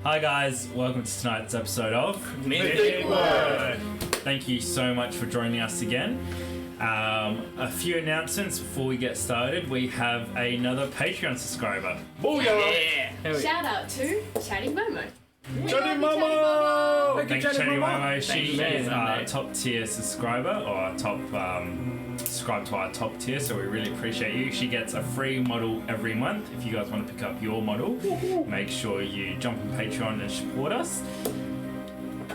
Hi guys, welcome to tonight's episode of Mythic Wyrd. Thank you so much for joining us again. A few announcements before we get started. We have another Patreon subscriber. Booyah! Yeah. Shout out to Chatty Momo. Chatty Momo! Thanks, Chatty Momo. She Thanks, is man. our top tier subscriber, or top subscribe to our top tier, so we really appreciate you. She gets a free model every month. If you guys want to pick up your model, make sure you jump on Patreon and support us.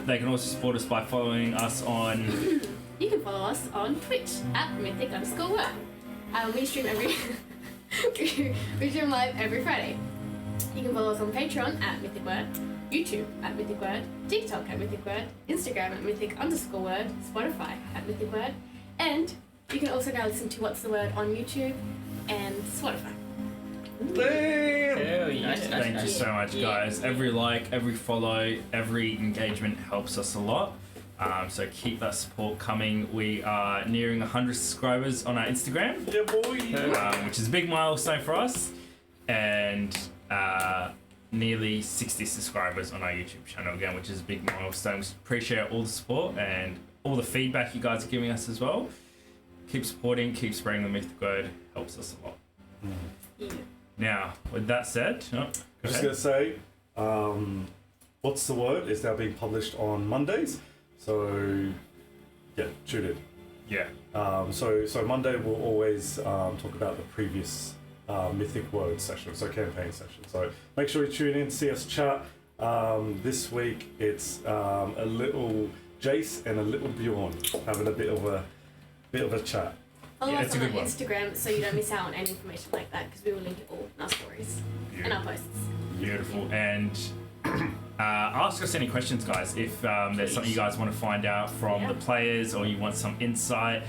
They can also support us by following us on... You can follow us on Twitch at Mythic_Wyrd. We stream we stream live every Friday. You can follow us on Patreon at Mythic Wyrd, YouTube at Mythic Wyrd, TikTok at Mythic Wyrd, Instagram at Mythic_Wyrd, Spotify at Mythic Wyrd, and you can also go listen to What's the Word on YouTube and Spotify. Damn! Hell yeah. Thank you so much, guys. Every like, every follow, every engagement helps us a lot. So keep that support coming. We are nearing 100 subscribers on our Instagram, Yeah, boy! which is a big milestone for us, and nearly 60 subscribers on our YouTube channel again, which is a big milestone. We appreciate all the support and all the feedback you guys are giving us as well. Keep supporting, keep spreading the Mythic Wyrd, helps us a lot. Yeah. Now, with that said, I'm just going to say, What's the Word is now being published on Mondays. So, yeah, tune in. Yeah. So Monday we'll always talk about the previous Mythic Wyrd session, so campaign session. So make sure you tune in, see us chat. This week it's a little Jayce and a little Bjorn having a bit of a chat. Follow Yeah, us it's a on good one. Instagram so you don't miss out on any information like that, because we will link it all in our stories and our posts. Beautiful. And ask us any questions, guys. If there's something you guys want to find out from the players, or you want some insight,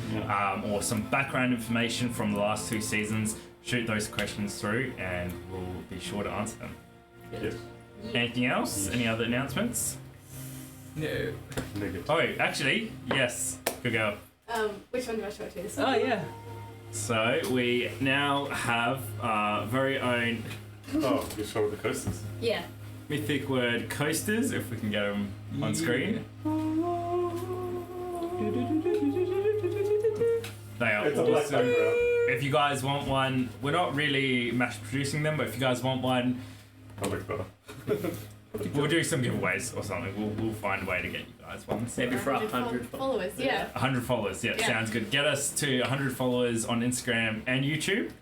or some background information from the last 2 seasons, shoot those questions through and we'll be sure to answer them. Yes. Anything else? Any other announcements? No. Negative. Oh, actually, yes. Good girl. Which one do I show to? This? Oh yeah. So we now have our very own Oh, you show the coasters. Yeah. Mythic Wyrd coasters, if we can get them on screen. They are It's a black awesome. background. If you guys want one, we're not really mass producing them, but if you guys want one, That looks better. we'll do some giveaways or something. We'll find a way to get you guys one. So Maybe for 100 followers. Yeah. 100 followers, yeah, sounds good. Get us to 100 followers on Instagram and YouTube,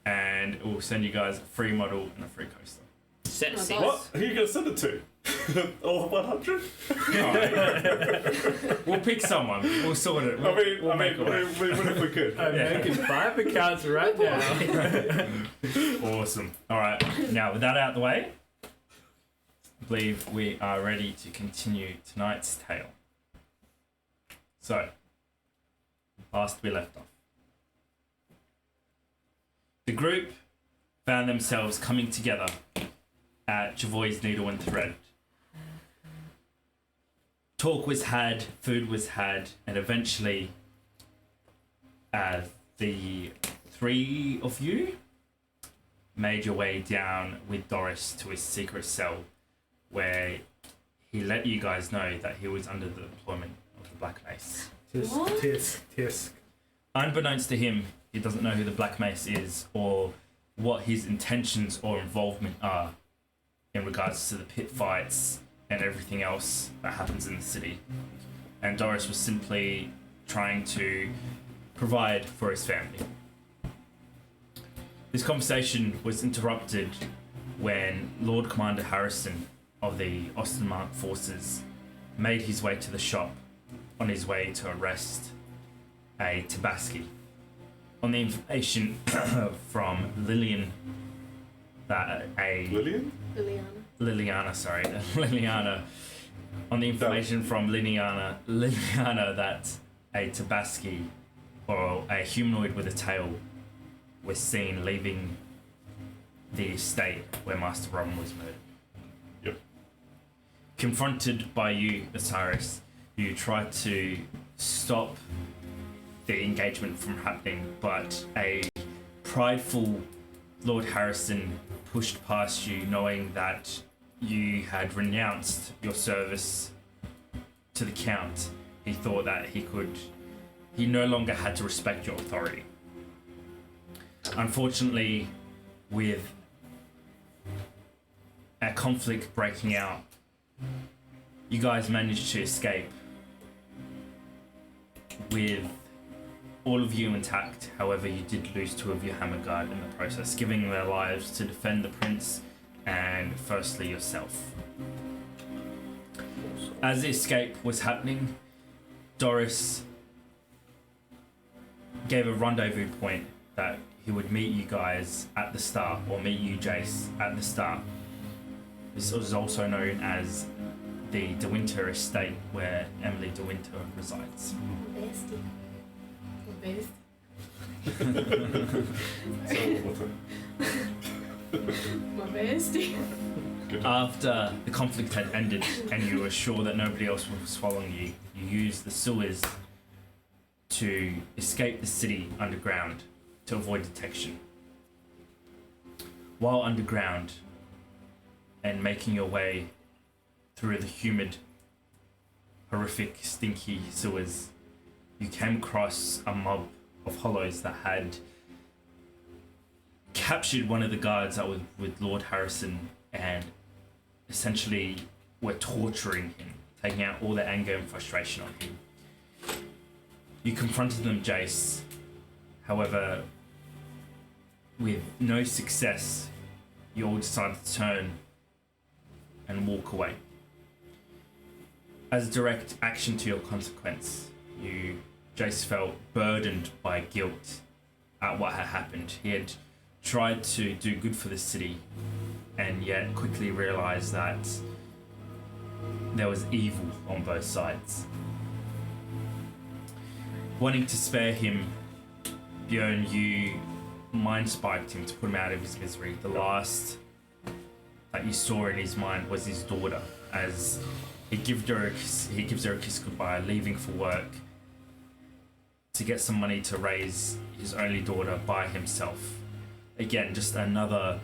and we'll send you guys a free model and a free coaster. Set Oh my seats. God. What? Who are you going to send it to? All 100? We'll pick someone. We'll sort it. We'll, we'll make a way. what if we could? I'm making 5 accounts right now. Awesome. All right. Now, with that out of the way, I believe we are ready to continue tonight's tale. So, last we left off, the group found themselves coming together at Javoy's Needle and Thread. Talk was had, food was had, and eventually the 3 of you made your way down with Doris to his secret cell, where he let you guys know that he was under the employment of the Black Mace. Tisk. Unbeknownst to him, he doesn't know who the Black Mace is or what his intentions or involvement are in regards to the pit fights and everything else that happens in the city. And Doris was simply trying to provide for his family. This conversation was interrupted when Lord Commander Harrison of the Ostermark forces made his way to the shop on his way to arrest a Tabaski. On the information from Lillian that Lillian? Liliana, on the information from Liliana that a Tabaski, or a humanoid with a tail, was seen leaving the estate where Master Robin was murdered. Yep. Confronted by you, Osiris, you tried to stop the engagement from happening, but a prideful Lord Harrison pushed past you, knowing that you had renounced your service to the Count, he thought that he no longer had to respect your authority. Unfortunately, with a conflict breaking out, you guys managed to escape with all of you intact. However, you did lose 2 of your hammer guard in the process, giving their lives to defend the prince and firstly yourself. As the escape was happening, Doris gave a rendezvous point that he would meet you guys at the start, or meet you, Jayce, at the start. This was also known as the De Winter estate, where Emily De Winter resides. My bestie. After the conflict had ended and you were sure that nobody else was following you, you used the sewers to escape the city underground to avoid detection. While underground and making your way through the humid, horrific, stinky sewers, you came across a mob of hollows that had captured one of the guards that was with Lord Harrison and essentially were torturing him, taking out all their anger and frustration on him. You confronted them, Jayce. However, with no success, you all decided to turn and walk away. As a direct action to your consequence, Jayce felt burdened by guilt at what had happened. He had tried to do good for the city and yet quickly realized that there was evil on both sides. Wanting to spare him, Bjorn, you mind spiked him to put him out of his misery. The last that you saw in his mind was his daughter, as he gives her a kiss goodbye, leaving for work to get some money to raise his only daughter by himself. Again, just another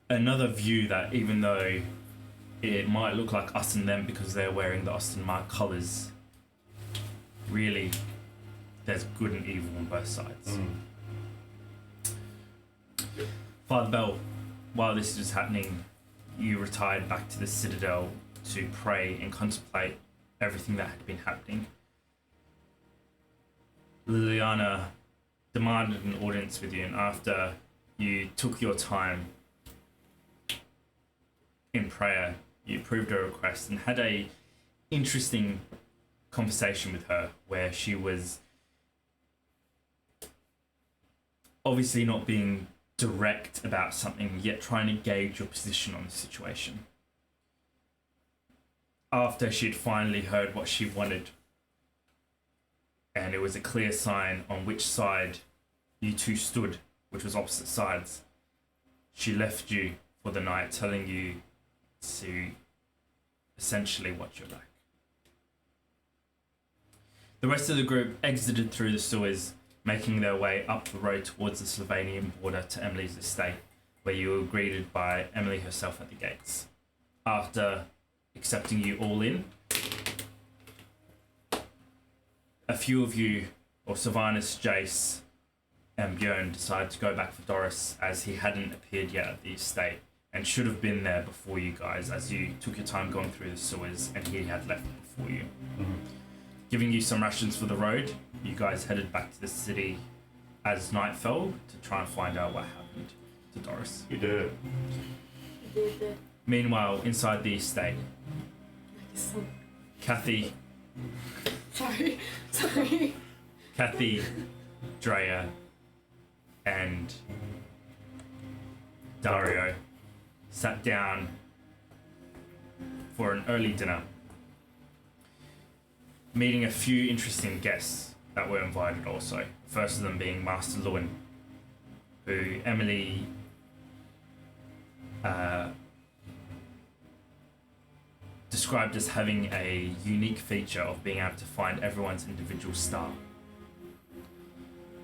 view that even though it might look like us and them because they're wearing the Austin Mark colours, really there's good and evil on both sides. Father Bell, while this was happening, you retired back to the Citadel to pray and contemplate everything that had been happening. Liliana demanded an audience with you, and after you took your time in prayer, you approved her request and had a interesting conversation with her where she was obviously not being direct about something, yet trying to gauge your position on the situation. After she'd finally heard what she wanted, and it was a clear sign on which side you two stood, which was opposite sides, she left you for the night, telling you to essentially watch your back. The rest of the group exited through the sewers, making their way up the road towards the Slovenian border to Emily's estate, where you were greeted by Emily herself at the gates. After accepting you all in, a few of you, or Sylvanus, Jayce, and Bjorn, decided to go back for Doris, as he hadn't appeared yet at the estate and should have been there before you guys, as you took your time going through the sewers and he had left before you. Giving you some rations for the road, you guys headed back to the city as night fell to try and find out what happened to Doris. You did it. Meanwhile, inside the estate, Kathy, Kathy, Drea, and Daario sat down for an early dinner, meeting a few interesting guests that were invited also. First of them being Master Lewin, who Emily described as having a unique feature of being able to find everyone's individual star.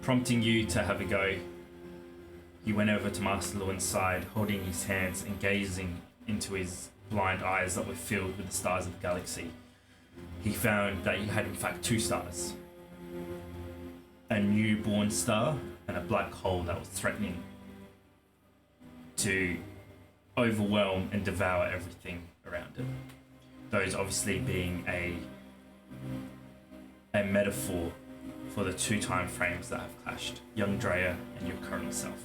Prompting you to have a go, he went over to Master Lewin's side, holding his hands and gazing into his blind eyes that were filled with the stars of the galaxy. He found that he had in fact 2 stars. A newborn star and a black hole that was threatening to overwhelm and devour everything around it. Those obviously being a metaphor for the 2 time frames that have clashed, young Drea and your current self.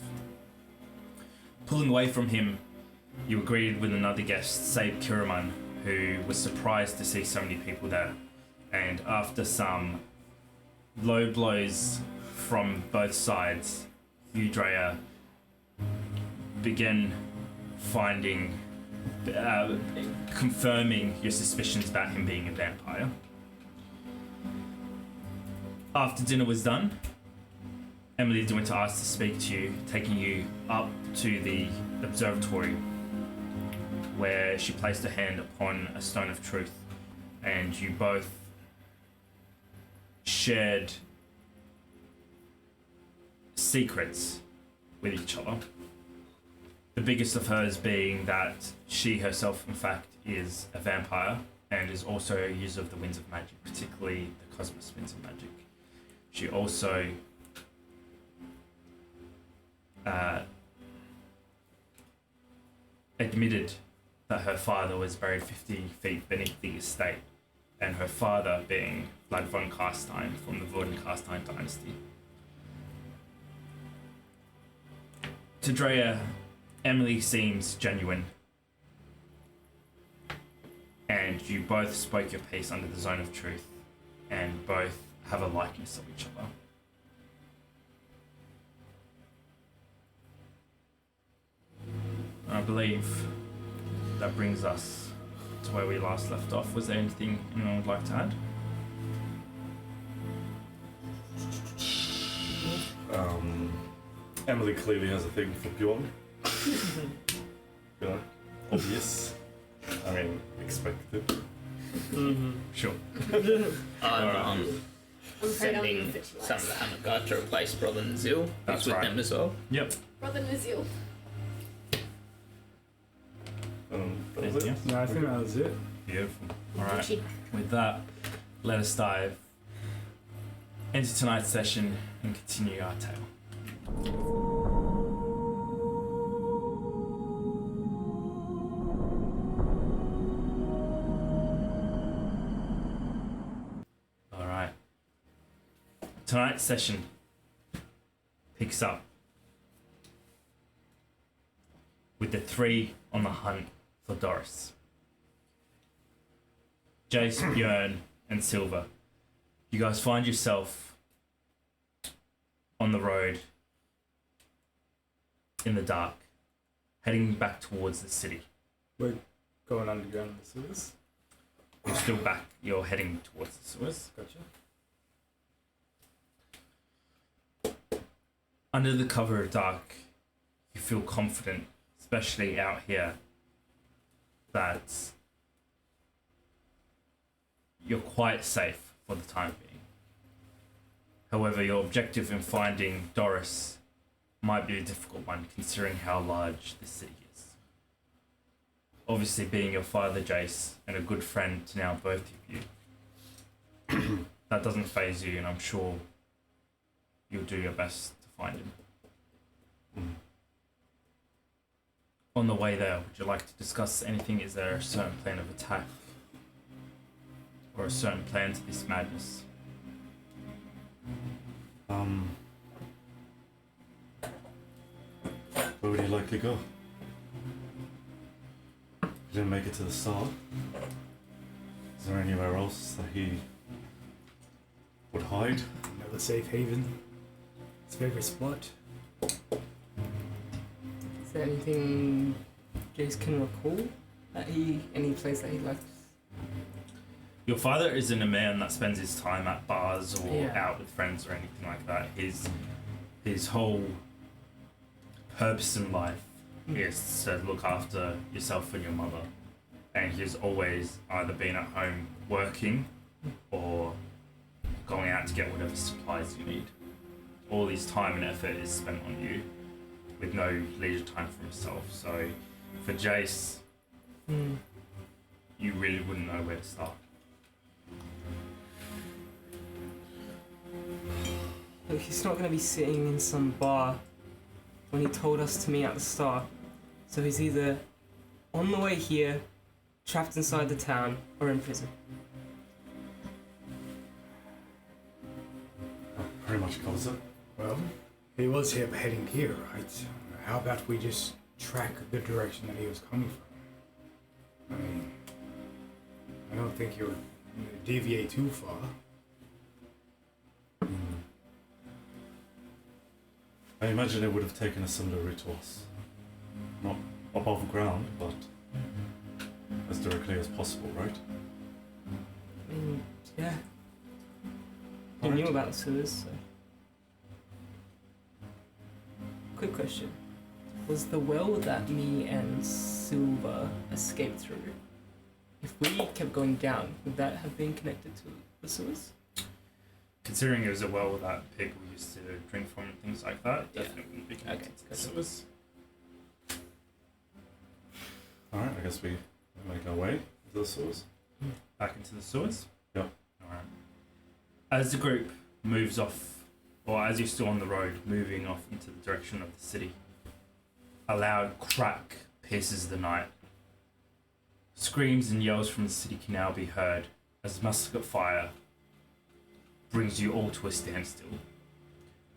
Pulling away from him, you were greeted with another guest, Sabe Kiraman, who was surprised to see so many people there. And after some low blows from both sides, you, Drea, began confirming your suspicions about him being a vampire. After dinner was done, Emily went to ask to speak to you, taking you up to the observatory, where she placed her hand upon a stone of truth, and you both shared secrets with each other. The biggest of hers being that she herself, in fact, is a vampire and is also a user of the winds of magic, particularly the Cosmos winds of magic. She also admitted that her father was buried 50 feet beneath the estate, and her father being Vlad von Carstein from the Vorden Carstein dynasty. To Drea, Emily seems genuine, and you both spoke your piece under the zone of truth, and both have a likeness of each other. I believe that brings us to where we last left off. Was there anything anyone would like to add? Emily clearly has a thing for Bjorn. You know, obvious. I mean, expected. Sure. I'm I'm afraid I'll sending use it some of the hammer guard to replace Brother Nazil. That's with right. them as well. Yep. Brother Nazil. That was it. Yeah. No, I think that was it. Beautiful. All right. Gucci. With that, let us dive into tonight's session and continue our tale. All right. Tonight's session picks up with the 3 on the hunt for Doris. Jayce, Bjorn, and Silver. You guys find yourself on the road in the dark, heading back towards the city. We're going underground in the sewers. You're still back, you're heading towards the sewers. Gotcha. Under the cover of dark, you feel confident, especially out here, that you're quite safe for the time being. However, your objective in finding Doris might be a difficult one, considering how large the city is. Obviously, being your father, Jayce, and a good friend to now both of you, that doesn't faze you, and I'm sure you'll do your best to find him. On the way there, would you like to discuss anything? Is there a certain plan of attack? Or a certain plan to this madness? Where would he likely go? He didn't make it to the Star. Is there anywhere else that he would hide? Another safe haven. His favorite spot. Is there anything Jayce can recall? Any place that he likes? Your father isn't a man that spends his time at bars or Yeah. out with friends or anything like that. His whole purpose in life is to look after yourself and your mother. And he's always either been at home working or going out to get whatever supplies you need. All his time and effort is spent on you. with no leisure time for himself. So for Jayce, you really wouldn't know where to start. Look, he's not going to be sitting in some bar when he told us to meet at the start. So he's either on the way here, trapped inside the town, or in prison. That pretty much covers it. Well, he was here heading here, right? How about we just track the direction that he was coming from? I mean, I don't think you'll deviate too far. I imagine it would have taken a similar route to us. Not above ground, but as directly as possible, right? Yeah. He Alright. knew about the sewers, so. Quick question. Was the well that me and Silver escaped through, if we kept going down, would that have been connected to the sewers? Considering it was a well that people used to drink from and things like that, Yeah. definitely wouldn't be connected Okay, to the gotcha. sewers. Alright, I guess we make our way to the source. Back into the sewers? Yep. Alright. As the group moves off, or as you're still on the road, moving off into the direction of the city, a loud crack pierces the night. Screams and yells from the city can now be heard as musket fire brings you all to a standstill.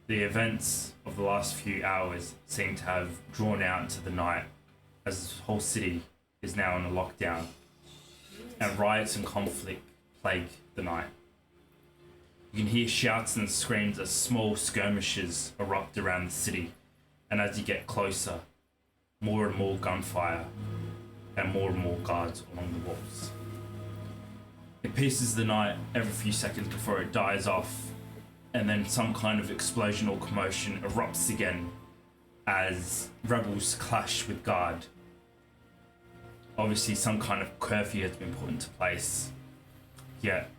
The events of the last few hours seem to have drawn out into the night as the whole city is now in a lockdown and riots and conflict plague the night. You can hear shouts and screams as small skirmishes erupt around the city, and as you get closer, more and more gunfire and more guards along the walls. It pierces the night every few seconds before it dies off, and then some kind of explosion or commotion erupts again as rebels clash with guard. Obviously some kind of curfew has been put into place, yet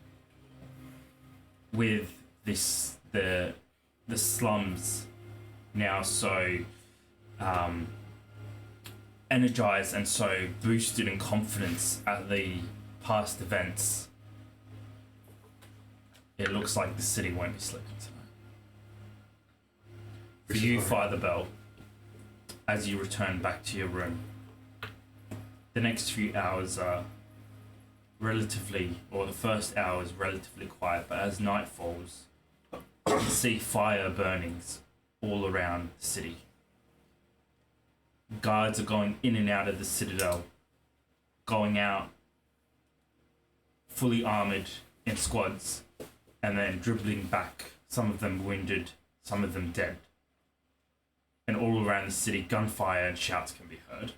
with this the slums now so energized and so boosted in confidence at the past events, it looks like the city won't be sleeping tonight. For you, Father Bell, as you return back to your room, the next few hours are relatively, or the first hour is relatively quiet, but as night falls, you see fire burnings all around the city. Guards are going in and out of the citadel, going out fully armored in squads, and then dribbling back, some of them wounded, some of them dead. And all around the city, gunfire and shouts can be heard.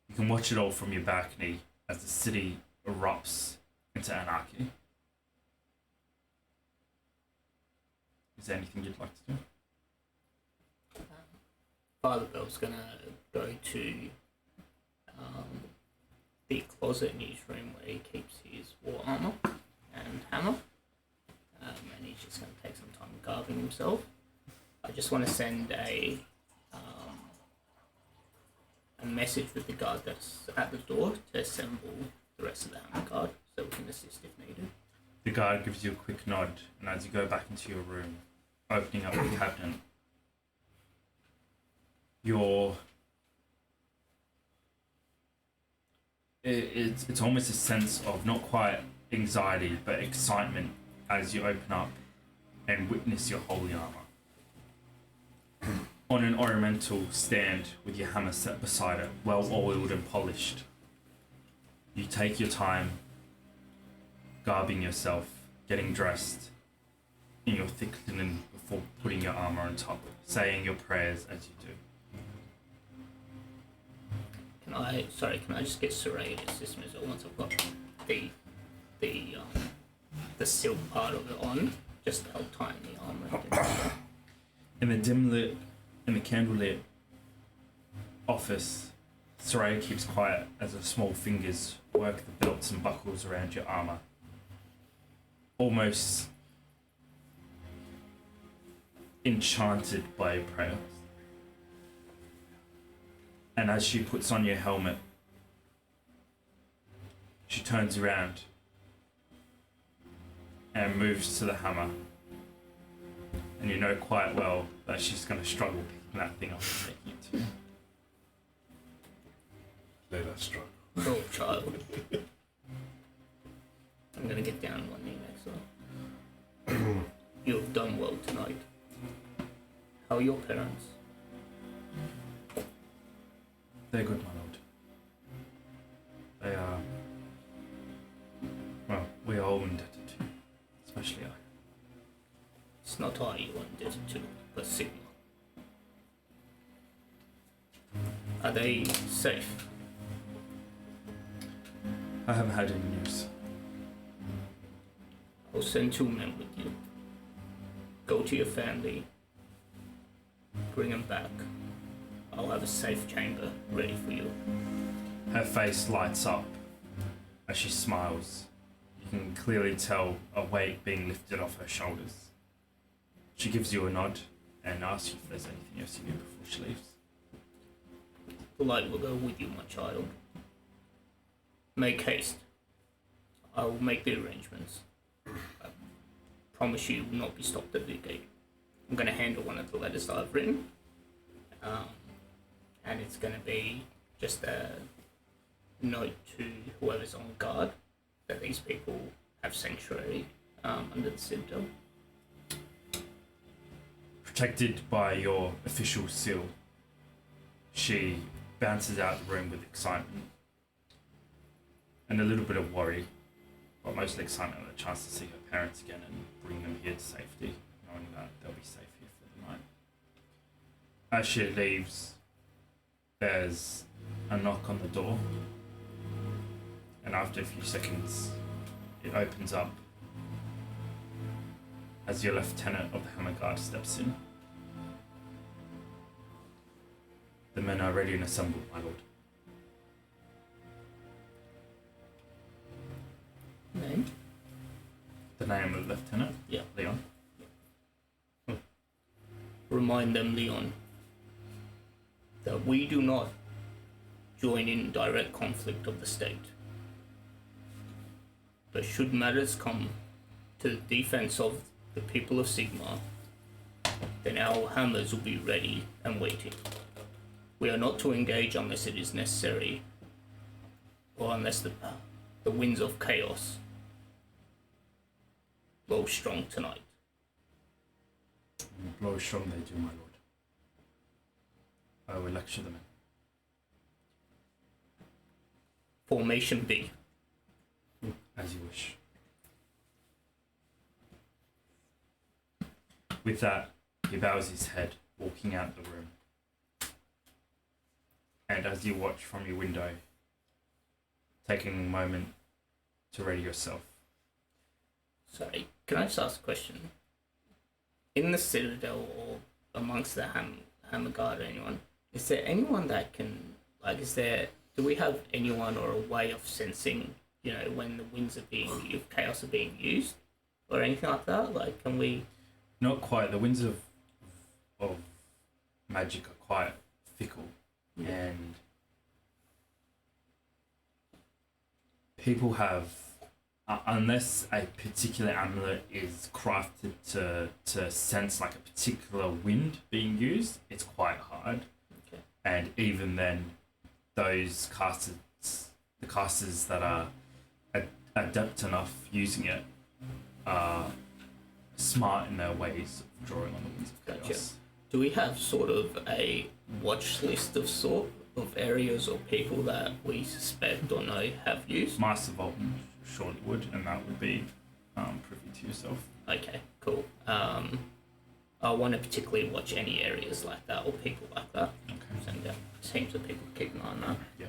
You can watch it all from your balcony as the city erupts into anarchy. Is there anything you'd like to do? Father Bell's gonna go to the closet in his room where he keeps his war armor and hammer, and he's just gonna take some time garbing himself. I just want to send a message with the guard that's at the door to assemble the rest of the hammer guard so we can assist if needed. The guard gives you a quick nod, and as you go back into your room, opening up the cabinet, it's almost a sense of not quite anxiety but excitement as you open up and witness your holy armor. On an ornamental stand with your hammer set beside it, well oiled and polished, you take your time garbing yourself, getting dressed in your thick linen before putting your armor on top, saying your prayers as you do. Can I just get Soraya to assist me as well once I've got the silk part of it on, just to help tighten the armor. In the candlelit office, Soraya keeps quiet as her small fingers work the belts and buckles around your armor. Almost enchanted by your prayer. And as she puts on your helmet, she turns around and moves to the hammer. And you know quite well that she's going to struggle picking that thing up and taking it to you. Let us struggle. Oh, child. I'm gonna get down on one knee next time. You have done well tonight. How are your parents? They're good, my lord. They are... Well, we are all indebted to, especially I. It's not I you are indebted to, but Sigma. Are they safe? I haven't had any news. I'll send 2 men with you. Go to your family. Bring them back. I'll have a safe chamber ready for you. Her face lights up as she smiles. You can clearly tell a weight being lifted off her shoulders. She gives you a nod and asks you if there's anything else you need before she leaves. The light will go with you, my child. Make haste. I will make the arrangements. I promise you will not be stopped at the gate. I'm going to handle one of the letters that I've written. And it's going to be just a note to whoever's on guard that these people have sanctuary under the citadel. Protected by your official seal, she bounces out of the room with excitement and a little bit of worry, but mostly excitement at the chance to see her parents again and bring them here to safety, knowing that they'll be safe here for the night. As she leaves, there's a knock on the door, and after a few seconds, it opens up as your lieutenant of the Hammer Guard steps in. The men are ready and assembled, my lord. Name? The name of the lieutenant? Yeah. Leon. Remind them, Leon, that we do not join in direct conflict of the state. But should matters come to the defense of the people of Sigma, then our hammers will be ready and waiting. We are not to engage unless it is necessary, or unless the winds of chaos blow strong tonight. Blow strong they do, my lord. I will lecture them in. Formation B. As you wish. With that, he bows his head, walking out the room. And as you watch from your window, taking a moment to ready yourself. Sorry, can I just ask a question? In the Citadel or amongst the Hammer Guard or anyone, is there anyone that can, do we have anyone or a way of sensing, when the winds are if chaos are being used? Or anything like that? Like, can we... Not quite. The winds of magic are quite fickle. Yeah. And people have, unless a particular amulet is crafted to sense like a particular wind being used, it's quite hard. Okay. And even then, those the casters that are adept enough using it are smart in their ways of drawing on the winds of chaos. Gotcha. Do we have sort of a watch list of areas or people that we suspect or know have used? Master Volton surely would, and that would be privy to yourself. Okay, cool. I want to particularly watch any areas like that or people like that. Okay. So yeah, teams of people keep an eye on that. Yeah.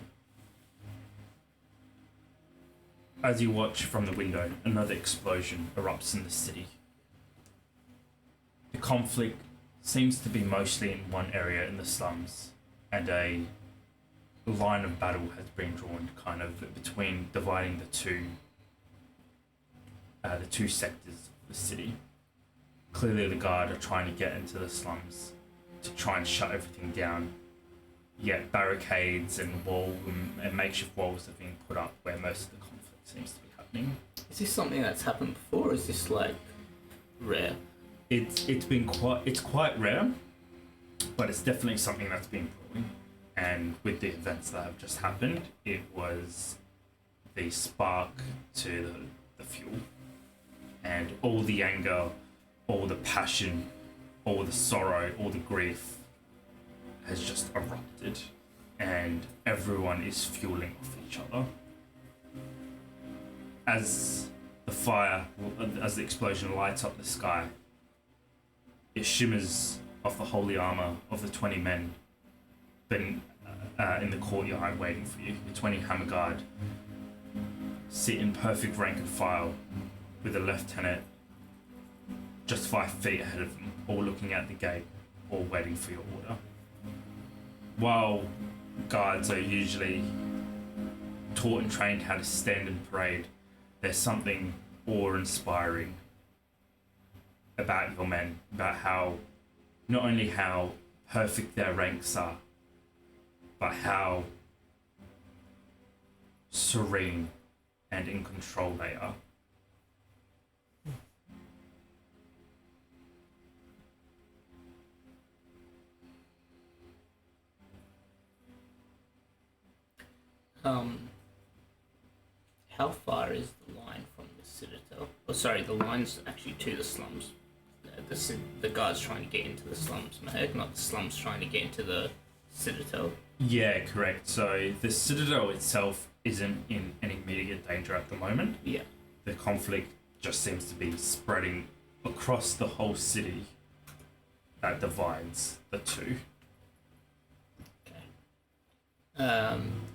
As you watch from the window, another explosion erupts in the city. The conflict seems to be mostly in one area in the slums, and a line of battle has been drawn kind of between dividing the two sectors of the city. Clearly the guard are trying to get into the slums to try and shut everything down, barricades and and makeshift walls have been put up where most of the conflict seems to be happening. Is this something that's happened before, or is this like rare? It's quite rare, but it's definitely something that's been brewing. And with the events that have just happened, it was the spark to the fuel. And all the anger, all the passion, all the sorrow, all the grief has just erupted. And everyone is fueling off each other. As the explosion lights up the sky, it shimmers off the holy armor of the 20 men been in the courtyard waiting for you. The 20 hammer guard sit in perfect rank and file with the lieutenant just 5 feet ahead of them, all looking at the gate, all waiting for your order. While guards are usually taught and trained how to stand and parade, there's something awe-inspiring about your men, about not only how perfect their ranks are, but how serene and in control they are. How far is the line from the citadel? Oh, sorry, the line's actually to the slums. The guards trying to get into the slums, not the slums trying to get into the citadel. Yeah, correct. So the citadel itself isn't in any immediate danger at the moment. Yeah. The conflict just seems to be spreading across the whole city that divides the two.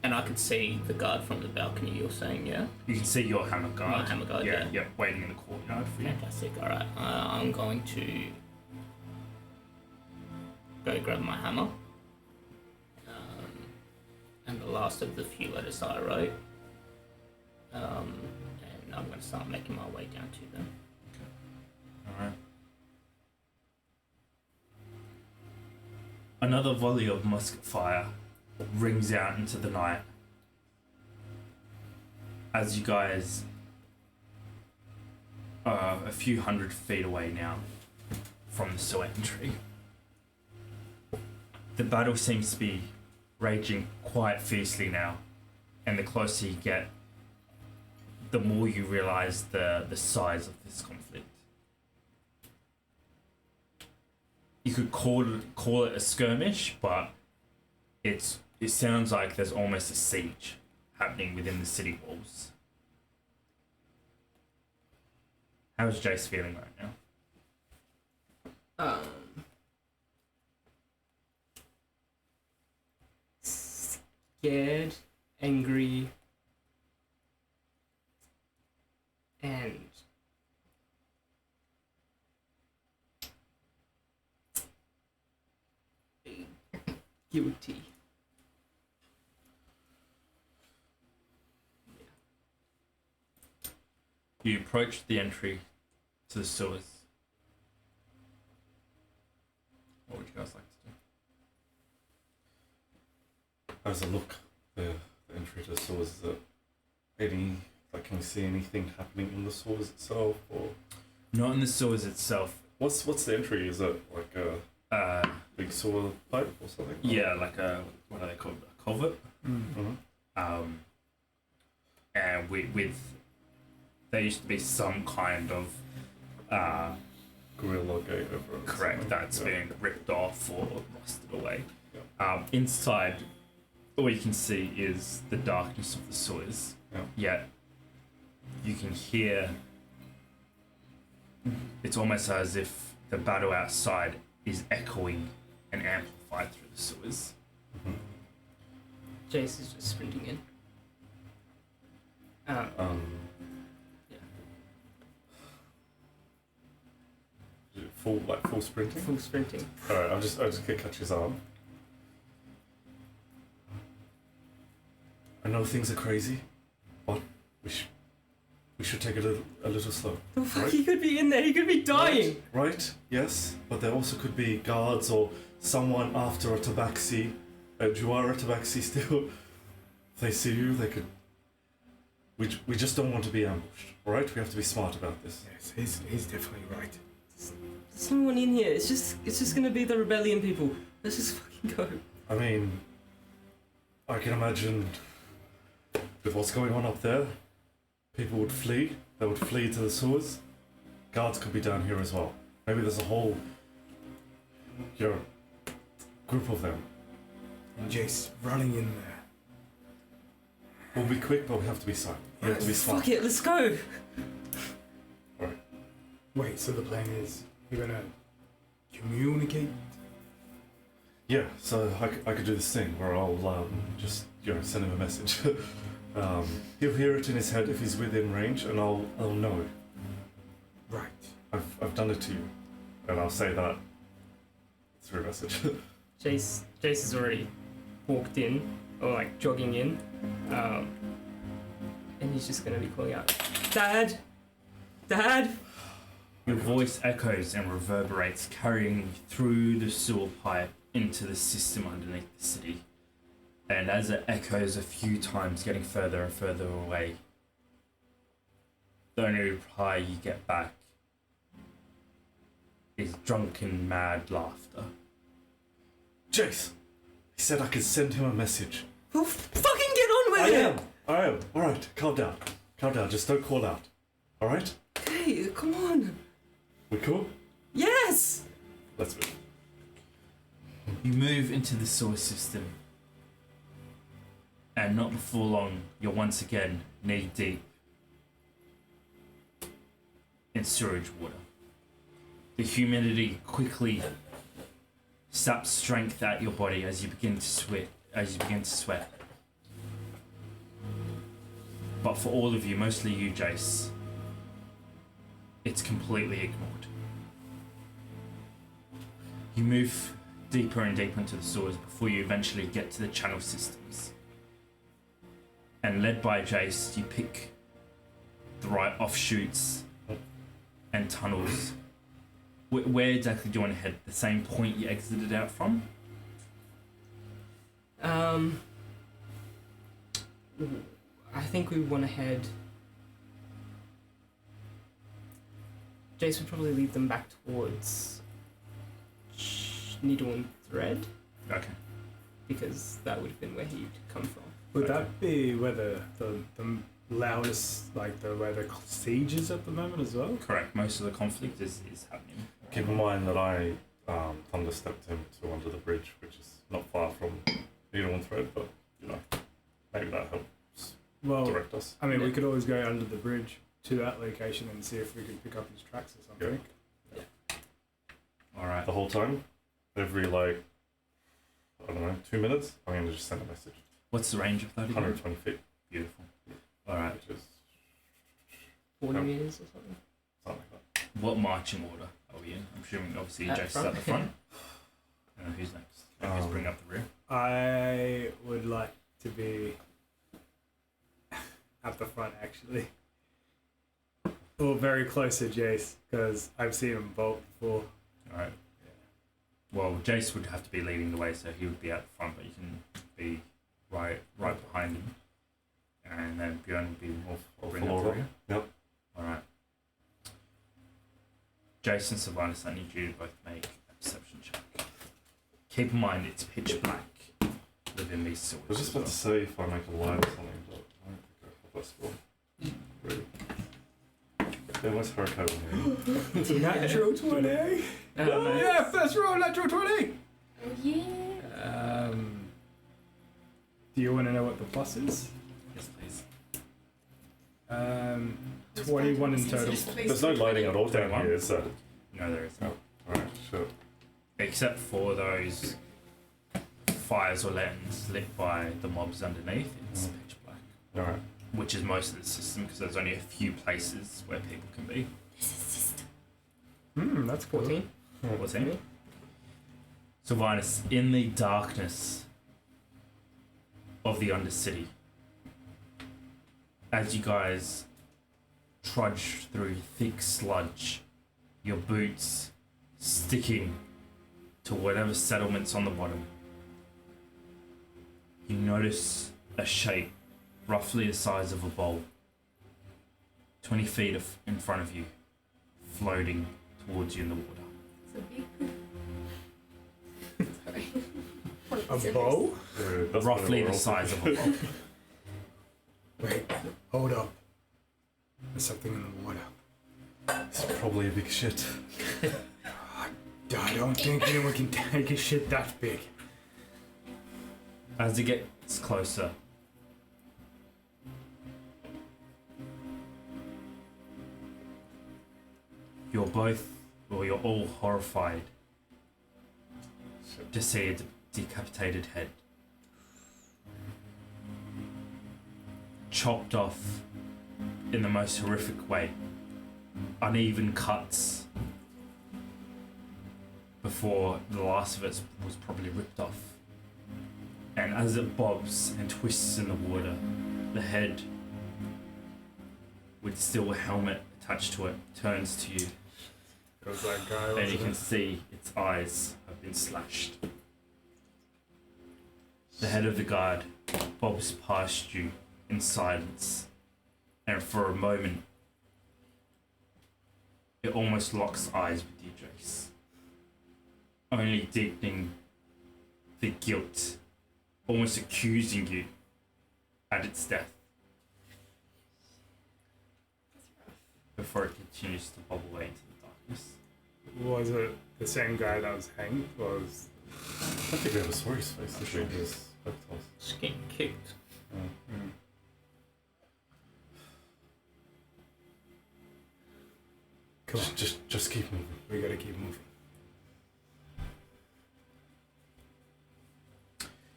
And I could see the guard from the balcony, you're saying, yeah? You can see your hammer guard. My hammer guard, yeah. Yeah, waiting in the courtyard for you. Fantastic, alright. I'm going to go grab my hammer. And the last of the few letters I wrote. And I'm going to start making my way down to them. Alright. Another volley of musket fire rings out into the night as you guys are a few hundred feet away now from the sewer entry. The battle seems to be raging quite fiercely now, and the closer you get, the more you realize the size of this conflict. You could call it a skirmish, but it sounds like there's almost a siege happening within the city walls. How's Jayce feeling right now? Scared, angry, and guilty. You approach the entry to the sewers. What would you guys like to do? As I look, the entry to the sewers, is it can you see anything happening in the sewers itself, or? Not in the sewers itself. What's the entry? Is it like a big sewer pipe or something? Yeah, like what are they called? A culvert. Mm-hmm. And with there used to be some kind of Gorilla gate over it. correct that's been ripped off or rusted away. Yeah. Inside, all you can see is the darkness of the sewers. Yeah. Yet you can hear. It's almost as if the battle outside is echoing and amplified through the sewers. Mm-hmm. Jayce is just sprinting in. Yeah. Full sprinting. Full sprinting. All right, I'm just gonna catch his arm. I know things are crazy, but we should take it a little slow. The fuck, right? he could be in there. He could be dying. Right? Yes, but there also could be guards or someone after a tabaxi, Juara Tabaxi still. If they see you, they could. We just don't want to be ambushed, alright? We have to be smart about this. Yes, he's definitely right. There's no one in here. It's just gonna be the rebellion people. Let's just fucking go. I mean, I can imagine with what's going on up there, people would flee. They would flee to the sewers. Guards could be down here as well. Maybe there's a whole, group of them. And Jayce running in there. We'll be quick, but we have to be silent. We have to be smart. Fuck it, let's go. Alright. Wait, so the plan is you're gonna communicate? Yeah, so I could do this thing where I'll just send him a message. He'll hear it in his head if he's within range, and I'll know. Right. I've done it to you, and I'll say that through a message. Jayce has already walked in, or like jogging in, and he's just gonna be calling out, Dad! Dad! Your voice echoes and reverberates, carrying through the sewer pipe into the system underneath the city. And as it echoes a few times, getting further and further away, the only reply you get back is drunken, mad laughter. Jayce! He said I could send him a message. Well, fucking get on with it! I am. Alright, calm down. Calm down, just don't call out. Alright? Okay, come on. We cool? Yes! Let's move. You move into the sewer system, and not before long, you're once again knee deep in sewage water. The humidity quickly saps strength out your body as you begin to sweat. But for all of you, mostly you, Jayce, it's completely ignored. You move deeper and deeper into the sewers before you eventually get to the channel systems. And led by Jayce, you pick the right offshoots and tunnels. Where exactly do you want to head? The same point you exited out from? I think we want to head. Jayce would probably lead them back towards Needle and Thread, Okay. because that would have been where he'd come from. Would that be where the loudest, like where the siege is at the moment as well? Correct. Most of the conflict is happening. Keep in mind that I thunderstepped him to under the bridge, which is not far from Needle and Thread, but maybe that helps direct us. I mean, we could always go under the bridge to that location and see if we could pick up his tracks or something. Yeah. Alright. The whole time, every 2 minutes, I'm going to just send a message. What's the range of that again? 120 feet. Beautiful. Alright. Which is 40 meters or something. something like that. What marching order are we in? I'm assuming obviously At Jayce is front. at the front. Who's next? Who's bring up the rear? I would like to be at the front, actually. Or very close to Jayce, because I've seen him bolt before. Alright. Well, Jayce would have to be leading the way, so he would be at the front, but you can be right behind him. And then Bjorn would be more bring up the rear. Yep. Alright. Jayce and Sylvanus, I need you to both make a perception check. Keep in mind it's pitch black within these sewers. I was just about to say if I make a line or something, but I don't think I have that score. Really. Yeah, where's Hurricane? Natural 20! Nice. Yeah, first roll, natural 20! Oh yeah. Do you want to know what the plus is? Yes, please. 21 in total. There's no lighting at all down here, is there? No, there isn't. Alright, sure. Except for those fires or lanterns lit by the mobs underneath, it's pitch black. Alright. Which is most of the system, because there's only a few places where people can be. This is system. That's cool. 14. What's that? Sylvanus, in the darkness of the Undercity, as you guys trudge through thick sludge, your boots sticking to whatever settlement's on the bottom, you notice a shape roughly the size of a bowl, 20 feet in front of you, floating towards you in the water. So big. Sorry. A bow? Roughly the size of a bowl. Wait, hold up. There's something in the water. It's probably a big shit. I don't think anyone can take a shit that big. As it gets closer, you're all horrified to see a decapitated head. Chopped off in the most horrific way. Uneven cuts before the last of it was probably ripped off. And as it bobs and twists in the water, the head, with still a helmet attached to it, turns to you. It was that guy. And you wasn't can it? see its eyes have been slashed. The head of the guard bobs past you in silence, and for a moment, it almost locks eyes with you, Jayce, only deepening the guilt, almost accusing you at its death, before it continues to bob away into the darkness. Was it the same guy that was hanged? Was I think we ever saw his face. The shit is spectacles. Just getting kicked. Come on, Just keep moving. we gotta keep moving.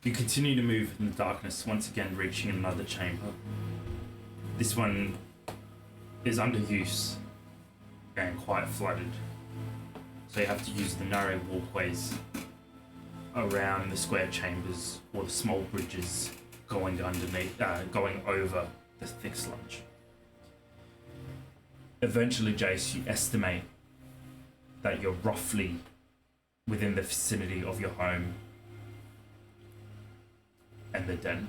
You continue to move in the darkness, once again reaching another chamber. This one is under use and quite flooded, so you have to use the narrow walkways around the square chambers or the small bridges going underneath, going over the thick sludge. Eventually, Jayce, you estimate that you're roughly within the vicinity of your home and the den.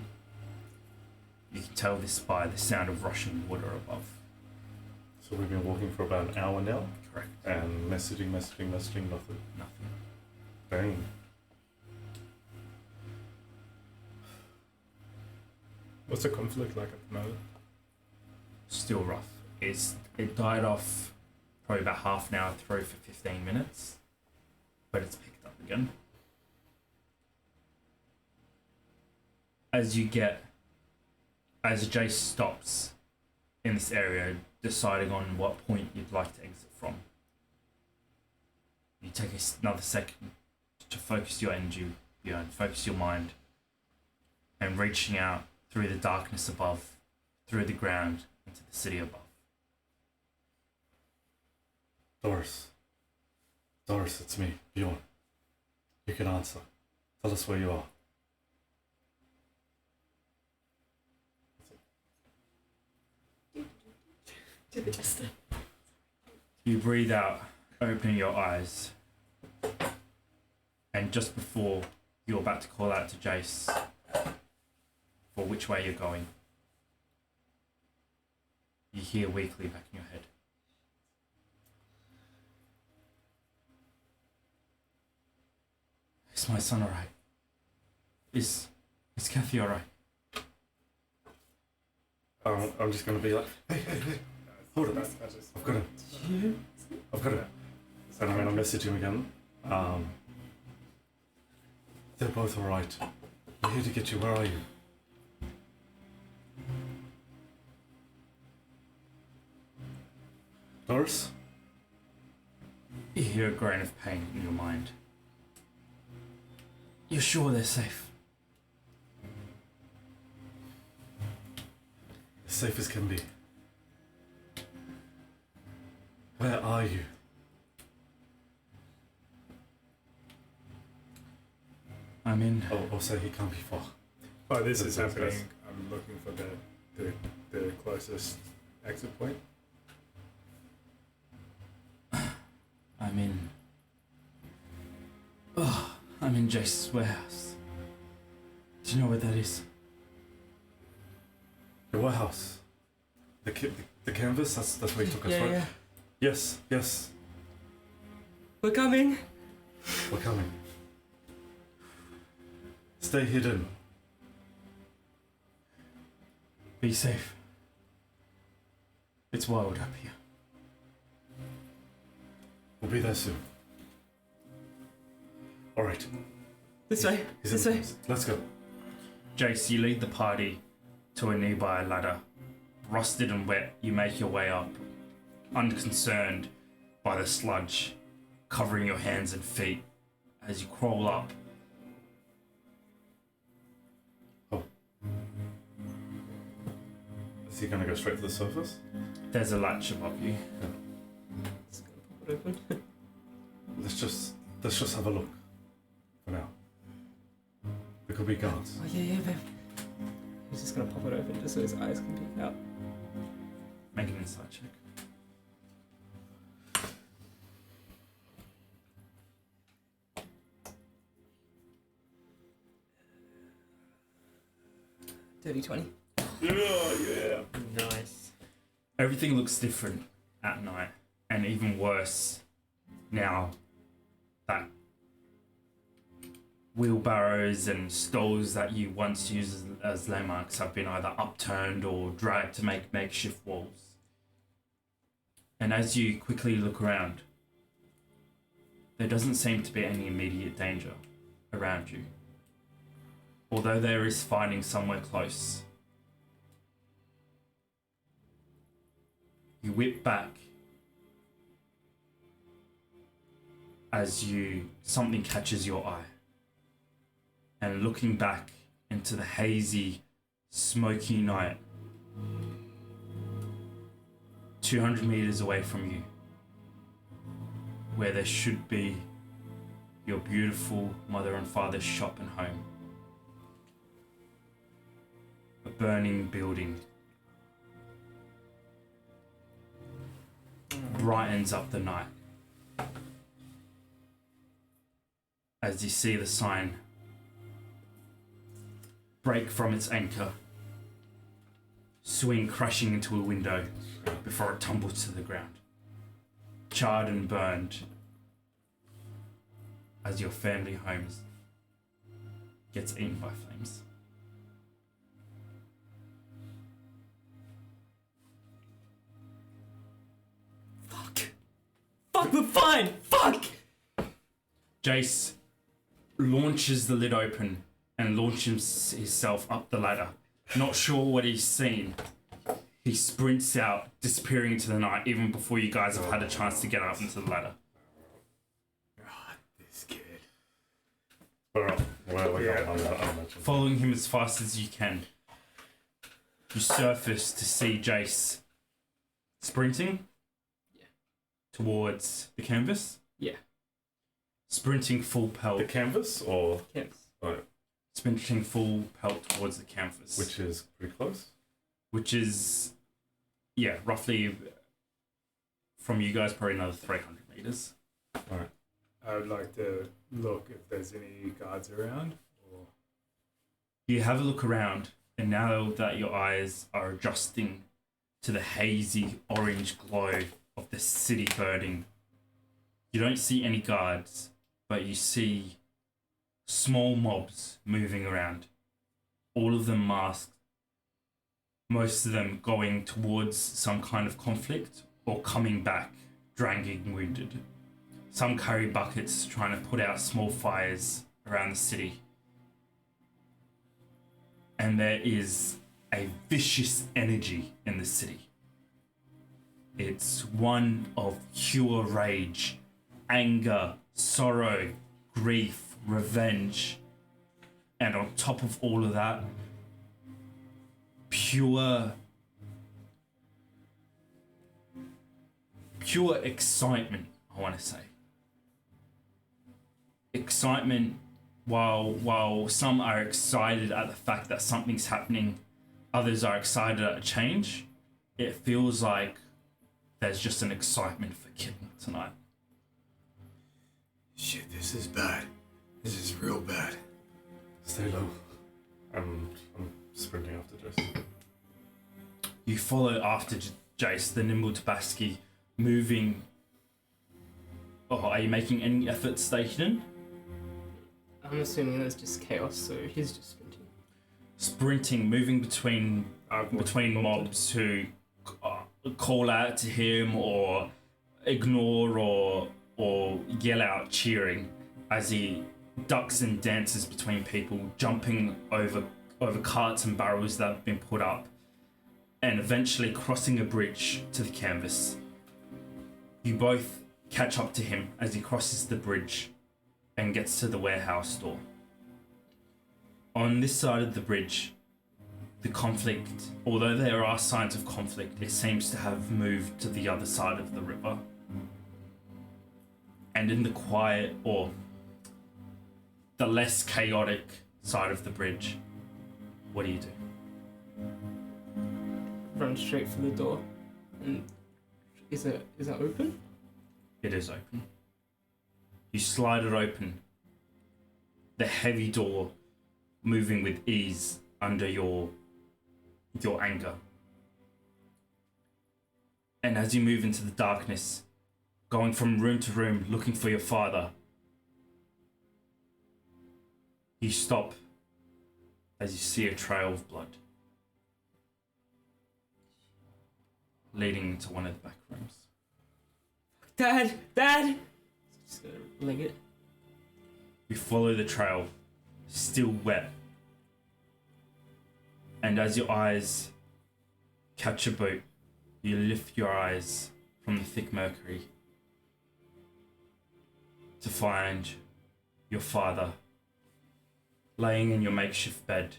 You can tell this by the sound of rushing water above. So we've been walking for about an hour now, Correct. and messaging, nothing. Nothing. Dang. What's the conflict like at the moment? Still rough. It died off probably about half an hour through for 15 minutes, but it's picked up again. As Jayce stops in this area, deciding on what point you'd like to exit from, you take another second to focus your energy, focus your mind, and reaching out through the darkness above, through the ground, into the city above. Doris, it's me, Bjorn. You can answer. Tell us where you are. Do the jester. You breathe out, opening your eyes, and just before you're about to call out to Jayce for which way you're going, you hear weakly back in your head. Is my son alright? Is Kathy alright? I'm just gonna be like, hey, hold it. I've got him. And I'm gonna message him again. They're both alright. We're here to get you. Where are you? Doris? You hear a groan of pain in your mind. You're sure they're safe? As safe as can be. Where are you? I'm in. Oh, say he can't be far. Oh, this is That's happening. best. I'm looking for the closest exit point. I'm in Jayce's warehouse. Do you know where that is? The warehouse. The canvas. That's where you took us, right? Yeah. Yes. Yes. We're coming. We're coming. Stay hidden. Be safe. It's wild up here. We'll be there soon. All right. This way. He's This in way. the house. Let's go. Jayce, you lead the party to a nearby ladder. Rusted and wet, you make your way up, unconcerned by the sludge covering your hands and feet as you crawl up. Is he gonna go straight to the surface? There's a latch above you. Just gonna pop it open. Let's just have a look. For now. There could be guards. Oh yeah, babe. He's just gonna pop it open just so his eyes can peek out. Make an insight check. Dirty 20. Yeah. Nice. Everything looks different at night, and even worse now that wheelbarrows and stalls that you once used as landmarks have been either upturned or dragged to make makeshift walls. And as you quickly look around, there doesn't seem to be any immediate danger around you. Although there is fighting somewhere close. You whip back as something catches your eye. And looking back into the hazy, smoky night, 200 meters away from you, where there should be your beautiful mother and father's shop and home. A burning building brightens up the night as you see the sign break from its anchor, swing crashing into a window before it tumbles to the ground, charred and burned as your family home gets eaten by flames. Fuck, we're fine! Fuck! Jayce launches the lid open and launches himself up the ladder. Not sure what he's seen. He sprints out, disappearing into the night even before you guys have had a chance to get up into the ladder. This kid. Where are we going? I imagine. Following him as fast as you can, you surface to see Jayce sprinting towards the canvas. Yeah. Sprinting full pelt. The canvas or Canvas. Sprinting full pelt towards the canvas. which is pretty close. Which is, yeah, roughly from you guys, probably another 300 meters. Alright. I would like to look if there's any guards around. Or You have a look around, and now that your eyes are adjusting to the hazy orange glow of the city burning, you don't see any guards, but you see small mobs moving around, all of them masked, most of them going towards some kind of conflict or coming back, dragging wounded. Some carry buckets trying to put out small fires around the city. And there is a vicious energy in the city. It's one of pure rage, anger, sorrow, grief, revenge. And on top of all of that, pure excitement, I want to say. Excitement, while some are excited at the fact that something's happening, others are excited at a change. It feels like there's just an excitement for killing tonight. shit, this is bad. This is real bad. Stay low. And I'm sprinting after Jayce. You follow after Jayce, the nimble Tabaski, moving. Oh, are you making any effort stationing? I'm assuming there's just chaos, so he's just Sprinting, moving between mobs who call out to him or ignore or yell out cheering as he ducks and dances between people, jumping over carts and barrels that have been put up, and eventually crossing a bridge to the canvas. You both catch up to him as he crosses the bridge and gets to the warehouse door. On this side of the bridge, the conflict, although there are signs of conflict, it seems to have moved to the other side of the river. And in the quiet, or the less chaotic side of the bridge, what do you do? run straight for the door. And is it open? It is open. You slide it open. The heavy door moving with ease under your anger. And as you move into the darkness, going from room to room looking for your father, you stop as you see a trail of blood leading into one of the back rooms. Dad! Just gonna leg it. You follow the trail, still wet. And as your eyes catch a boot, you lift your eyes from the thick mercury to find your father laying in your makeshift bed,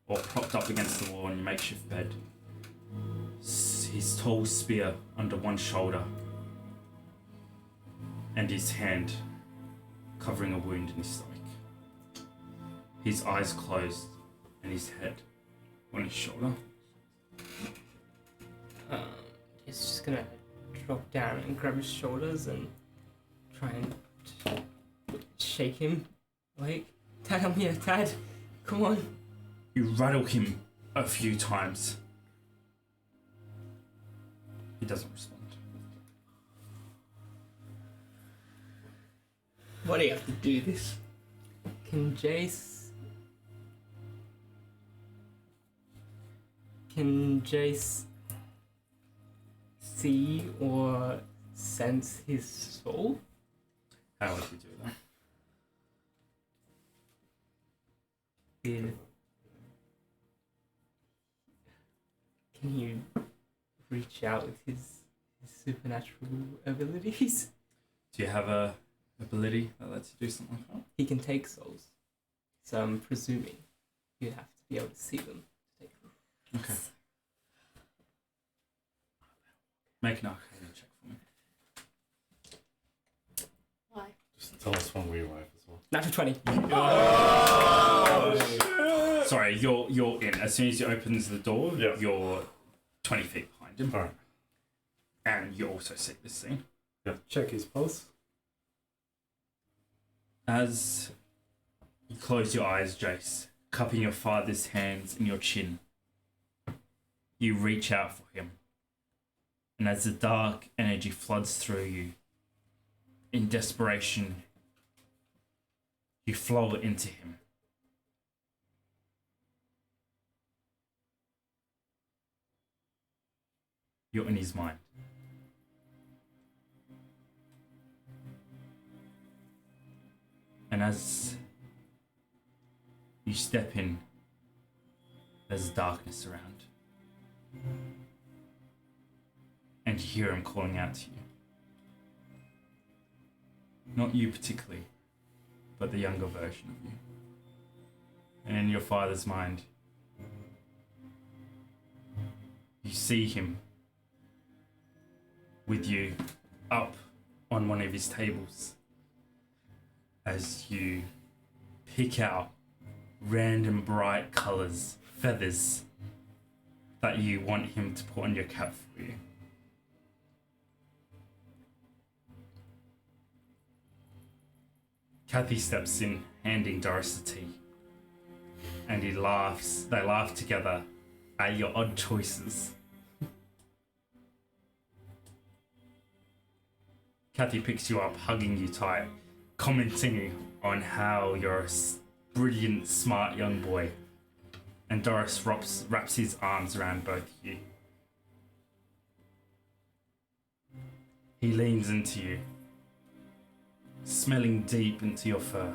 or propped up against the wall in your makeshift bed. His tall spear under one shoulder, and his hand covering a wound in his stomach. His eyes closed, and his head on his shoulder. He's just gonna drop down and grab his shoulders and try and shake him. Like, Dad, I'm here, Dad. Come on. You rattle him a few times. He doesn't respond. Why do you have to do this? Can Jayce see or sense his soul? How would you do that? Can you reach out with his supernatural abilities? Do you have a ability that lets you do something like that? He can take souls, so I'm presuming you'd have to be able to see them to take them. Okay. Make an arcana check for me. Why? Just tell us when we arrive as well. Natural 20. Sorry, you're in. As soon as he opens the door, Yeah. you're 20 feet behind him. Alright. And you also see this scene. Yeah. Check his pulse. As you close your eyes, Jayce, cupping your father's hands in your chin, you reach out for him. And as the dark energy floods through you, in desperation, you flow it into him. You're in his mind. And as you step in, there's darkness around. And you hear him calling out to you. Not you particularly, but the younger version of you. And in your father's mind, you see him with you up on one of his tables as you pick out random bright colours, feathers that you want him to put on your cap for you. Kathy steps in, handing Doris the tea. and he laughs. They laugh together at your odd choices. Kathy picks you up, hugging you tight, commenting on how you're a brilliant, smart young boy. And Doris wraps his arms around both of you. He leans into you, smelling deep into your fur.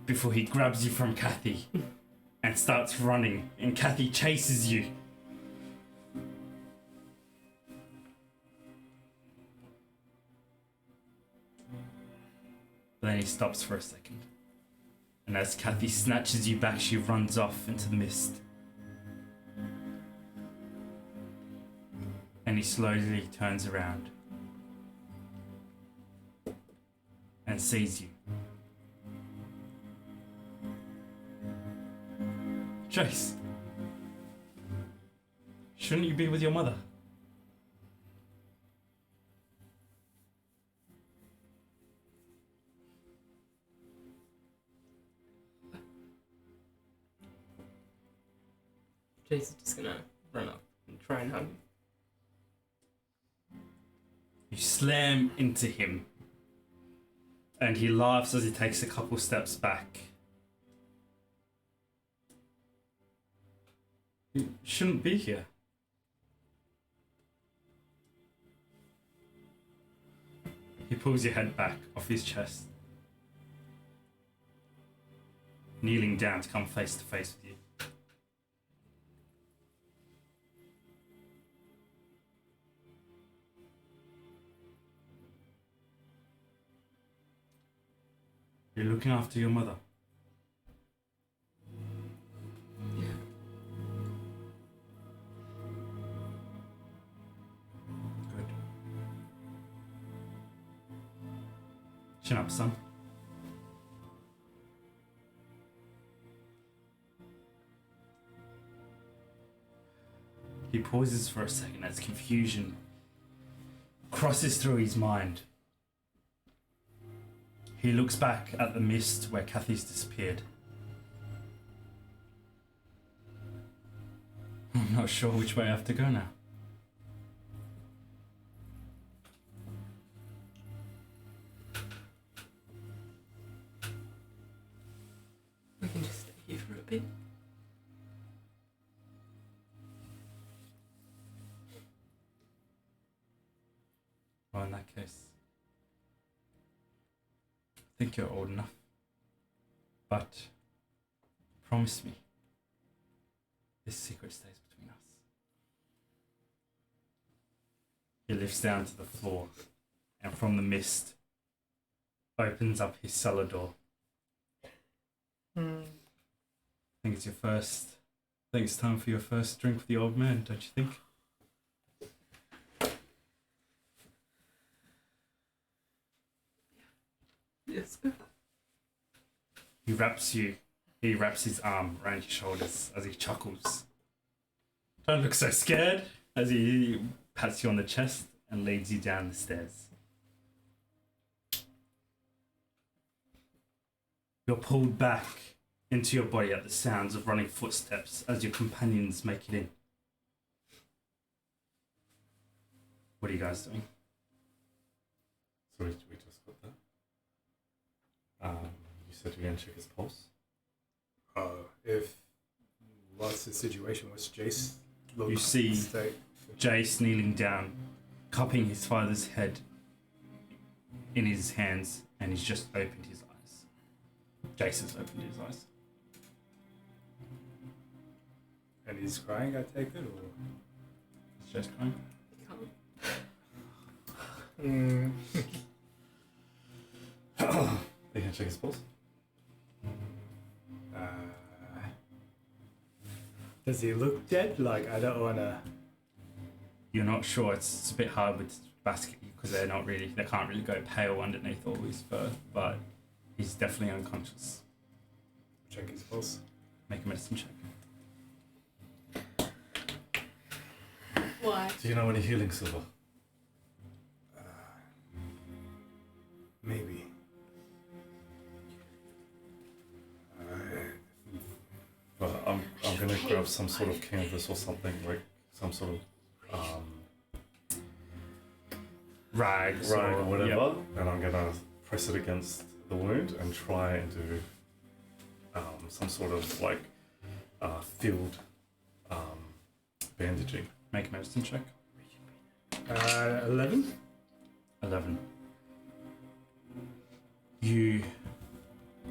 Before he grabs you from Kathy and starts running, and Kathy chases you. But then he stops for a second. And as Kathy snatches you back, she runs off into the mist. And he slowly turns around and sees you. Jayce, shouldn't you be with your mother? Jayce is just gonna run up and try and hug him. You slam into him, and he laughs as he takes a couple steps back. You shouldn't be here. He pulls your head back off his chest, kneeling down to come face to face with you. You're looking after your mother. Yeah. Good. Chin up, son. He pauses for a second as confusion crosses through his mind. He looks back at the mist where Kathy's disappeared. I'm not sure which way I have to go now. We can just stay here for a bit. Well, in that case, I think you're old enough. But promise me, this secret stays between us. He lifts down to the floor, and from the mist, opens up his cellar door. I think it's your first. I think it's time for your first drink with the old man, don't you think? Yes. He wraps his arm around your shoulders as he chuckles. Don't look so scared, as he pats you on the chest and leads you down the stairs. You're pulled back into your body at the sounds of running footsteps as your companions make it in. What are you guys doing? So we just got that. You said you're going to check his pulse? What's the situation? What's Jayce? You see Stay. Jayce kneeling down, cupping his father's head in his hands, and he's just opened his eyes. Jayce has opened his eyes. And he's crying, I take it, or? Is Jayce crying? Are you going to check his pulse? Does he look dead? Like, I don't wanna. You're not sure. It's a bit hard with basket because they can't really go pale underneath all his fur, but he's definitely unconscious. Check his pulse. Make a medicine check. Why? Do you know any healing, Silver? Maybe. but I'm gonna grab some sort of canvas or something, like some sort of rag or whatever, Yep. and I'm gonna press it against the wound and try and do some sort of like field bandaging. Make a medicine check. 11? 11. You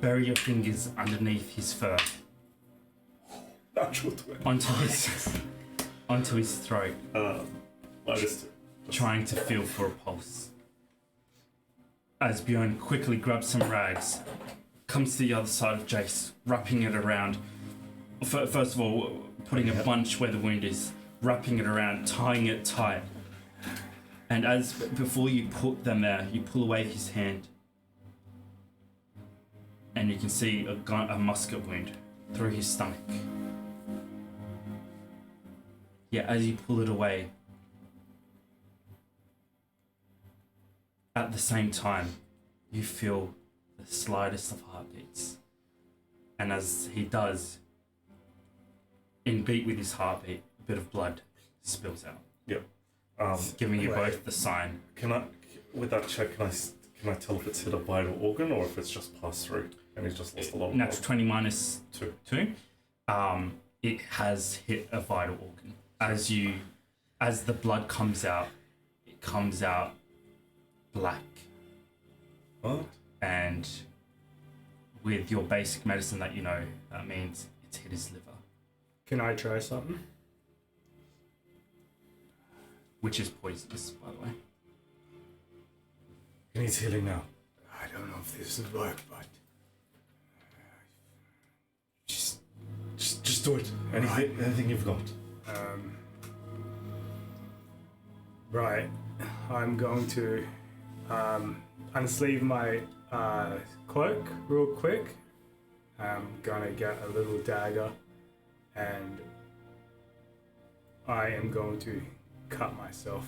bury your fingers underneath his fur Natural 20. onto his throat, Minus 2. trying to feel for a pulse. As Bjorn quickly grabs some rags, comes to the other side of Jayce, wrapping it around. First of all, putting a bunch where the wound is, wrapping it around, tying it tight. And before you put them there, you pull away his hand, and you can see a musket wound through his stomach. Yeah, as you pull it away, at the same time, you feel the slightest of heartbeats. And as he does, in beat with his heartbeat, a bit of blood spills out, giving you both the sign. Can I, with that check, can I tell if it's hit a vital organ or if it's just passed through and he's just lost a lot of Natural blood? 20 minus 2. 2. It has hit a vital organ. As the blood comes out, it comes out black. What? And with your basic medicine that you know, that means it's hit his liver, Can I try something? which is poisonous, by the way. He needs healing now. I don't know if this would work, but Just do it. Anything you've got. right. I'm going to unsleeve my cloak real quick. I'm gonna get a little dagger, and I am going to cut myself,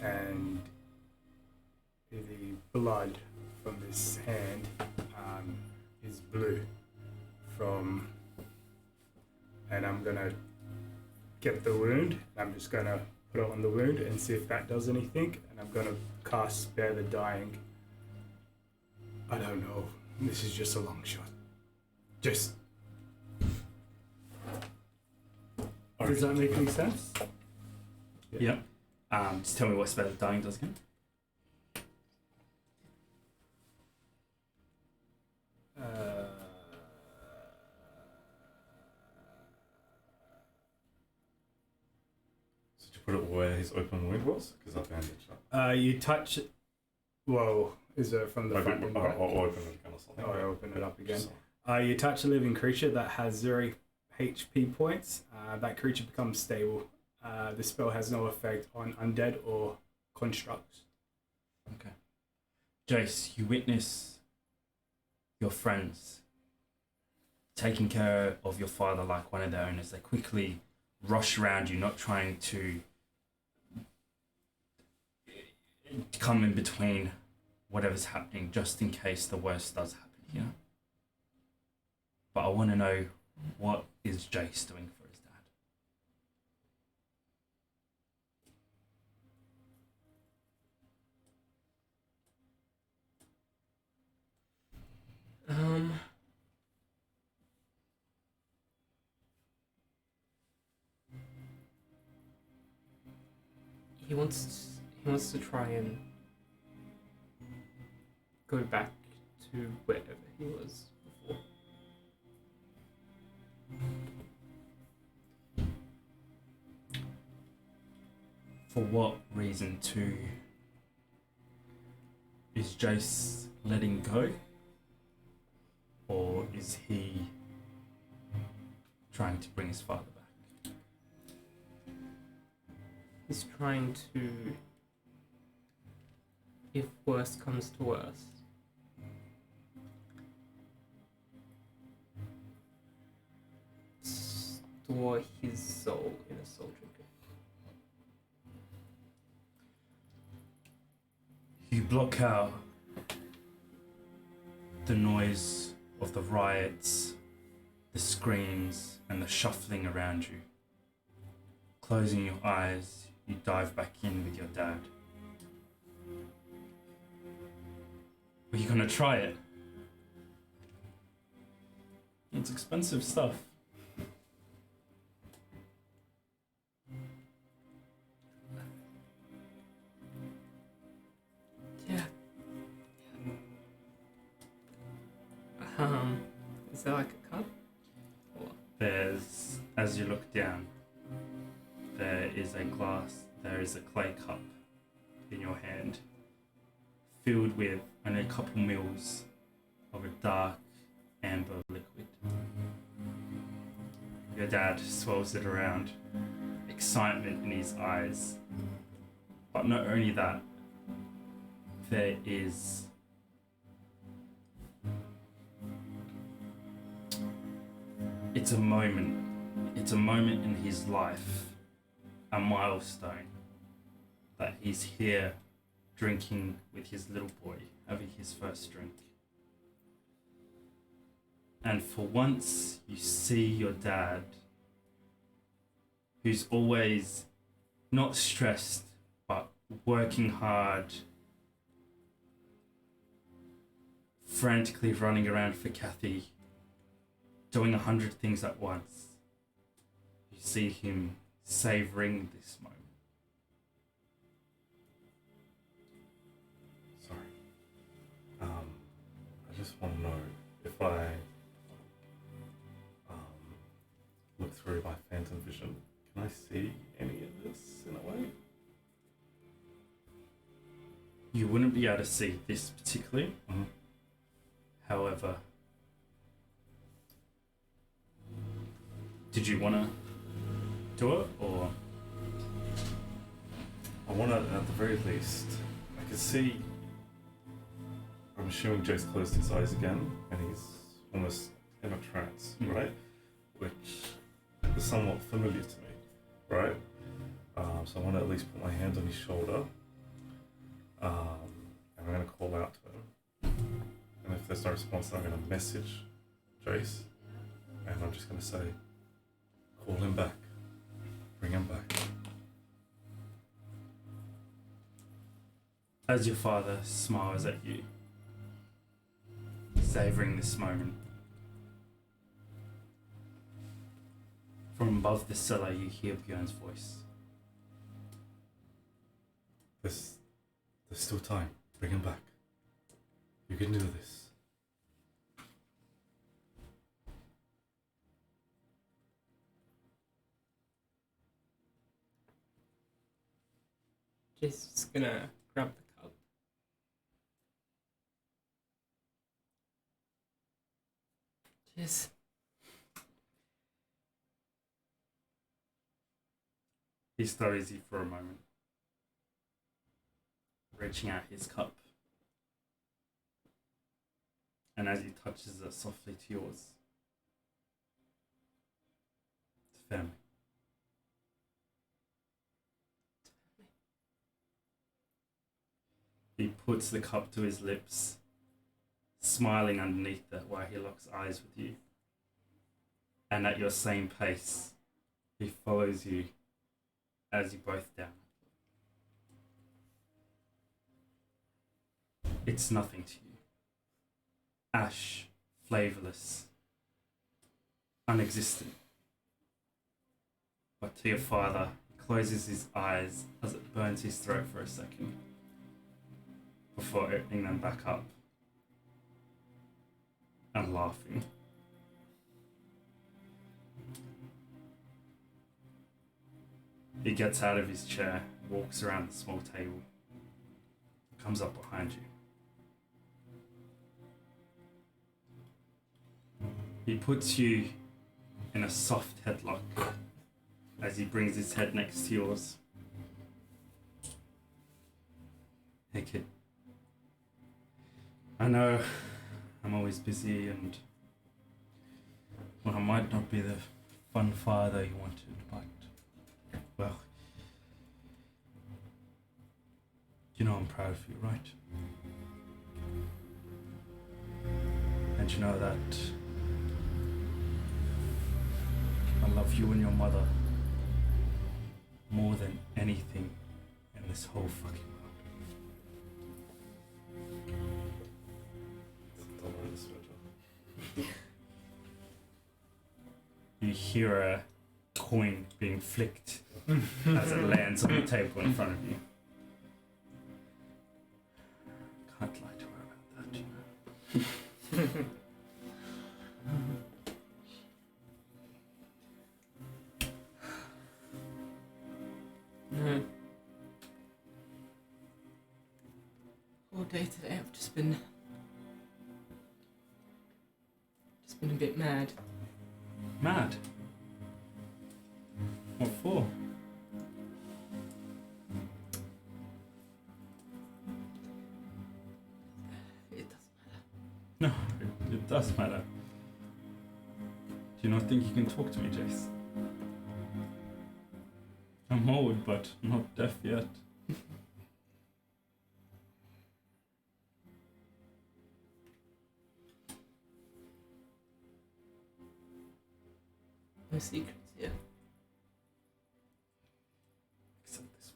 and the blood from this hand is blue and I'm gonna get the wound. I'm just gonna put it on the wound and see if that does anything, and I'm gonna cast Spare the Dying. I don't know, this is just a long shot. Does that make any sense? Yep. Just tell me what Spare the Dying does again. Did you put it where his open wound was? Because I bandaged up. You touch it. Whoa, is it from the front and back? I'll open it again or something. Oh, I open it up again. So, You touch a living creature that has 0 HP points. That creature becomes stable. The spell has no effect on undead or constructs. Okay. Jayce, you witness your friends taking care of your father like one of their own as they quickly rush around you, not trying to come in between whatever's happening, just in case the worst does happen here. But I want to know, what is Jayce doing for his dad? He wants to try and go back to wherever he was before. For what reason too? Is Jayce letting go? Or is he trying to bring his father back? He's trying to, if worse comes to worse, store his soul in a soul drinker. You block out the noise of the riots the screams and the shuffling around you. Closing your eyes, you dive back in with your dad. Are you gonna try it? It's expensive stuff. Yeah. Is there like a cup? Or... There's, as you look down, there is a clay cup in your hand, filled with only a couple mils of a dark amber liquid. Your dad swirls it around, excitement in his eyes. But not only that, there is it's a moment in his life, a milestone, that he's here drinking with his little boy, having his first drink. And for once, you see your dad, who's always not stressed, but working hard, frantically running around for Kathy, doing 100 things at once. You see him savoring this moment. Sorry. I just want to know if I look through my phantom vision, can I see any of this in a way? You wouldn't be able to see this particularly. Mm-hmm. However, did you want to do it, or? I want to, at the very least, I can see, I'm assuming Jayce closed his eyes again, and he's almost in a trance, right? Which is somewhat familiar to me, right? So I want to at least put my hand on his shoulder, and I'm going to call out to him. And if there's no response, I'm going to message Jayce, and I'm just going to say, call him back, bring him back. As your father smiles at you, savoring this moment, from above the cellar you hear Bjorn's voice. There's still time. Bring him back. You can do this. Just gonna grab the cup. Just He studies you for a moment, reaching out his cup. And as he touches it softly to yours, it's family. He puts the cup to his lips, smiling underneath it while he locks eyes with you. And at your same pace, he follows you as you both down. It's nothing to you. Ash, flavourless, unexistent. But to your father, he closes his eyes as it burns his throat for a second, before opening them back up and laughing. He gets out of his chair, walks around the small table, comes up behind you. He puts you in a soft headlock as he brings his head next to yours. Hey kid, I know I'm always busy and well, I might not be the fun father you wanted, but well, you know I'm proud of you, right? And you know that love you and your mother more than anything in this whole fucking world. Don't worry, this sweater. You hear a coin being flicked as it lands on the table in front of you. Can't lie to her about that, you know. No. All day today I've just been a bit mad. Mad? What for? It doesn't matter. No, it does matter. Do you not think you can talk to me, Jayce? I'm old, but not deaf yet. No secrets here. Except this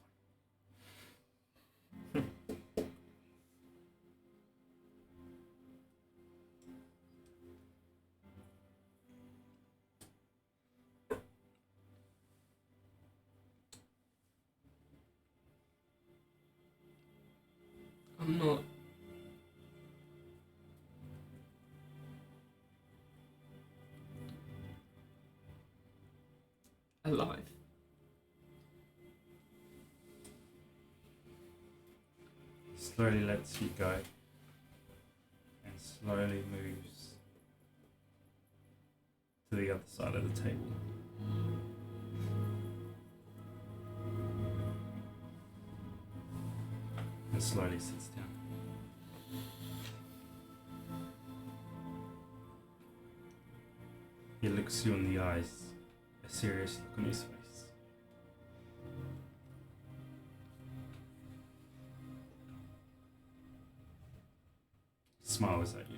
I'm not. Alive. slowly lets you go and slowly moves to the other side of the table. And slowly sits down. He looks you in the eyes, a serious look on his face. Smiles at you.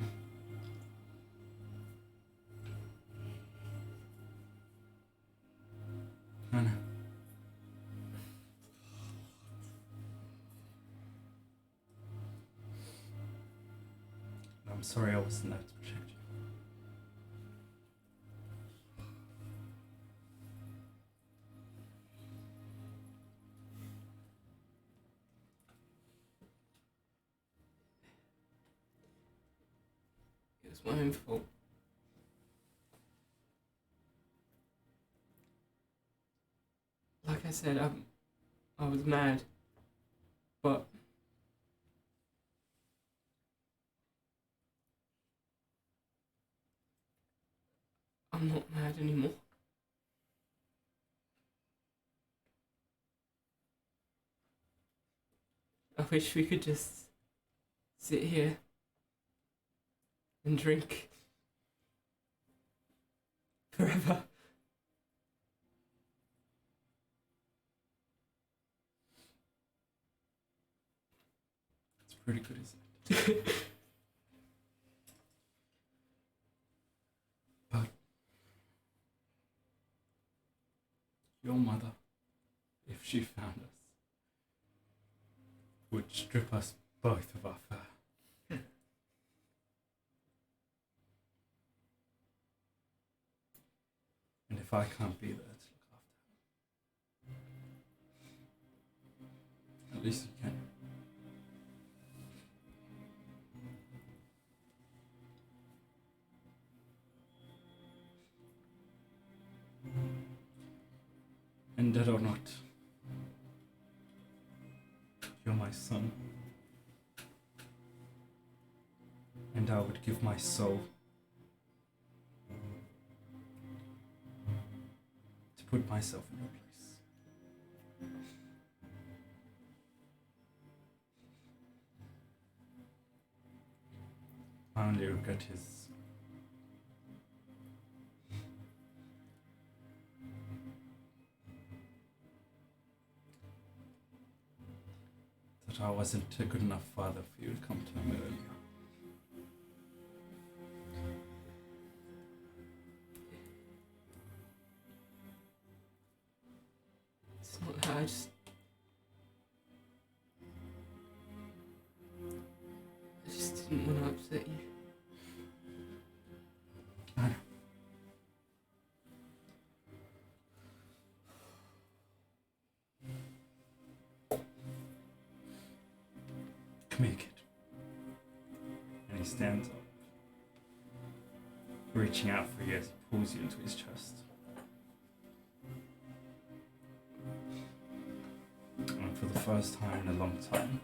I know. I'm sorry I wasn't there to protect you. It was my own fault. Like I said, I was mad, but I'm not mad anymore. I wish we could just sit here and drink forever. It's pretty good, isn't it? But your mother, if she found us, would strip us both of our fur. And if I can't be there to look after her, at least you can. And dead or not, you're my son. And I would give my soul to put myself in your place. My only regret is that I wasn't a good enough father for you to come to him earlier. I just didn't want to upset you. I know. Come here, kid. And he stands up, reaching out for you as he pulls you into his chest. And for the first time in a long time,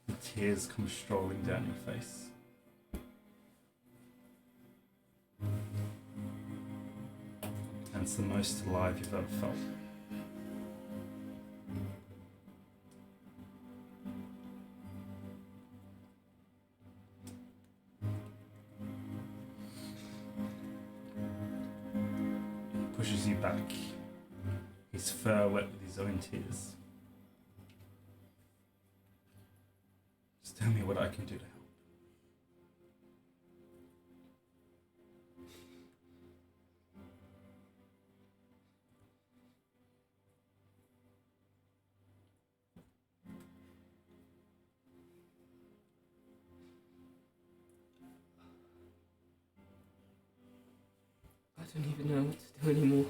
the tears come strolling down your face. And it's the most alive you've ever felt. He pushes you back, his fur wet with his own tears. Just tell me what I can do to help. I don't even know what to do anymore.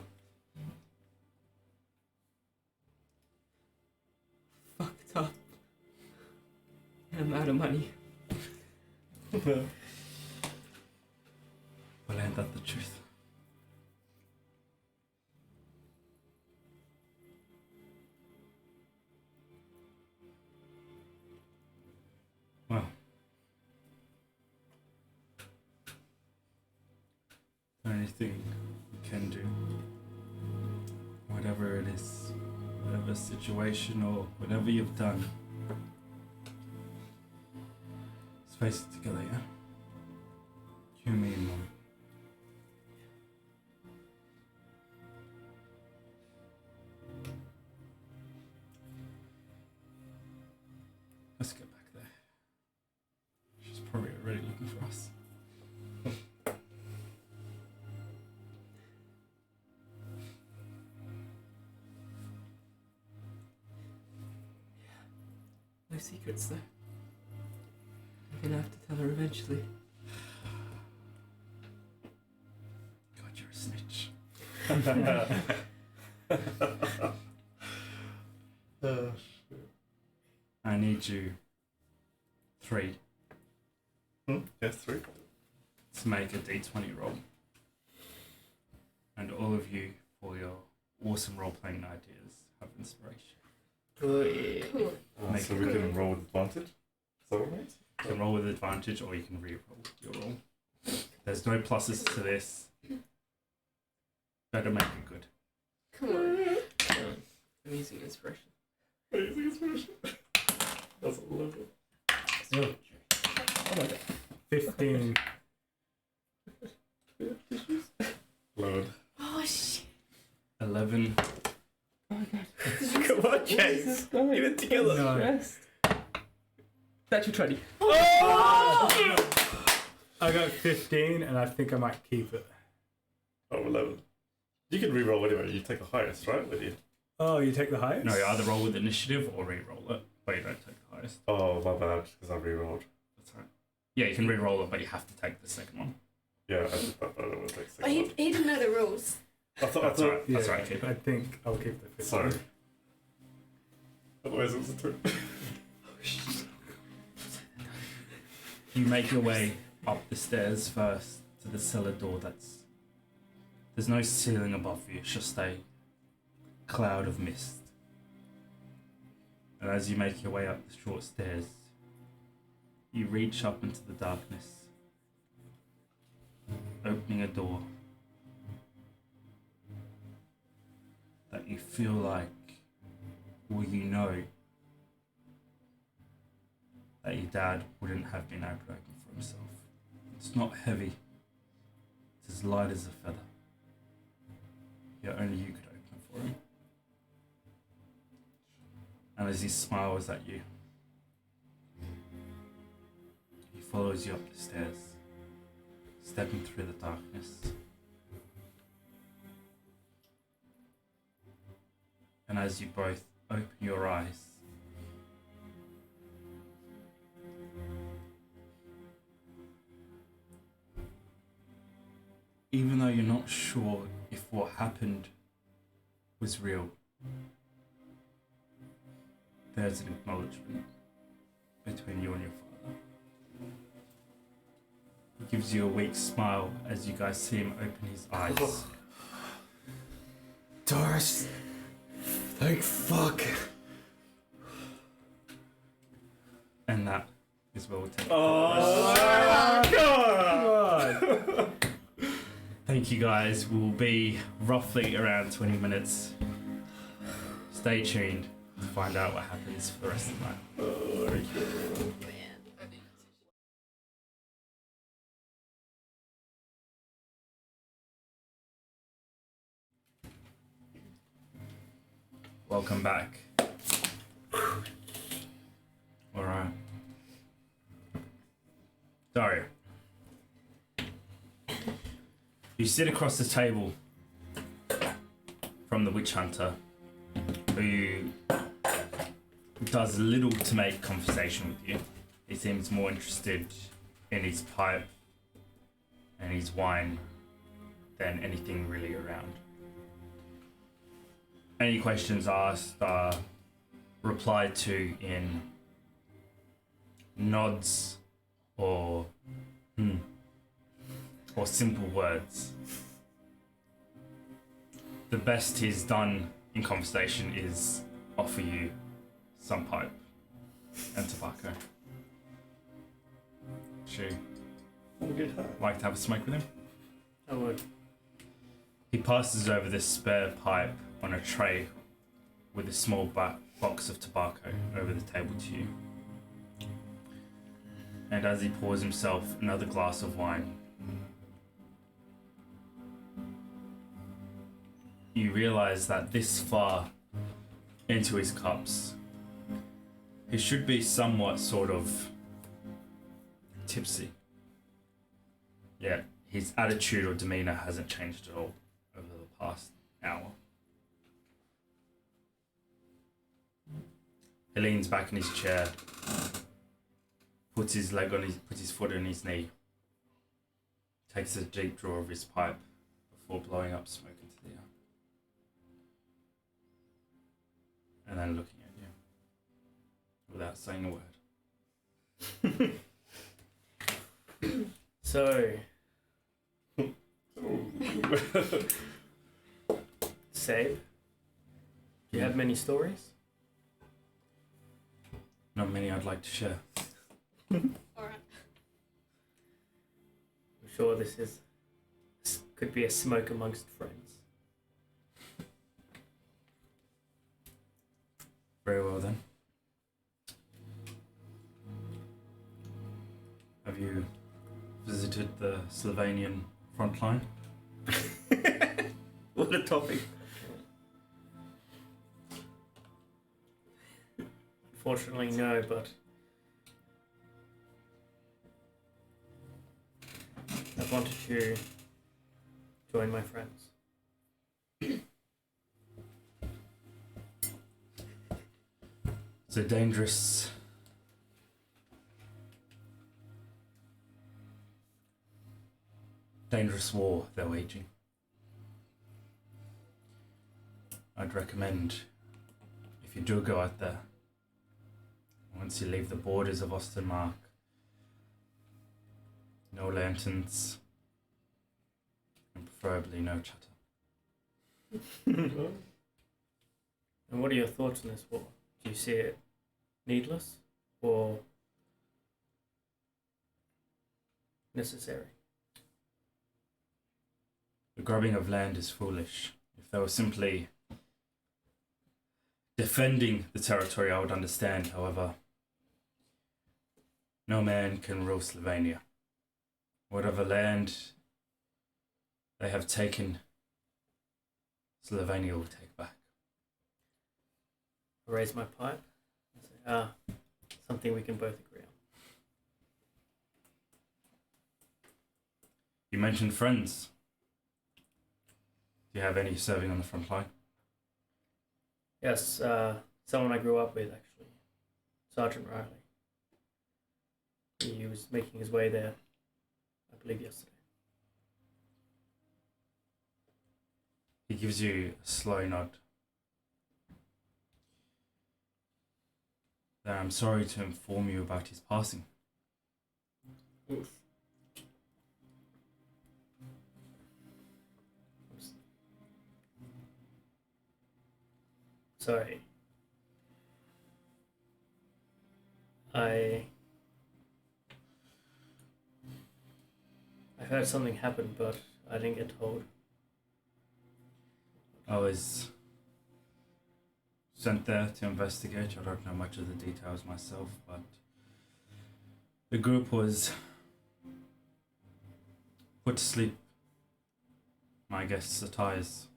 Fucked up. And I'm out of money. Well, ain't that the truth? Well, the only thing you can do, whatever it is, whatever situation or whatever you've done, let's face it together, yeah? You, me, and Mom. Let's get back there. She's probably already looking for us. No secrets though. I'm gonna have to tell her eventually. God, you're a snitch. Oh, shit. I need you 3 Yes, 3. to make a d20 roll. And all of you, for your awesome role-playing ideas, have inspiration. Cool. Make So it we good. can roll with advantage? Is that what it means? You can roll with advantage or you can re-roll your roll. There's no pluses to this. Better make it good. Come on. I'm using inspiration. Amazing inspiration. That's 11. So, Oh my god. 15. Load. Oh shit. 11. Oh my god. Come on, Jayce. Even together. No. That's your 20. I got 15 and I think I might keep it. Oh, 11. You can re-roll anyway. You take the highest, right? With you. Oh, you take the highest? No, you either roll with initiative or re-roll it, but you don't take the highest. Oh, my bad, because I re-rolled. That's right. Yeah, you can re-roll it, but you have to take the second one. Yeah, I did that, but I don't want to take Oh, he didn't know the rules. I thought, That's right. Yeah, That's right. Keep I it. think I'll keep the 15. Sorry. Otherwise it was a 2. You make your way up the stairs first to the cellar door. There's no ceiling above you. It's just a cloud of mist. And as you make your way up the short stairs, you reach up into the darkness, opening a door that you feel like, or you know, that your dad wouldn't have been able to open for himself. It's not heavy. It's as light as a feather. Yet only you could open for him. And as he smiles at you, he follows you up the stairs, stepping through the darkness. as you both open your eyes. Even though you're not sure if what happened was real, there's an acknowledgement between you and your father. He gives you a weak smile as you guys see him open his eyes. Doris, thank fuck. And that is where we'll take God! Thank you guys. We'll be roughly around 20 minutes. Stay tuned to find out what happens for the rest of the night. Welcome back. Alright. Daario. You sit across the table from the witch hunter, who does little to make conversation with you. He seems more interested in his pipe and his wine than anything really around. Any questions asked are replied to in nods or simple words. The best he's done in conversation is offer you some pipe and tobacco. Would you like to have a smoke with him? I would. He passes over this spare pipe on a tray with a small box of tobacco over the table to you. And as he pours himself another glass of wine, you realize that this far into his cups, he should be somewhat sort of tipsy. Yet his attitude or demeanor hasn't changed at all over the past hour. He leans back in his chair, puts his foot on his knee, takes a deep draw of his pipe before blowing up smoke into the air. And then looking at you without saying a word. So, Save, do you have many stories? Not many I'd like to share. Alright. I'm sure this could be a smoke amongst friends. Very well then. Have you visited the Slovenian front line? What a topic. Unfortunately, no, but I wanted to join my friends. It's a dangerous war they're waging. I'd recommend, if you do go out there, once you leave the borders of Ostermark, no lanterns, and preferably no chatter. And what are your thoughts on this war? Do you see it needless or necessary? The grubbing of land is foolish. If they were simply defending the territory, I would understand. However, no man can rule Slovenia. Whatever land they have taken, Slovenia will take back. I raise my pipe and say, something we can both agree on. You mentioned friends. Do you have any serving on the front line? Yes, someone I grew up with, actually. Sergeant Riley. He was making his way there, I believe, yesterday. He gives you a slow nod. Then I'm sorry to inform you about his passing. Oof. Sorry. I heard something happened, but I didn't get told. I was sent there to investigate. I don't know much of the details myself, but the group was put to sleep. My guess satires,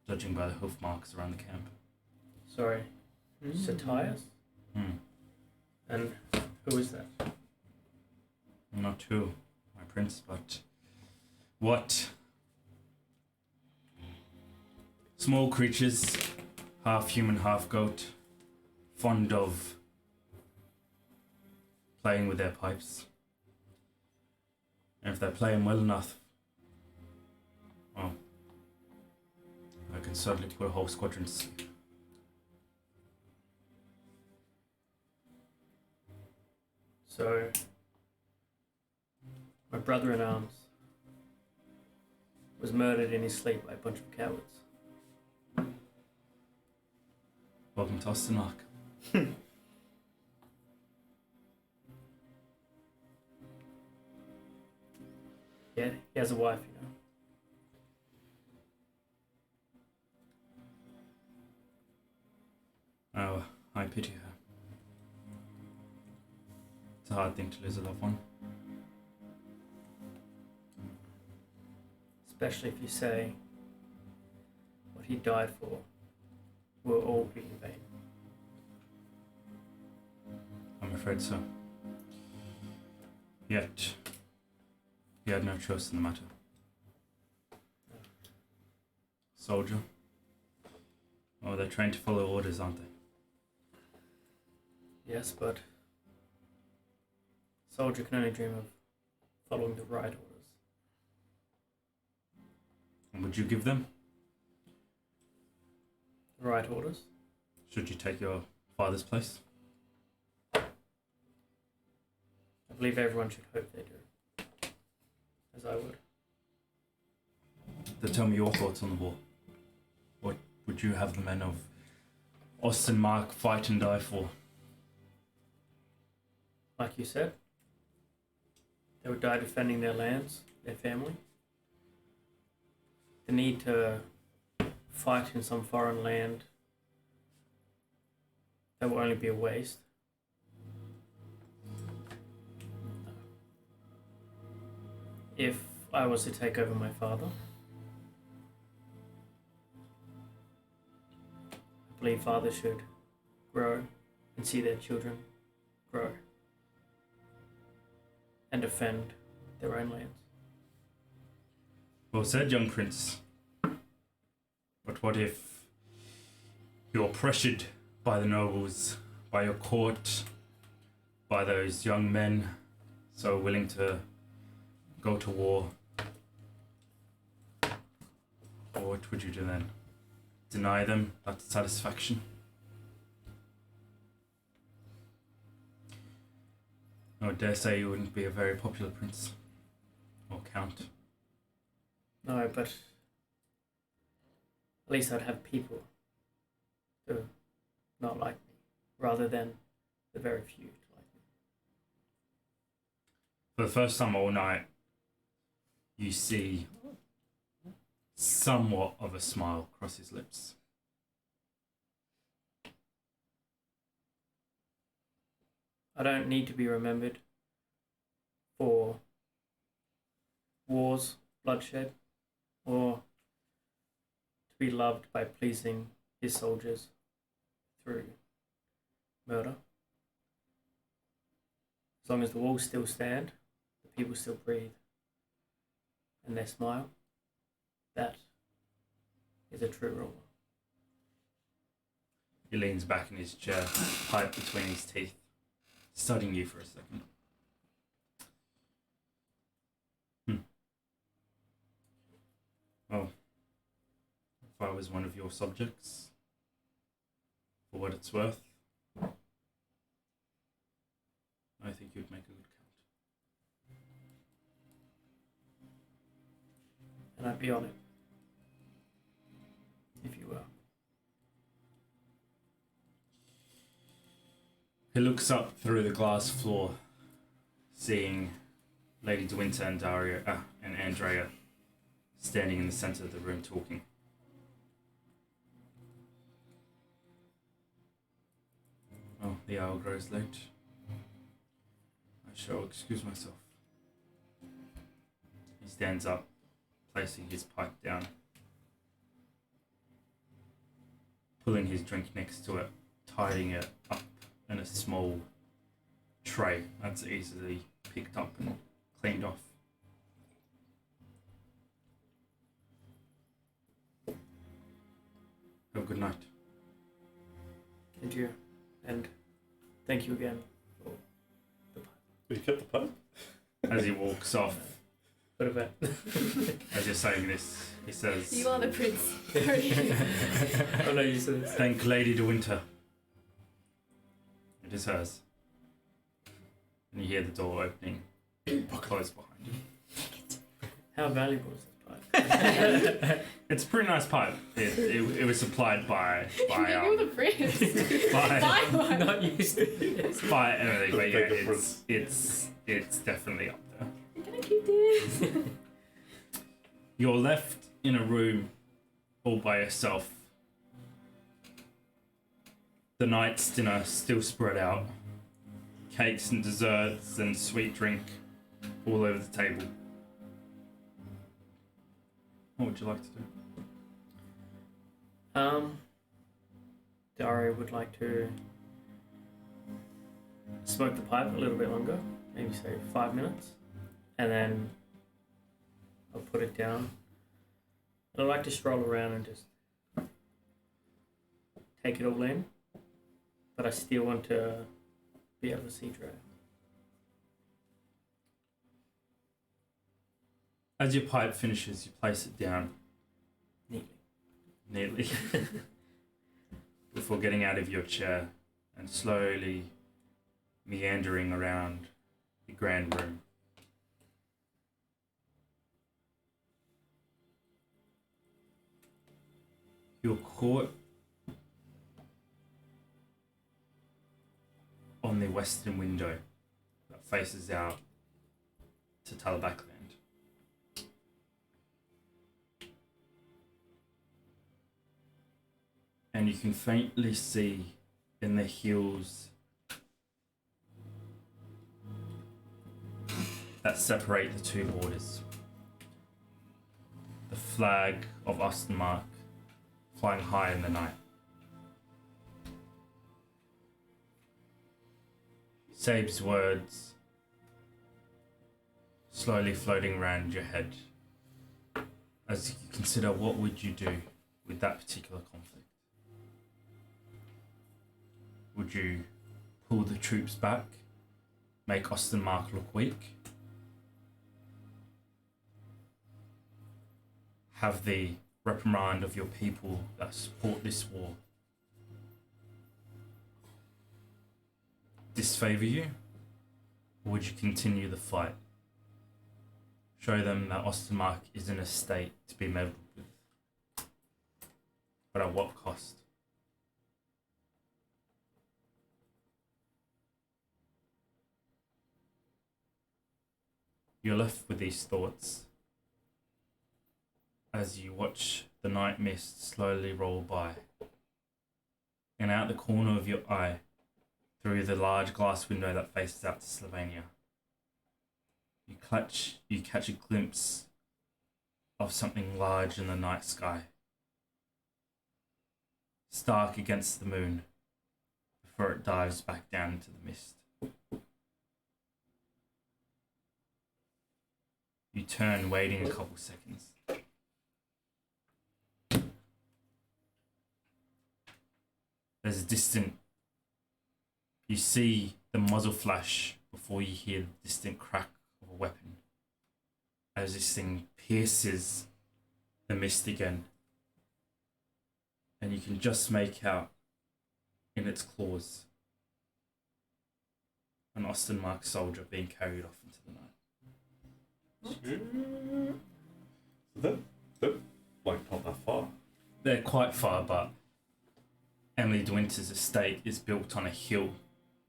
judging by the hoof marks around the camp. Sorry. Satires? Hmm. And who is that? Not who, my prince, but what? Small creatures, half human, half goat, fond of playing with their pipes. And if they're playing well enough, well, I can certainly put a whole squadron to sleep. So, my brother in arms was murdered in his sleep by a bunch of cowards. Welcome to Ostermark. Yeah, he has a wife, you know. Oh, I pity her. It's a hard thing to lose a loved one. Especially if you say what he died for will all be in vain. I'm afraid so. Yet, he had no choice in the matter. Soldier. Oh, they're trained to follow orders, aren't they? Yes, but soldier can only dream of following the right orders. And would you give them? The right orders? Should you take your father's place? I believe everyone should hope they do. As I would. Then tell me your thoughts on the war. What would you have the men of Ostermark fight and die for? Like you said, they would die defending their lands, their family. The need to fight in some foreign land, that will only be a waste. If I was to take over my father, I believe fathers should grow and see their children grow and defend their own lands. Well said, young prince. But what if you're pressured by the nobles, by your court, by those young men so willing to go to war? What would you do then? Deny them that satisfaction? I would dare say you wouldn't be a very popular prince or count. No, but at least I'd have people who not like me, rather than the very few to like me. For the first time all night, you see somewhat of a smile cross his lips. I don't need to be remembered for wars, bloodshed, or to be loved by pleasing his soldiers through murder. As long as the walls still stand, the people still breathe, and they smile, that is a true ruler. He leans back in his chair, pipe between his teeth, studying you for a second. Well, if I was one of your subjects, for what it's worth, I think you'd make a good count. And I'd be on it. If you were. He looks up through the glass floor, seeing Lady De Winter and Daario and Andrea standing in the center of the room talking. Oh, the hour grows late. I shall excuse myself. He stands up, placing his pipe down, pulling his drink next to it, tidying it up in a small tray that's easily picked up and cleaned off. Have a good night. And you. And thank you again for the pipe. You kept the pipe? As he walks off, What about? as you're saying this, he says, You are the prince. Oh no, you said this. "Thank Lady De Winter." It is hers. And you hear the door opening, close behind you. How valuable is this pipe? It's a pretty nice pipe. It was supplied by You're the prince. by Buy one. Not used to this. by everything, but yeah, Big difference. it's definitely up there. I'm gonna keep this. You're left in a room all by yourself. The night's dinner still spread out. Cakes and desserts and sweet drink all over the table. What would you like to do? Daario would like to smoke the pipe a little bit longer, maybe say 5 minutes, and then I'll put it down. And I'd like to stroll around and just take it all in, but I still want to be able to see Drea. As your pipe finishes, you place it down Neatly. neatly before getting out of your chair and slowly meandering around the grand room. You're caught on the western window that faces out to Talabakland. And you can faintly see in the hills that separate the two borders the flag of Ostenmark flying high in the night. Sabe's words slowly floating around your head as you consider what would you do with that particular conflict. Would you pull the troops back, make Ostenmark look weak, have the reprimand of your people that support this war disfavor you, or would you continue the fight? Show them that Ostenmark is in a state to be meddled with, but at what cost? You're left with these thoughts as you watch the night mist slowly roll by. And out the corner of your eye, through the large glass window that faces out to Slovenia, you catch a glimpse of something large in the night sky, stark against the moon, before it dives back down into the mist. You turn, waiting a couple seconds. there's a distant. You see the muzzle flash before you hear the distant crack of a weapon as this thing pierces the mist again. And you can just make out in its claws an Ostenmark soldier being carried off into the night. So they're like not that far. They're quite far, but Emily de Winter's estate is built on a hill,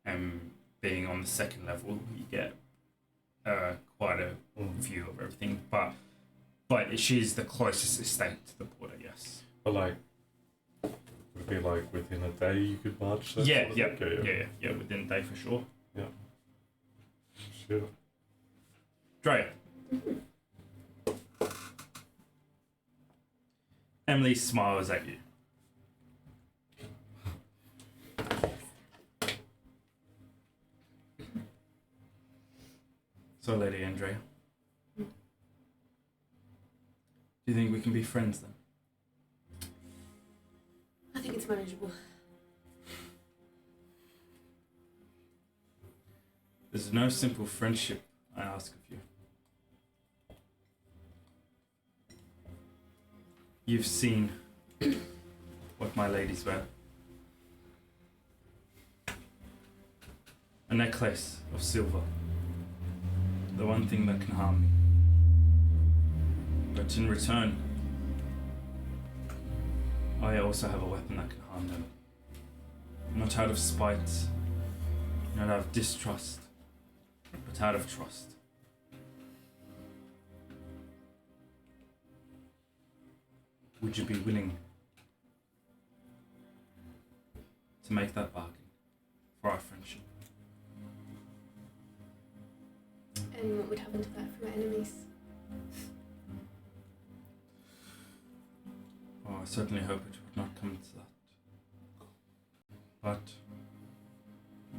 and being on the second level, you get quite a view of everything. But she is the closest estate to the border, yes. But like, would it be like within a day you could march? That Yeah, sort of yeah, thing? yeah, within a day for sure. Sure. Drea. Emily smiles at you. So, Lady Andrea, do you think we can be friends then? I think it's manageable. There's no simple friendship I ask of you. You've seen what my ladies wear. A necklace of silver. The one thing that can harm me. But in return, I also have a weapon that can harm them. Not out of spite, not out of distrust, but out of trust. Would you be willing to make that bargain for our friendship? And what would happen to that from our enemies? Oh, I certainly hope it would not come to that. But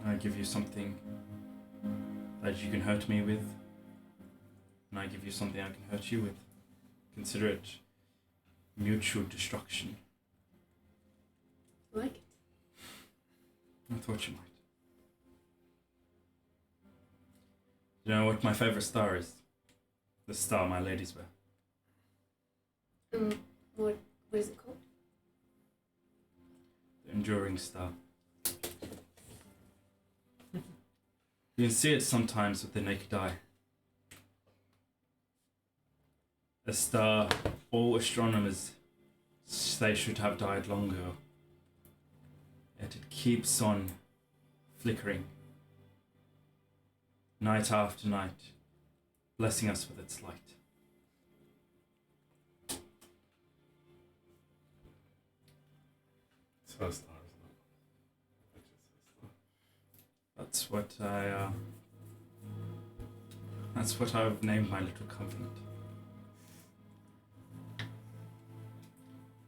I give you something that you can hurt me with, and I give you something I can hurt you with. Consider it mutual destruction. I like it. I thought you might. You know what my favorite star is? The star my ladies wear. What is it called? The enduring star. You can see it sometimes with the naked eye. A star all astronomers say should have died long ago. Yet it keeps on flickering. Night after night, blessing us with its light. It's her star, isn't it? That's what I've named my little covenant.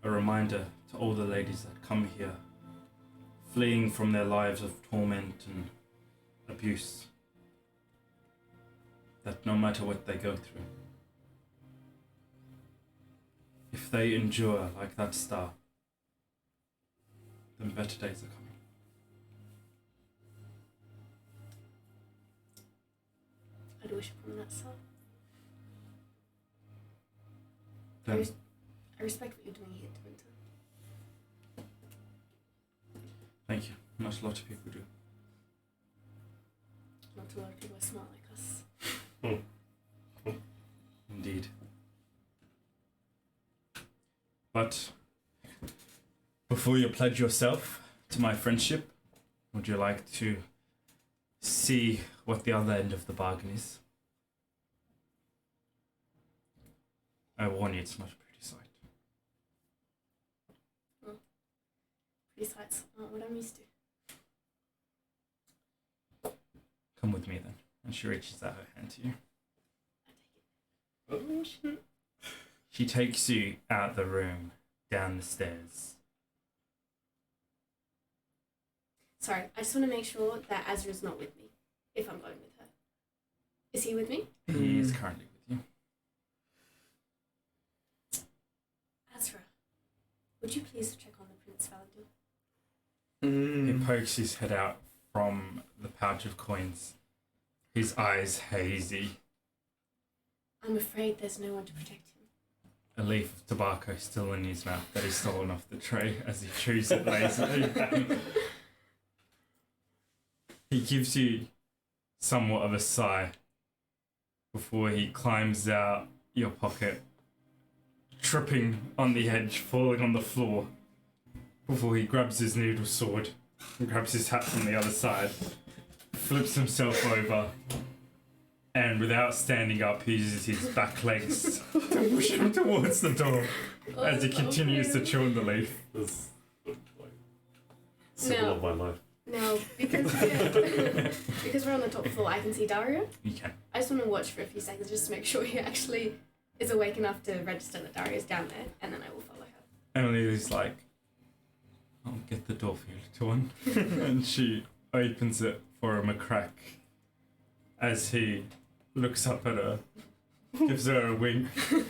A reminder to all the ladies that come here, fleeing from their lives of torment and abuse, that no matter what they go through, if they endure like that star, then better days are coming. I'd wish upon that star. Then I respect what you're doing here, Winter. thank you. Not a lot of people do. Not a lot of people are smart like us. Indeed. But before you pledge yourself to my friendship, would you like to see what the other end of the bargain is? I warn you, it's not a pretty sight. Pretty sights aren't what I'm used to. Come with me then. And she reaches out her hand to you. I take it. Oh shit. She takes you out the room, down the stairs. Sorry, I just want to make sure that Azra's not with me if I'm going with her. Is he with me? He is currently with you. Azra, would you please check on the Prince Valadil? He pokes his head out from the pouch of coins. His eyes hazy. I'm afraid there's no one to protect him. A leaf of tobacco still in his mouth that he's stolen off the tray as he chews it lazily. He gives you somewhat of a sigh before he climbs out your pocket, tripping on the edge, falling on the floor, before he grabs his needle sword and grabs his hat from the other side, flips himself over, and without standing up, he uses his back legs to push him towards the door as he continues to chew on the leaf. That's like symbol No. of my life. No, because because we're on the top floor, I can see Daario. You can. I just want to watch for a few seconds just to make sure he actually is awake enough to register that Dario's down there, and then I will follow her. Emily's like, I'll get the door for you, little one. And she opens it for him a crack as he looks up at her, gives her a wink, and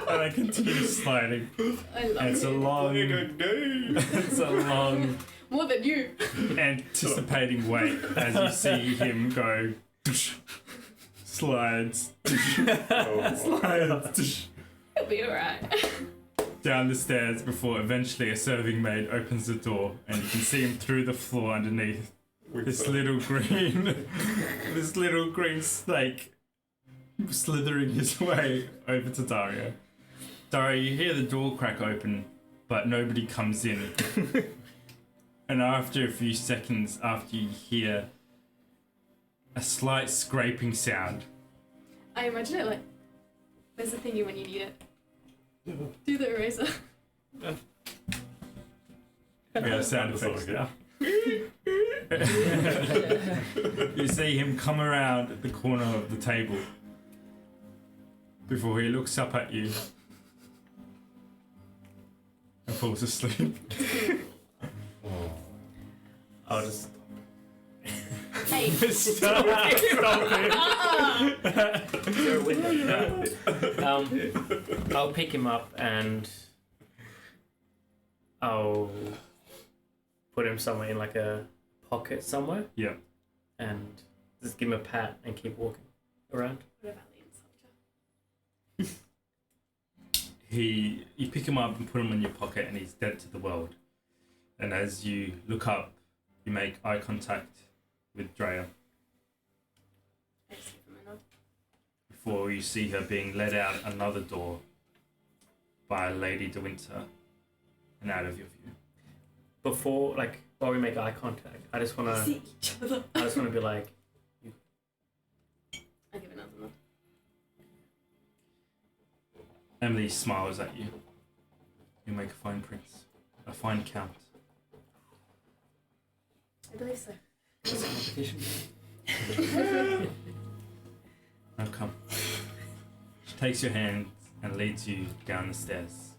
I continue sliding. I love And it's a it. long, it's a long, More than you. anticipating wait as you see him go, slides, slides, He'll be alright. down the stairs before eventually a serving maid opens the door and you can see him through the floor underneath. This little green snake slithering his way over to Daario. Daario, you hear the door crack open, but nobody comes in. And after a few seconds, after you hear a slight scraping sound, I imagine it like, there's a thingy when you need it. Do the eraser. we have sound effects now. You see him come around at the corner of the table before he looks up at you and falls asleep. I'll just Hey. Stop go with it. No. I'll pick him up and I'll put him somewhere in like a pocket somewhere. Yeah. And just give him a pat and keep walking around. What about the soldier? You pick him up and put him in your pocket and he's dead to the world. And as you look up, you make eye contact with Drea I just give him a nod. before you see her being led out another door by Lady De Winter and out of your view. Before, like, while we make eye contact, I just wanna See each other. be like, I give another nod. Emily smiles at you. You make a fine prince, a fine count. I believe so. what's the competition? Now come. She takes your hand and leads you down the stairs.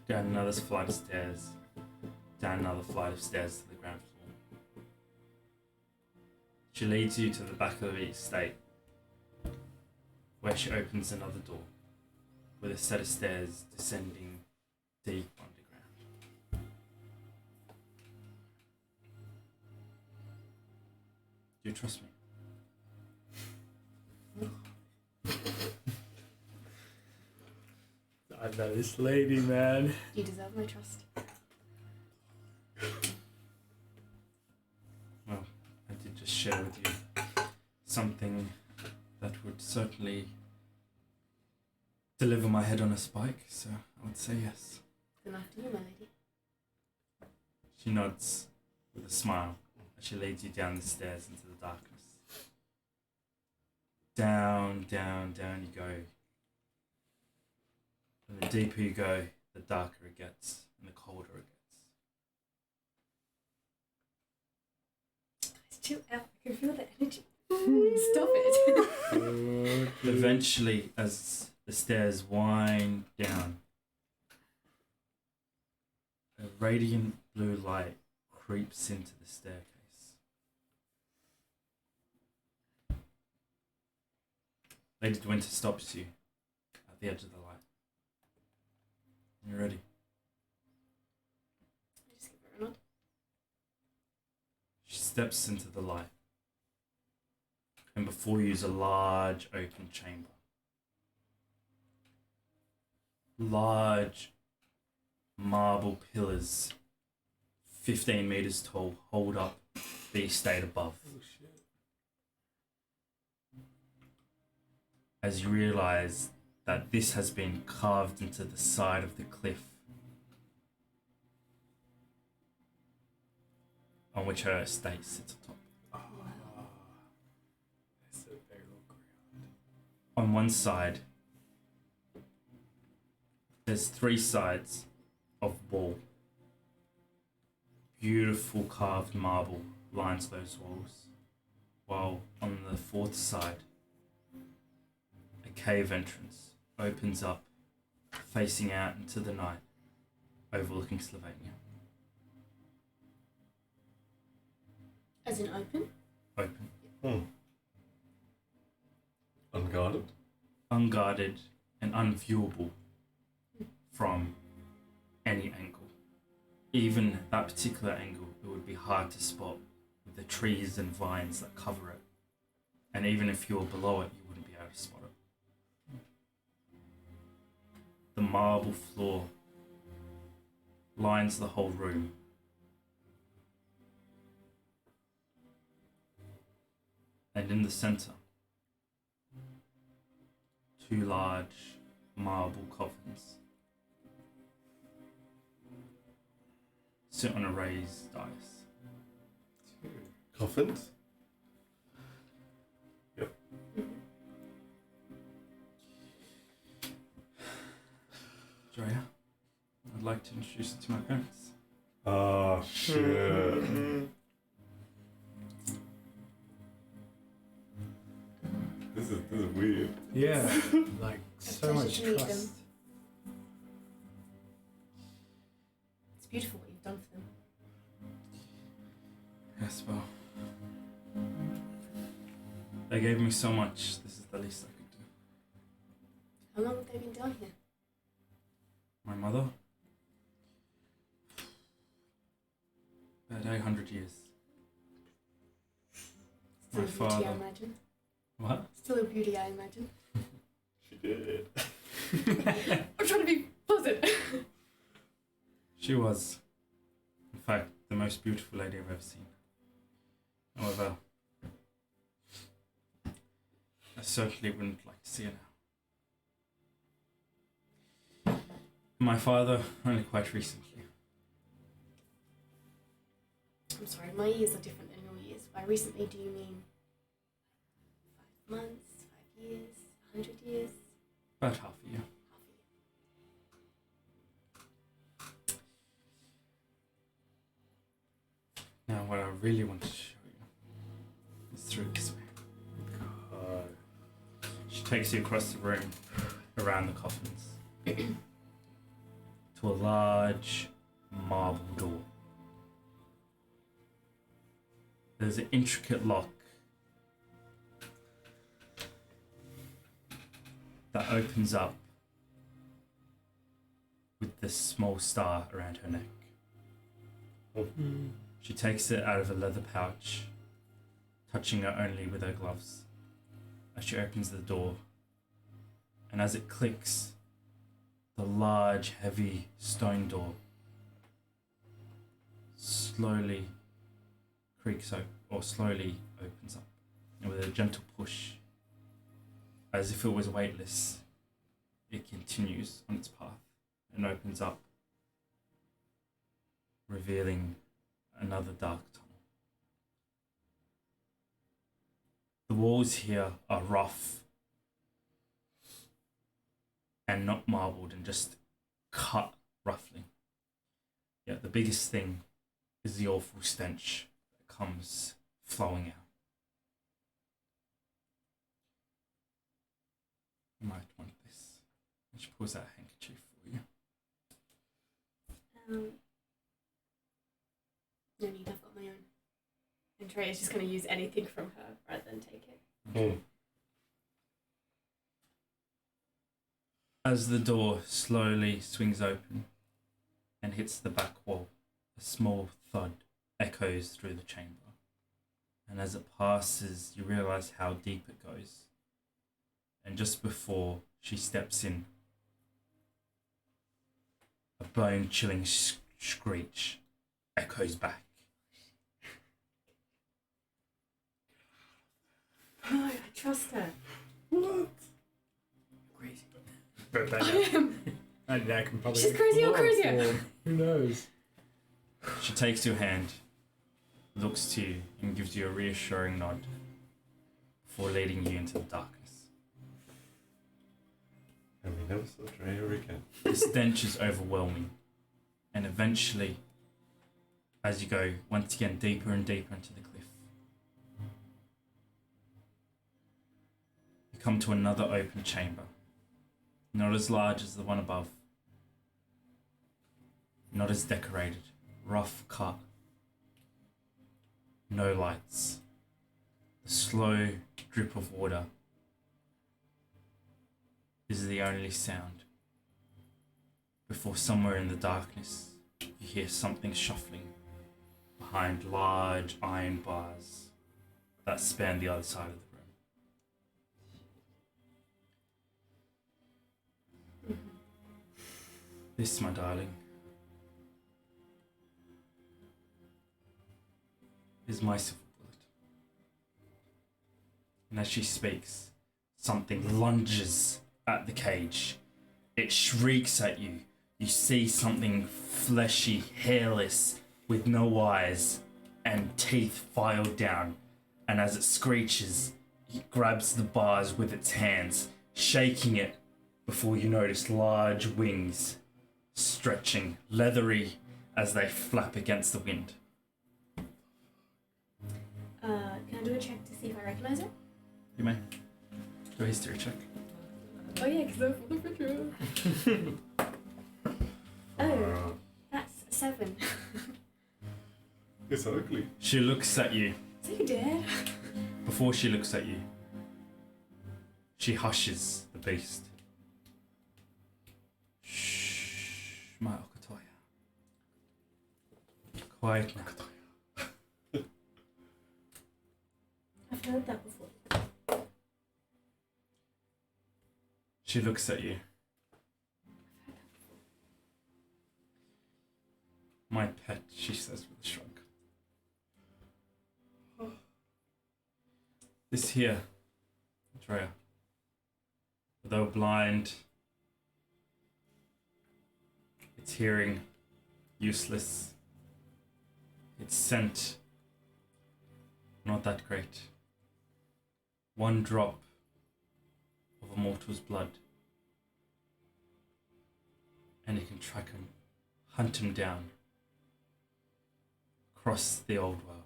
Down another flight of stairs. Down another flight of stairs to the ground floor. She leads you to the back of the estate, where she opens another door, with a set of stairs descending deep underground. Do you trust me? I know this lady, man. You deserve my trust. Well, I did just share with you something that would certainly deliver my head on a spike, so I would say yes. Then after you, my lady. She nods with a smile as she leads you down the stairs into the darkness. Down, down, down you go. And the deeper you go, the darker it gets and the colder it gets. Guys, chill out. I can feel the energy. Stop it. Eventually, as the stairs wind down, a radiant blue light creeps into the staircase. Lady De Winter stops you at the edge of the light. You ready? steps into the light. And before you is a large open chamber. Large marble pillars, 15 meters tall, hold up the estate above. Oh shit. As you realize that this has been carved into the side of the cliff on which her estate sits atop. That's a burial ground. On one side, there's 3 sides of wall. Beautiful carved marble lines those walls, while on the 4th side, a cave entrance opens up, facing out into the night, overlooking Slovenia. As in open? Open. Unguarded. Unguarded and unviewable from any angle. Even that particular angle, it would be hard to spot with the trees and vines that cover it. And even if you were below it, you wouldn't be able to spot it. The marble floor lines the whole room. And in the center, 2 large marble coffins sit on a raised dais. Coffins. Drea, I'd like to introduce you to my parents. Oh shit. This is weird. Yeah, like so pleasure much to meet them. trust. It's beautiful what you've done for them. Yes, well, they gave me so much, this is the least I could do. How long have they been down here? My mother? About 800 years. Still My a beauty, I father. imagine. What? Still a beauty, I imagine. She did. I'm trying to be positive. She was, in fact, the most beautiful lady I've ever seen. However, I certainly wouldn't like to see her now. My father, only quite recently. I'm sorry, my years are different than your years. By recently, do you mean 5 months, 5 years, 100 years? About half a year. Half a year. Now, what I really want to show you is through this way. She takes you across the room, around the coffins, to a large marble door. There's an intricate lock that opens up with this small star around her neck. She takes it out of a leather pouch, touching it only with her gloves, as she opens the door. And as it clicks, the large, heavy stone door slowly creaks open, or slowly opens up, and with a gentle push, as if it was weightless, it continues on its path and opens up, revealing another dark tunnel. The walls here are rough and not marbled and just cut roughly. Yet the biggest thing is the awful stench that comes flowing out. You might want this. And she pulls out a handkerchief for you. No need, I've got my own. And Drea's just going to use anything from her rather than take it. As the door slowly swings open and hits the back wall, a small thud echoes through the chamber, And as it passes, you realize how deep it goes. And just before she steps in, a bone-chilling screech echoes back. No, I trust her. What? Crazy. I am. And that can probably. She's crazy or crazier. Who knows? She takes your hand, looks to you, and gives you a reassuring nod before leading you into the darkness. And we never saw Drea again. The stench is overwhelming, and eventually, as you go once again deeper and deeper into the cliff, you come to another open chamber, not as large as the one above, not as decorated, rough cut, no lights, the slow drip of water is the only sound, before somewhere in the darkness you hear something shuffling behind large iron bars that span the other side of the room. This, my darling, is my silver bullet. And as she speaks, something lunges at the cage. It shrieks at you. You see something fleshy, hairless, with no eyes and teeth filed down. And as it screeches, it grabs the bars with its hands, shaking it before you notice large wings stretching, leathery as they flap against the wind. Can I do a check to see if I recognize it? You may. Do a history check. Oh yeah, because I'm from the picture. Oh, that's 7. It's ugly. She looks at you. So you dead? Before she looks at you, she hushes the beast. Shh, my Okatoya. Quiet now. I've heard that before. She looks at you. My pet, she says with a shrug. This here, Drea, though blind, its hearing useless, its scent not that great. One drop of a mortal's blood, and it can track him, hunt him down, across the old world.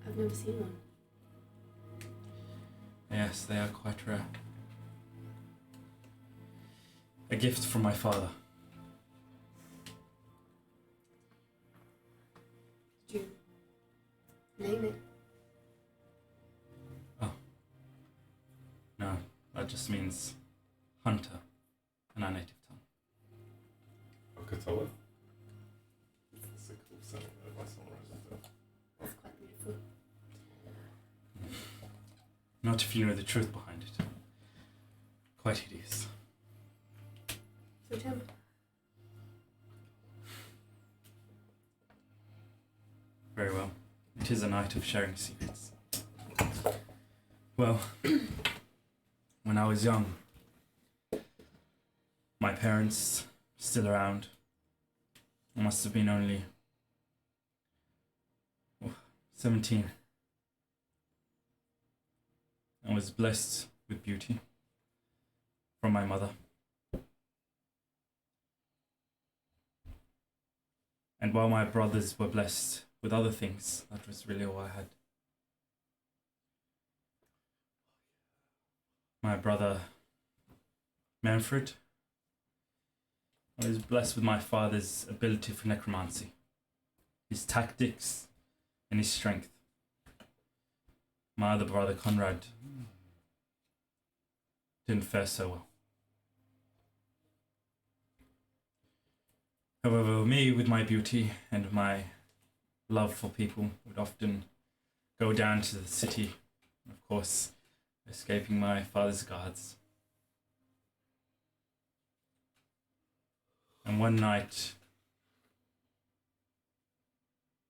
I've never seen one. Yes, they are quite rare. A gift from my father. Did you name it? No, that just means hunter in our native tongue. Okatoa? That's a cool sound that my son knows. That's quite beautiful. Not if you know the truth behind it. Quite hideous. So tell me. Very well. It is a night of sharing secrets. Well, when I was young, my parents still around. I must have been only 17. I was blessed with beauty from my mother. And while my brothers were blessed with other things, that was really all I had. My brother Manfred, I was blessed with my father's ability for necromancy, his tactics, and his strength. My other brother Conrad didn't fare so well. However, me with my beauty and my love for people would often go down to the city, of course, escaping my father's guards. And one night,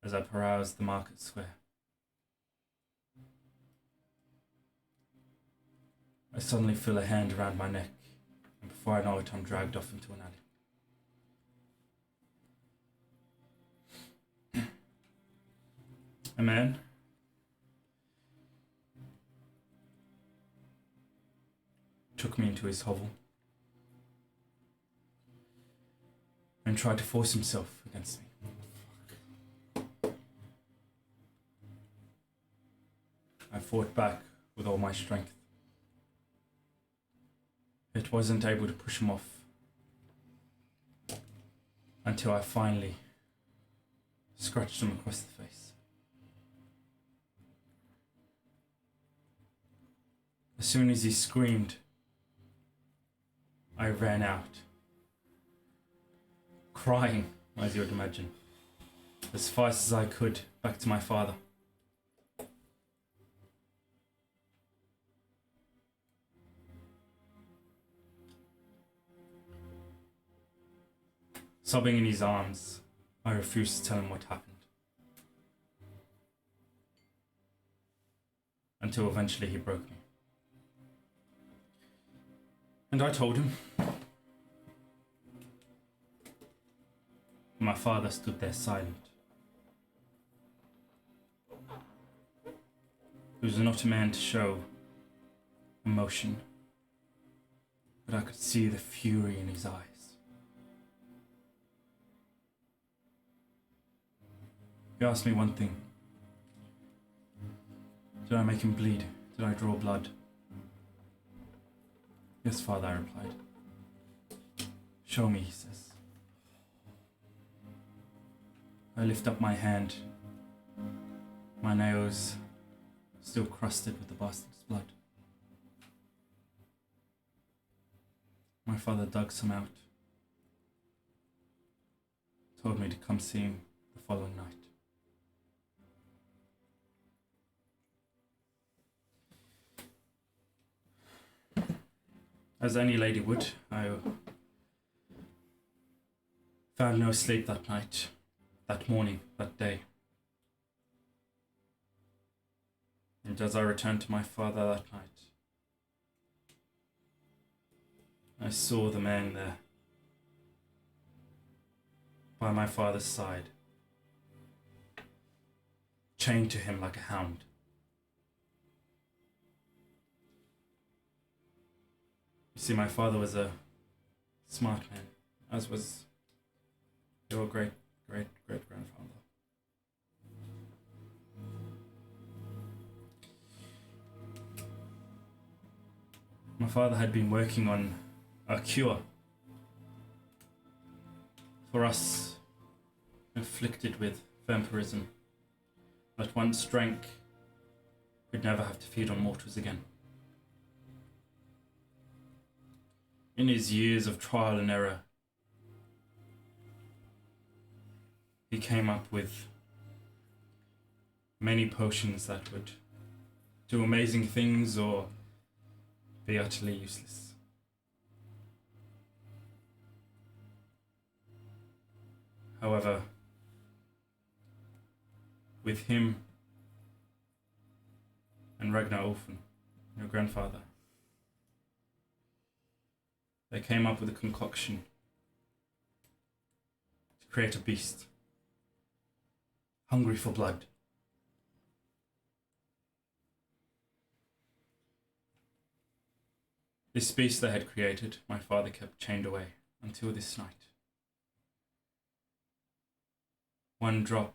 as I perused the market square, I suddenly feel a hand around my neck, and before I know it, I'm dragged off into an alley. A man took me into his hovel and tried to force himself against me. I fought back with all my strength. It wasn't able to push him off until I finally scratched him across the face. As soon as he screamed, I ran out, crying, as you would imagine, as fast as I could, back to my father. Sobbing in his arms, I refused to tell him what happened. Until eventually he broke me. And I told him. My father stood there silent. He was not a man to show emotion, but I could see the fury in his eyes. He asked me one thing. Did I make him bleed? Did I draw blood? Yes, father, I replied. Show me, he says. I lift up my hand, my nails still crusted with the bastard's blood. My father dug some out, told me to come see him the following night. As any lady would, I found no sleep that night, that morning, that day. And as I returned to my father that night, I saw the man there, by my father's side, chained to him like a hound. You see, my father was a smart man, as was your great-great-great-grandfather. My father had been working on a cure for us afflicted with vampirism that once drank could never have to feed on mortals again. In his years of trial and error, he came up with many potions that would do amazing things or be utterly useless. However, with him and Ragnar Olfen, your grandfather, they came up with a concoction to create a beast, hungry for blood. This beast they had created, my father kept chained away until this night. One drop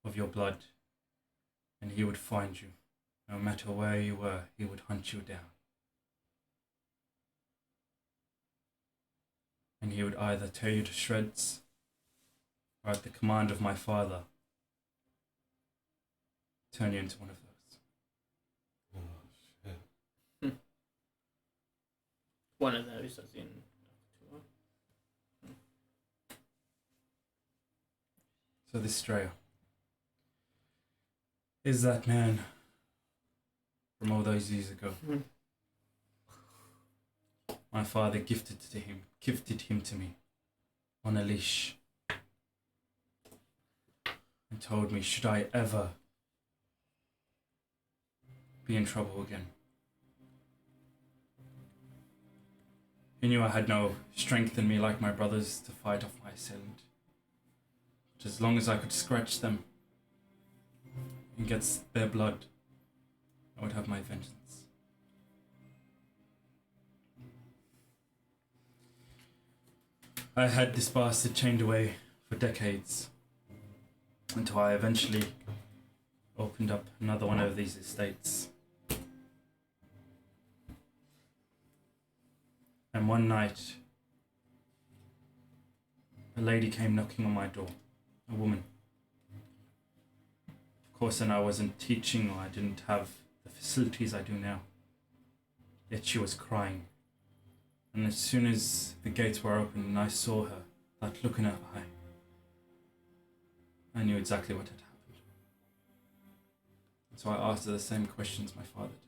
of your blood, and he would find you. No matter where you were, he would hunt you down. And he would either tear you to shreds, or at the command of my father, turn you into one of those. Oh, shit. One of those, as in. So this Drea, is that man from all those years ago. My father gifted him to me on a leash and told me should I ever be in trouble again. He knew I had no strength in me like my brothers to fight off my assailant. But as long as I could scratch them and get their blood, I would have my vengeance. I had this bastard chained away for decades until I eventually opened up another one of these estates. And one night, a lady came knocking on my door, a woman. Of course, then I wasn't teaching or I didn't have the facilities I do now. Yet she was crying. And as soon as the gates were open and I saw her, that look in her eye, I knew exactly what had happened. And so I asked her the same questions my father did.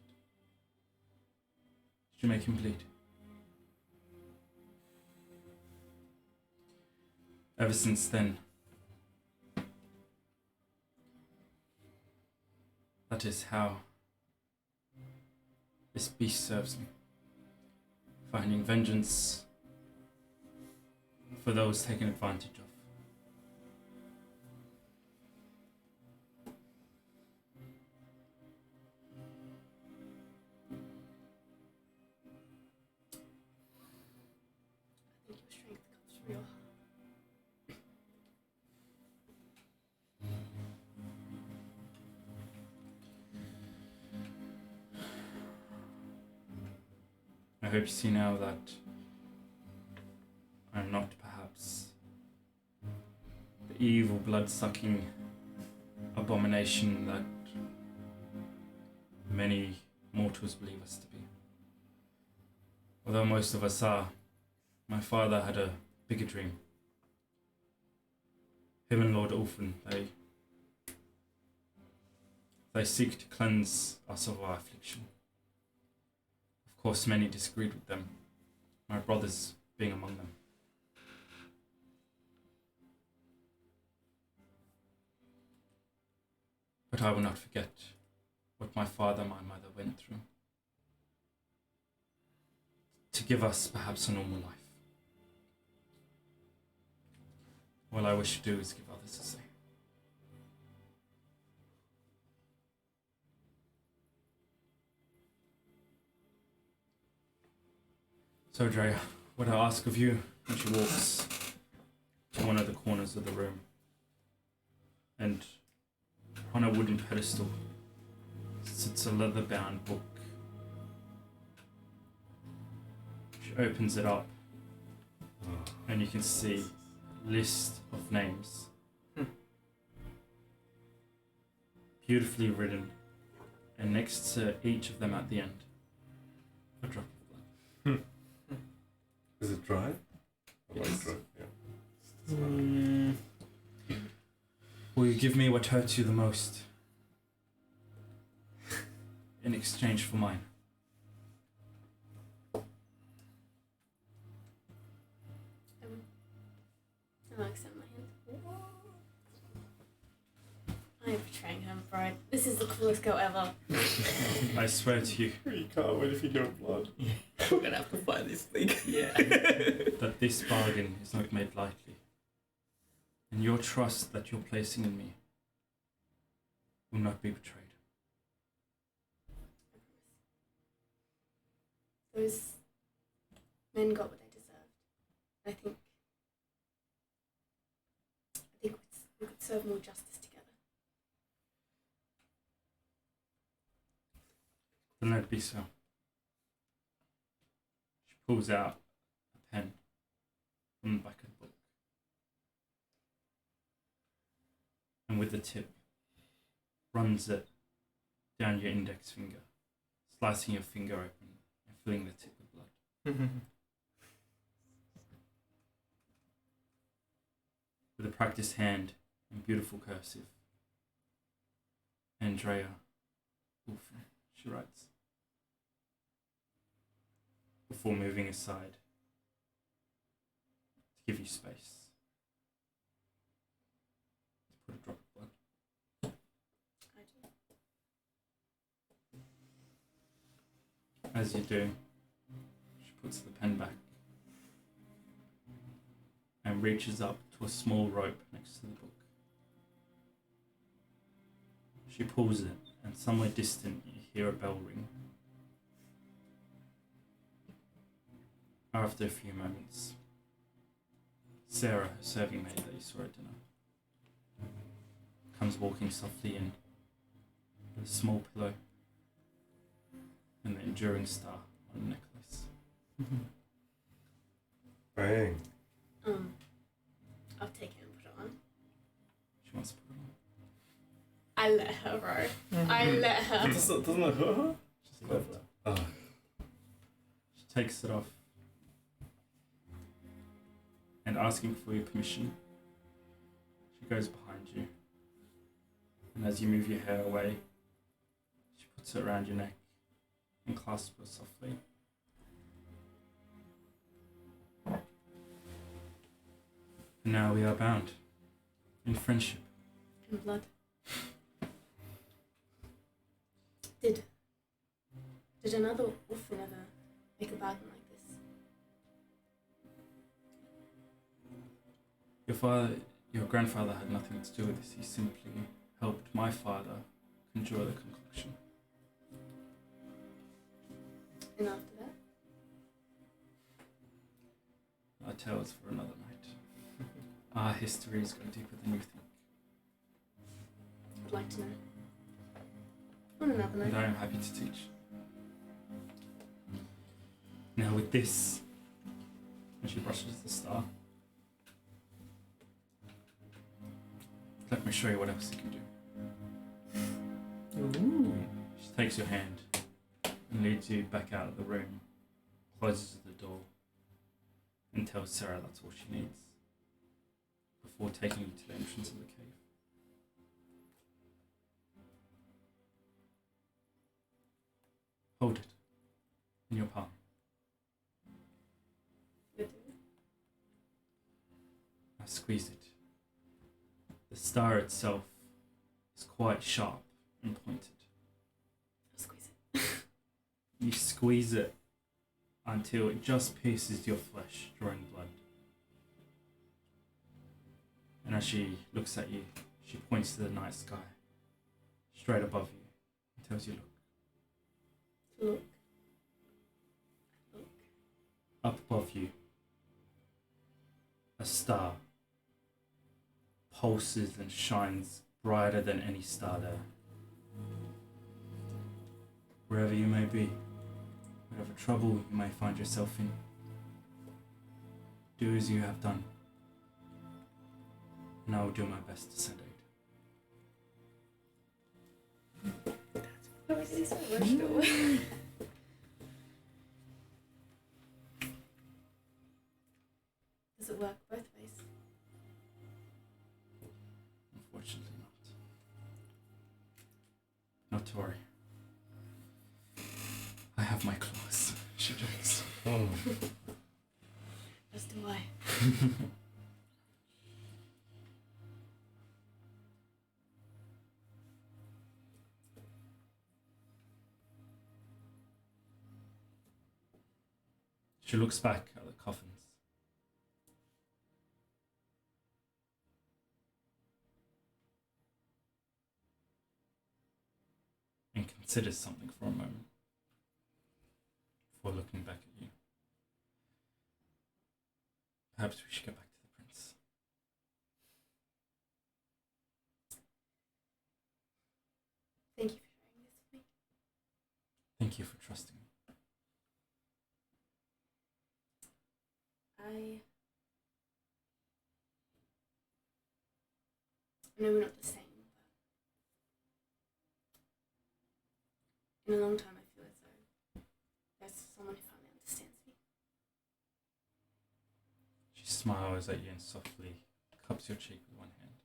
Did you make him bleed? Ever since then, that is how this beast serves me. Finding vengeance for those taken advantage of. I think your strength comes from your heart. I hope you see now that I'm not perhaps the evil blood-sucking abomination that many mortals believe us to be. Although most of us are, my father had a bigger dream. Him and Lord Ulfin, they seek to cleanse us of our affliction. Of course, many disagreed with them, my brothers being among them. But I will not forget what my father and my mother went through to give us perhaps a normal life. All I wish to do is give others the same. So, Drea, what I ask of you, and she walks to one of the corners of the room, and on a wooden pedestal sits a leather-bound book. She opens it up, and you can see a list of names. Beautifully written, and next to each of them at the end, a drop of blood. Is it dry? Yes. Like dry? Yeah. Will you give me what hurts you the most in exchange for mine? I'll extend my hand. I am betraying her, bride. This is the coolest girl ever. I swear to you You can't wait if you get blood. We're gonna have to fight this thing. Yeah. that this bargain is not made lightly, and your trust that you're placing in me will not be betrayed. Those men got what they deserved. I think we could serve more justice together. Then let it be so. She pulls out a pen from the back of the book, and with the tip, runs it down your index finger, slicing your finger open and filling the tip with blood. With a practiced hand and beautiful cursive, And Drea, she writes, before moving aside to give you space. To put a drop of blood. I do. As you do, she puts the pen back and reaches up to a small rope next to the book. She pulls it, and somewhere distant you hear a bell ring. After a few moments, Sarah, her serving maid that you saw at dinner, comes walking softly in with a small pillow and the enduring star on a necklace. Bang. I'll take it and put it on. She wants to put it on. I let her, bro. I let her. Doesn't it hurt her? Just love that. Oh. She takes it off and asking for your permission, she goes behind you, and as you move your hair away, she puts it around your neck and clasps it softly. And now we are bound in friendship. In blood. Did another orphan ever make a bargain like this? Your grandfather had nothing to do with this. He simply helped my father conjure the concoction. And after that? Our tales for another night. Our histories go deeper than you think. I'd like to know. On another And night. I am happy to teach. Now with this, and she brushes the star. Let me show you what else you can do. Ooh. She takes your hand and leads you back out of the room, closes the door, and tells Sarah that's all she needs, before taking you to the entrance of the cave. Hold it in your palm. Good to know. Now squeeze it. The star itself is quite sharp and pointed. I'll squeeze it. You squeeze it until it just pierces your flesh, drawing blood. And as she looks at you, she points to the night sky, straight above you, and tells you, look. Look. Look. Up above you, a star pulses and shines brighter than any star there. Wherever you may be, whatever trouble you may find yourself in, do as you have done, and I will do my best to send aid. Why was he so emotional? Does it work both ways? Unfortunately not. Not to worry. I have my claws, she jokes. Oh. As do I. She looks back at the coffins. And considers something for a moment before looking back at you. Perhaps we should get back to the prince. Thank you for sharing this with me. Thank you for trusting me. I know we're not the same, but in a long time I feel as though there's someone who finally understands me. She smiles at you and softly cups your cheek with one hand.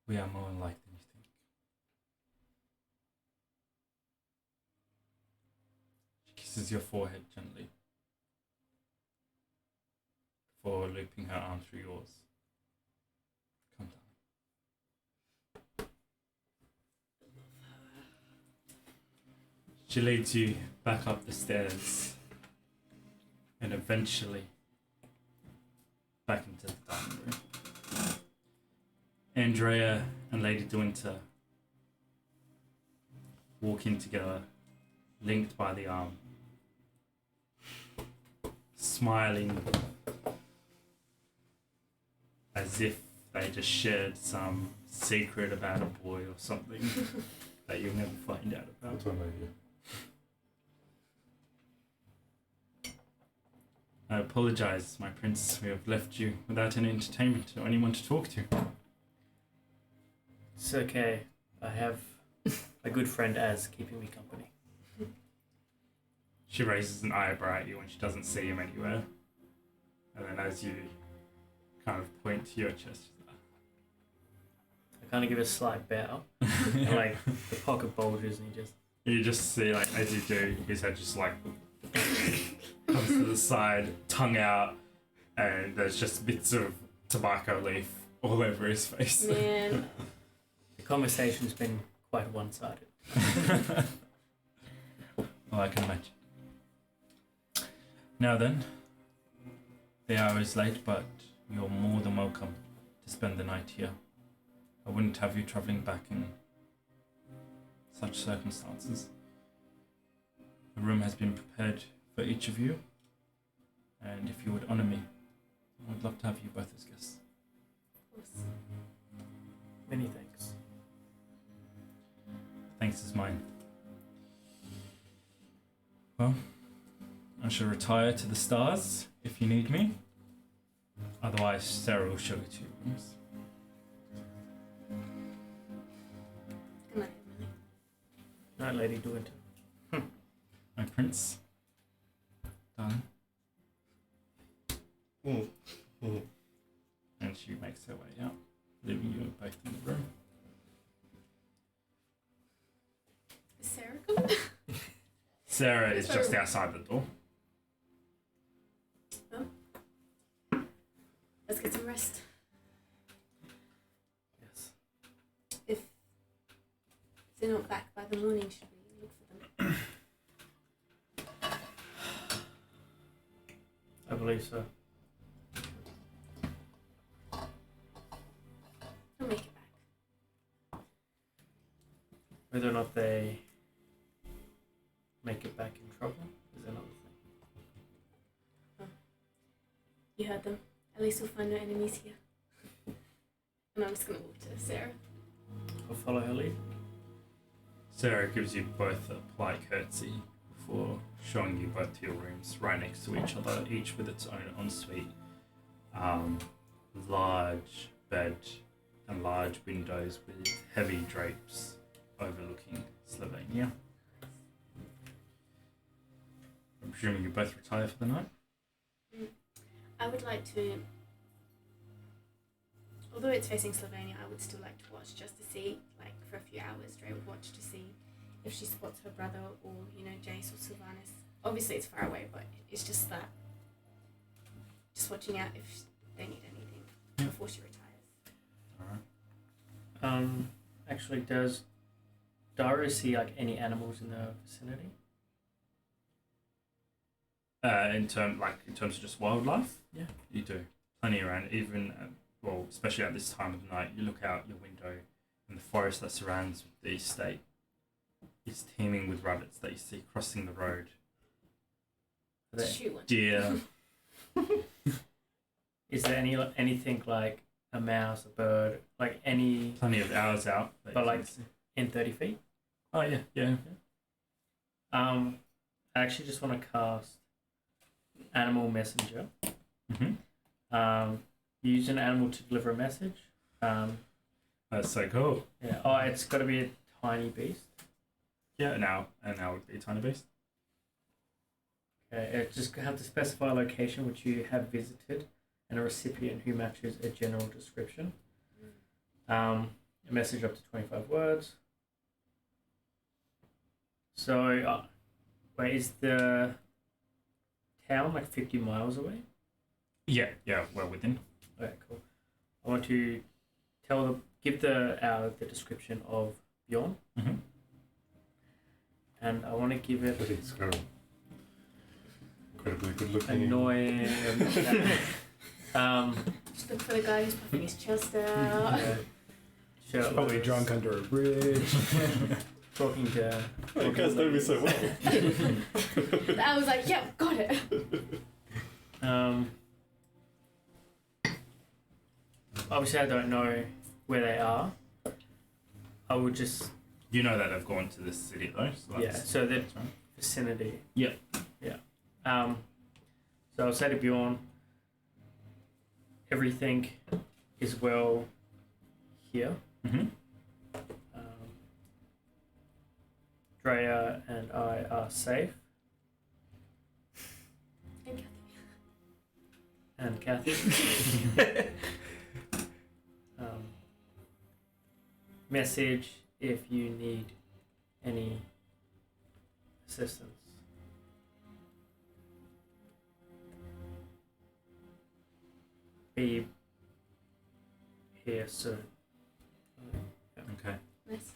We are more alike than you think. She kisses your forehead gently before looping her arm through yours. Come down. She leads you back up the stairs and eventually back into the dining room. Andrea and Lady De Winter walk in together, linked by the arm, smiling as if they just shared some secret about a boy or something that you'll never find out about. That's what I hear. I apologize, my prince. We have left you without any entertainment or anyone to talk to. It's okay. I have a good friend Az keeping me company. She raises an eyebrow at you when she doesn't see him anywhere. And then as you kind of point to your chest, I kind of give a slight bow. And like the pocket bulges and he just... you just see, like, as you do, his head just like comes to the side, tongue out, and there's just bits of tobacco leaf all over his face. Man. The conversation's been quite one-sided. Well, I can imagine. Now then, the hour is late, but you're more than welcome to spend the night here. I wouldn't have you travelling back in such circumstances. A room has been prepared for each of you, and if you would honour me, I would love to have you both as guests. Of course. Many thanks. Thanks is mine. Well, I shall retire to the stars if you need me. Otherwise, Sarah will show you to your rooms. Good night, Emily. Night, Lady De Winter. My prince. Darling. And she makes her way out, leaving you both in the room. Is Sarah coming? Sarah is just outside the door. Let's get some rest. Yes. If they're not back by the morning, should we look for them? I believe so. I'll make it back. Whether or not they make it back in trouble is another thing. You heard them. At least we'll find no enemies here. And I'm just gonna walk to Sarah. I'll follow her lead. Sarah gives you both a polite curtsy before showing you both to your rooms right next to each other, each with its own ensuite. Large bed and large windows with heavy drapes overlooking Slovenia. I'm presuming you both retire for the night? I would like to, although it's facing Slovenia, I would still like to watch just to see, like for a few hours, Drea would watch to see if she spots her brother or, Jayce or Sylvanas. Obviously it's far away, but it's just that, just watching out if they need anything before she retires. Alright. Actually, does Dario see like any animals in the vicinity? In terms of just wildlife? Yeah. You do. Plenty around, even, especially at this time of night, you look out your window and the forest that surrounds the estate is teeming with rabbits that you see crossing the road. Shoot one. Deer. Is there anything like a mouse, a bird, like any Plenty of hours out. that But you can like- see. in 30 feet? Oh, yeah. I actually just want to cast Animal Messenger. Mm-hmm. Use an animal to deliver a message. That's so cool. Yeah. Oh, it's got to be a tiny beast. Yeah, an owl would be a tiny beast. Okay. It just have to specify a location which you have visited and a recipient who matches a general description. a message up to 25 words. So, wait, is the town like 50 miles away? Yeah, well within. Okay, cool. I want to give the description of Bjorn, Mm-hmm. and I want to give it I think it's incredibly good looking. annoying. Just look for the guy who's puffing his chest out. Yeah. Sure. Probably drunk under a bridge. Talking to. Oh, you guys know me so well. I was like, yep, got it. Obviously, I don't know where they are. I would just You know that they've gone to the city though. So yeah. that's, So the that's right. vicinity. Yep. Yeah. So I'll say to Bjorn, everything is well here. Mm-hmm. Drea and I are safe. And Kathy. And Kathy. Message if you need any assistance. Be here soon. Okay. Nice.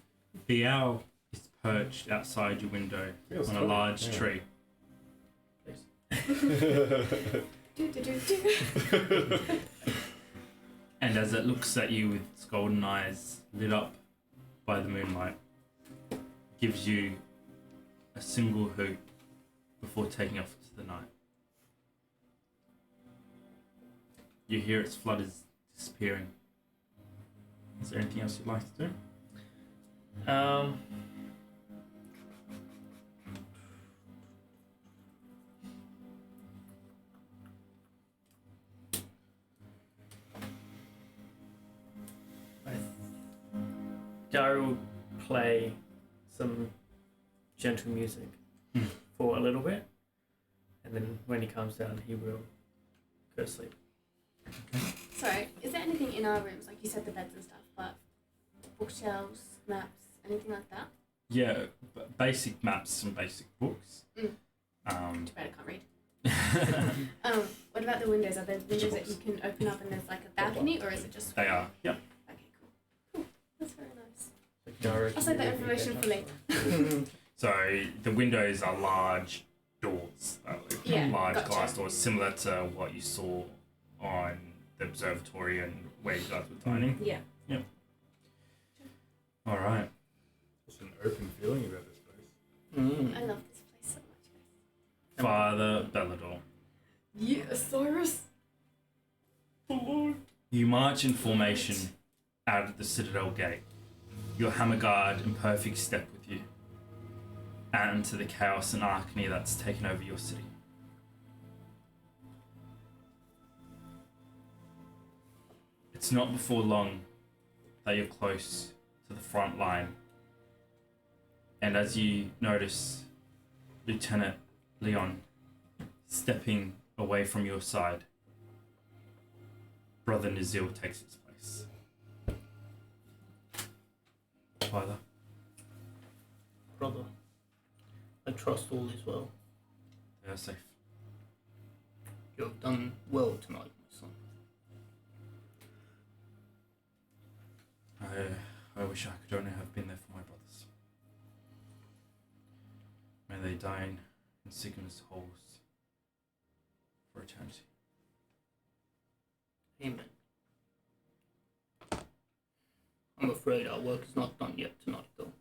The owl is perched outside your window Feels on a cool, large yeah. tree. Do. And as it looks at you with its golden eyes lit up by the moonlight, gives you a single hoot before taking off into the night. You hear its flutters disappearing. Is there anything else you'd like to do? Daario will play some gentle music for a little bit, and then when he comes down, he will go to sleep. Sorry, is there anything in our rooms, like you said, the beds and stuff, but bookshelves, maps, anything like that? Yeah, basic maps and basic books. Too Um, bad I can't read. What about the windows? Are there windows that you can open up and there's like a balcony, or is it just? they are. Yep. Okay, cool. Cool. That's very nice. Daario I'll can save that read information me for later. So the windows are large doors, Yeah, large gotcha. glass doors, similar to what you saw on the observatory and where you guys were dining. Yeah. All right. Just an open feeling about this place. I love this place so much, guys. Father Bellador. Yeah, Osiris. You march in formation out of the Citadel Gate, your hammer guard in perfect step with you, out into the chaos and arcany that's taken over your city. It's not before long that you're close to the front line, and as you notice Lieutenant Leon stepping away from your side, Brother Nazil takes its place. Father, Brother, I trust all is well. they are safe. You have done well tonight, my son. I wish I could only have been there for my brothers. May they dine in Sigma's halls for eternity. Amen. I'm afraid our work is not done yet tonight, though.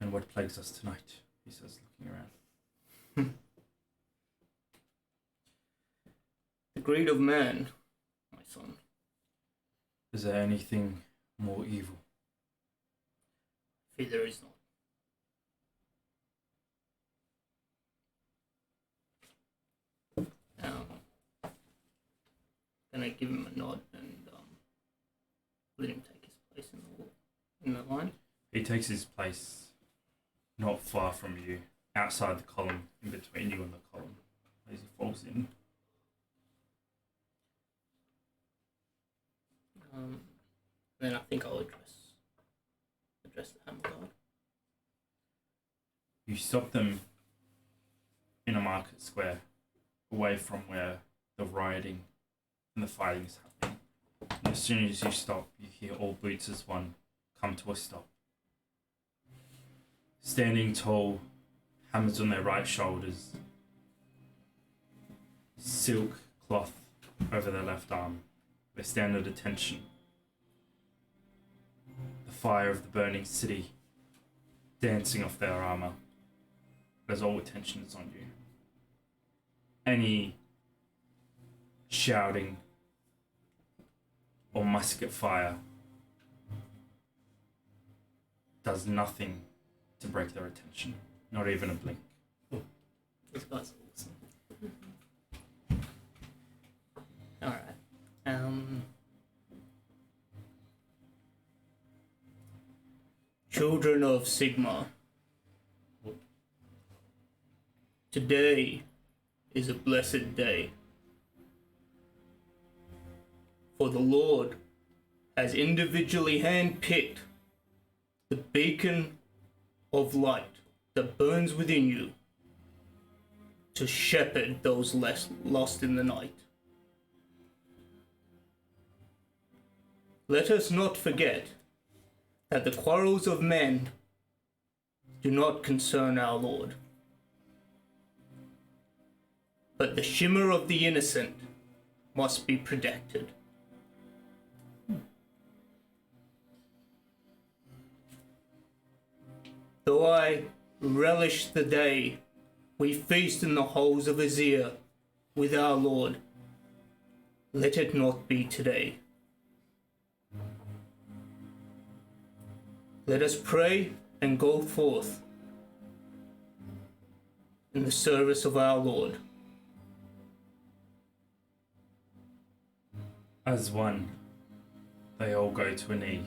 And what plagues us tonight? He says, looking around. The greed of man, my son. Is there anything more evil? Fear there is not. Then I give him a nod and let him take his place in the line. He takes his place not far from you, outside the column, in between you and the column, as he falls in. then I think I'll address the Hammer Guard. You stop them in a market square, away from where the rioting and the fighting is happening. And as soon as you stop, you hear all boots as one come to a stop. Standing tall, hammers on their right shoulders, silk cloth over their left arm. They stand at attention. The fire of the burning city dancing off their armor, as all attention is on you. Any shouting or musket fire does nothing to break their attention, not even a blink. These guys are awesome. Alright. Children of Sigma. Today is a blessed day. For the Lord has individually handpicked the beacon of light that burns within you to shepherd those lost in the night. Let us not forget that the quarrels of men do not concern our Lord, but the shimmer of the innocent must be protected. Though I relish the day we feast in the halls of Azir with our Lord, let it not be today. Let us pray and go forth in the service of our Lord. As one, they all go to a knee.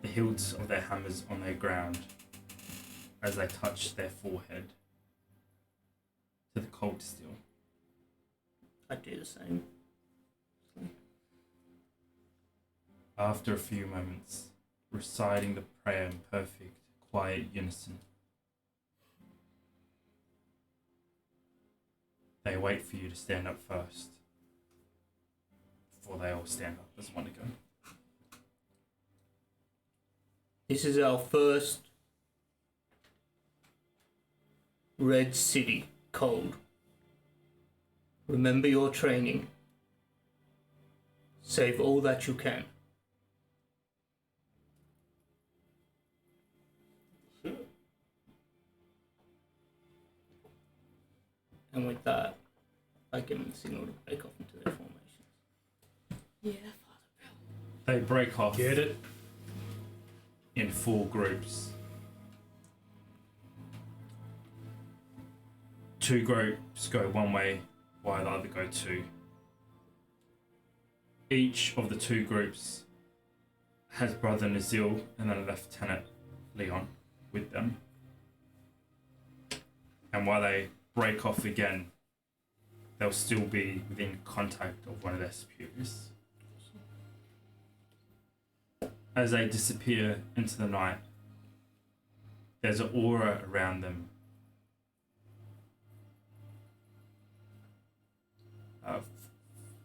The hilts of their hammers on their ground as they touch their forehead to the cold steel. I do the same. After a few moments, reciting the prayer in perfect, quiet unison, they wait for you to stand up first, before they all stand up as one again. This is our first Red City cold. Remember your training. Save all that you can. And with that, I give them the signal to break off into their formations. Yeah, They break off Get it? in 4 groups. 2 groups go one way, while the other go 2. Each of the 2 groups has Brother Nazil and then Lieutenant Leon with them. And while they break off again, they'll still be within contact of one of their superiors. As they disappear into the night, there's an aura around them.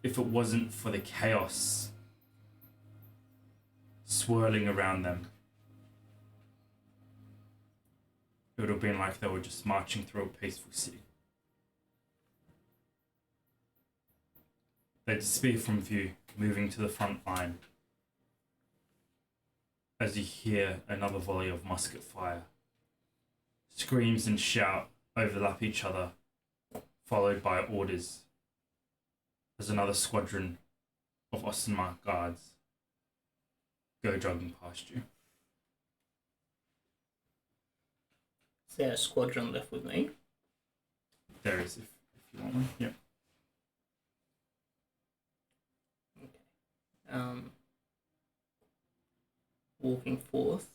If it wasn't for the chaos swirling around them, it would have been like they were just marching through a peaceful city. They disappear from view, moving to the front line, as you hear another volley of musket fire. Screams and shout overlap each other, followed by orders as another squadron of Ostenmark guards go jogging past you. Is there a squadron left with me? There is, if you want one. Yep. Walking forth,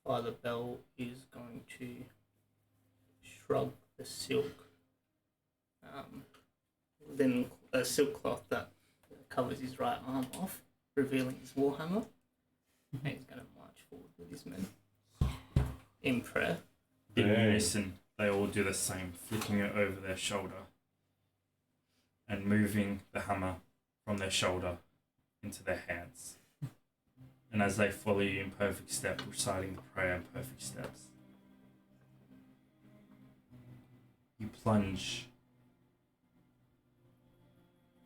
Father Bell is going to shrug the silk, then a silk cloth that covers his right arm off, revealing his warhammer. And he's going to march forward with his men in prayer. In Dang. unison, they all do the same, flicking it over their shoulder and moving the hammer from their shoulder into their hands. And as they follow you in perfect step, reciting the prayer in perfect steps, you plunge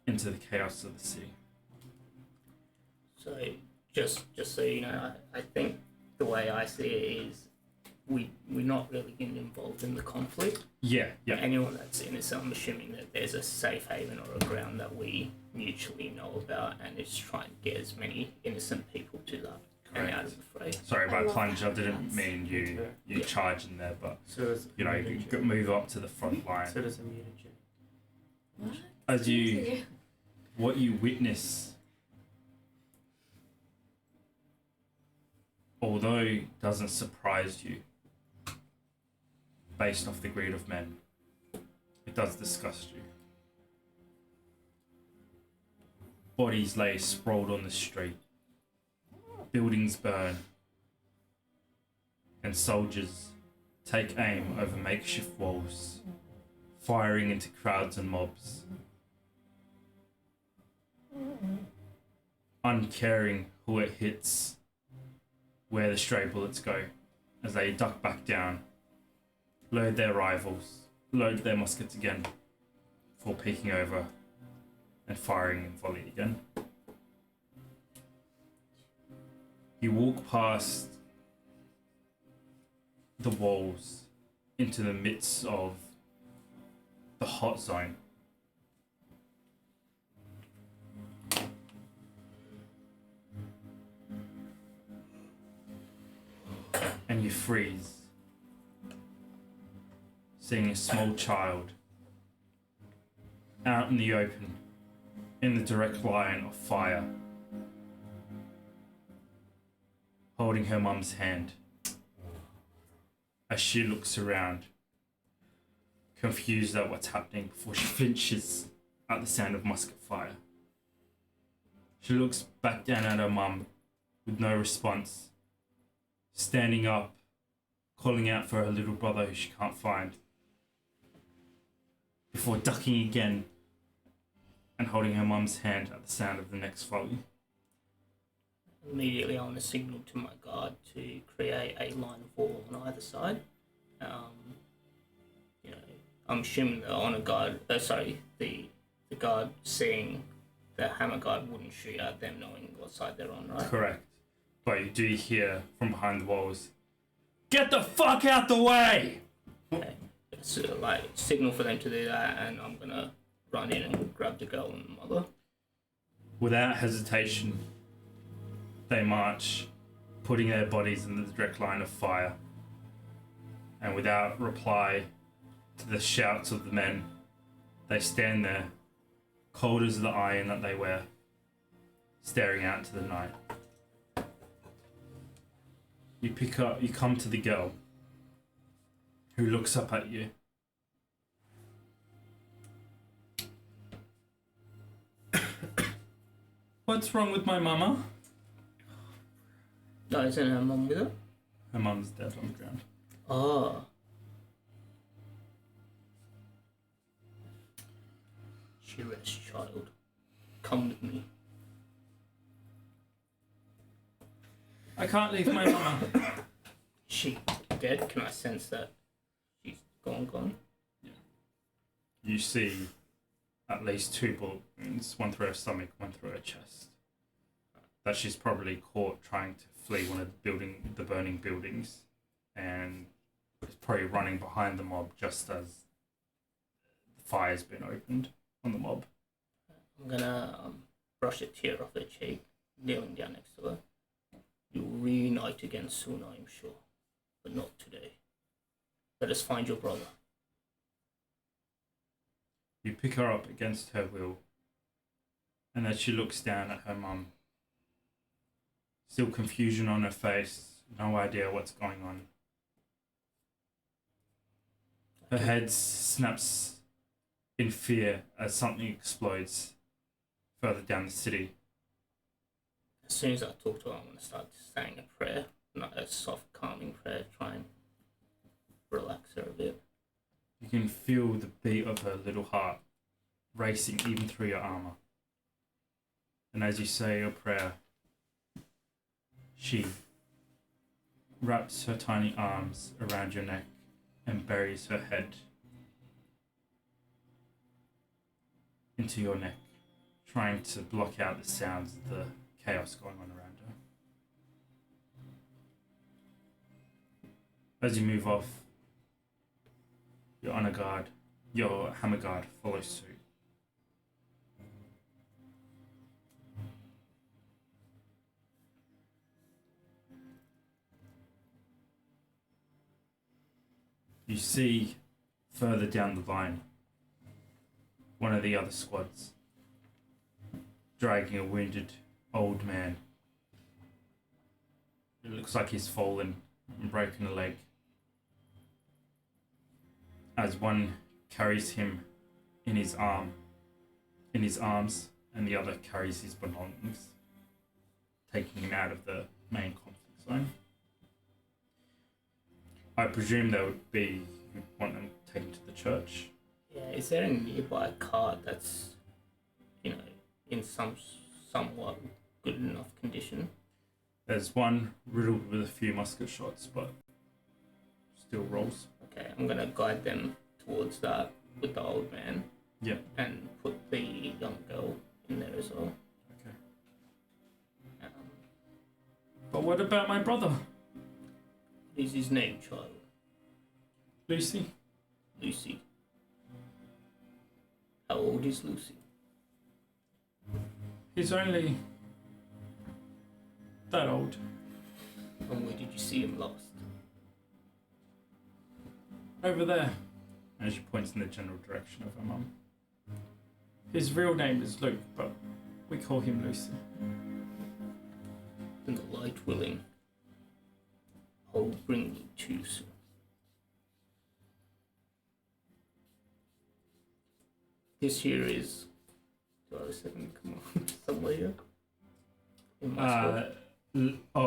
into the chaos of the sea. So, just so you know, I think the way I see it is we're not really getting involved in the conflict. Yeah. Anyone that's innocent, I'm assuming that there's a safe haven or a ground that we mutually know about, and it's trying to get as many innocent people to that and out of the fray. Sorry, by I love plunge, I that. didn't mean you Yeah. charge in there, but So does you know, you could move up to the front line. So does a mutagen. What? As you, what you witness, although doesn't surprise you, based off the greed of men, it does disgust you. Bodies lay sprawled on the street, buildings burn, and soldiers take aim over makeshift walls, firing into crowds and mobs, uncaring who it hits, where the stray bullets go, as they duck back down, load their rifles, load their muskets again, before peeking over and firing in volley again. You walk past the walls into the midst of the hot zone. And you freeze, seeing a small child out in the open, in the direct line of fire, holding her mum's hand as she looks around, confused at what's happening before she flinches at the sound of musket fire. She looks back down at her mum with no response, standing up, calling out for her little brother who she can't find, before ducking again and holding her mum's hand at the sound of the next volley. Immediately, I want to signal to my guard to create a line of wall on either side. You know, I'm assuming the honor guard, the guard seeing the hammer guard wouldn't shoot at them, knowing what side they're on, right? Correct. But you do hear from behind the walls, "Get the fuck out the way!" Okay. So, signal for them to do that, and I'm gonna run in and grab the girl and the mother. Without hesitation, they march, putting their bodies in the direct line of fire. And without reply to the shouts of the men, they stand there, cold as the iron that they wear, staring out into the night. You come to the girl, who looks up at you. What's wrong with my mama? No, isn't her mum with her? Her mum's dead on the ground. Oh. She rests, child. Come with me. I can't leave my mama. She dead? Can I sense that she's gone? You see at least 2 bullet wounds, one through her stomach, one through her chest. That she's probably caught trying to flee one of the burning buildings, and is probably running behind the mob just as the fire's been opened on the mob. I'm gonna brush a tear off her cheek, kneeling down next to her. You'll reunite again soon, I'm sure, but not today. Let us find your brother. You pick her up against her will, and as she looks down at her mum, still confusion on her face, no idea what's going on. Her head snaps in fear as something explodes, further down the city. As soon as I talk to her, I'm going to start saying a prayer, not a soft, calming prayer, try and relax her a bit. You can feel the beat of her little heart racing even through your armor. And as you say your prayer, she wraps her tiny arms around your neck and buries her head into your neck, trying to block out the sounds of the chaos going on around her. As you move off, your honor guard, your hammer guard follows suit. You see further down the line one of the other squads dragging a wounded old man. It looks like he's fallen and broken a leg, as one carries him in his arms, and the other carries his belongings, taking him out of the main conflict zone. I presume that would be, you'd want them taken to the church. Yeah, is there a nearby cart that's, in somewhat good enough condition? There's one riddled with a few musket shots, but still rolls. Okay, I'm going to guide them towards that with the old man. Yeah. And put the young girl in there as well. Okay. But what about my brother? What is his name, child? Lucy? Lucy. How old is Lucy? He's only that old. And where did you see him last? Over there. And she points in the general direction of her mum. His real name is Luke, but we call him Lucy. Then the light willing, I'll bring you to soon. This here is... Do I have a second? Come on. Somewhere here? In my squad?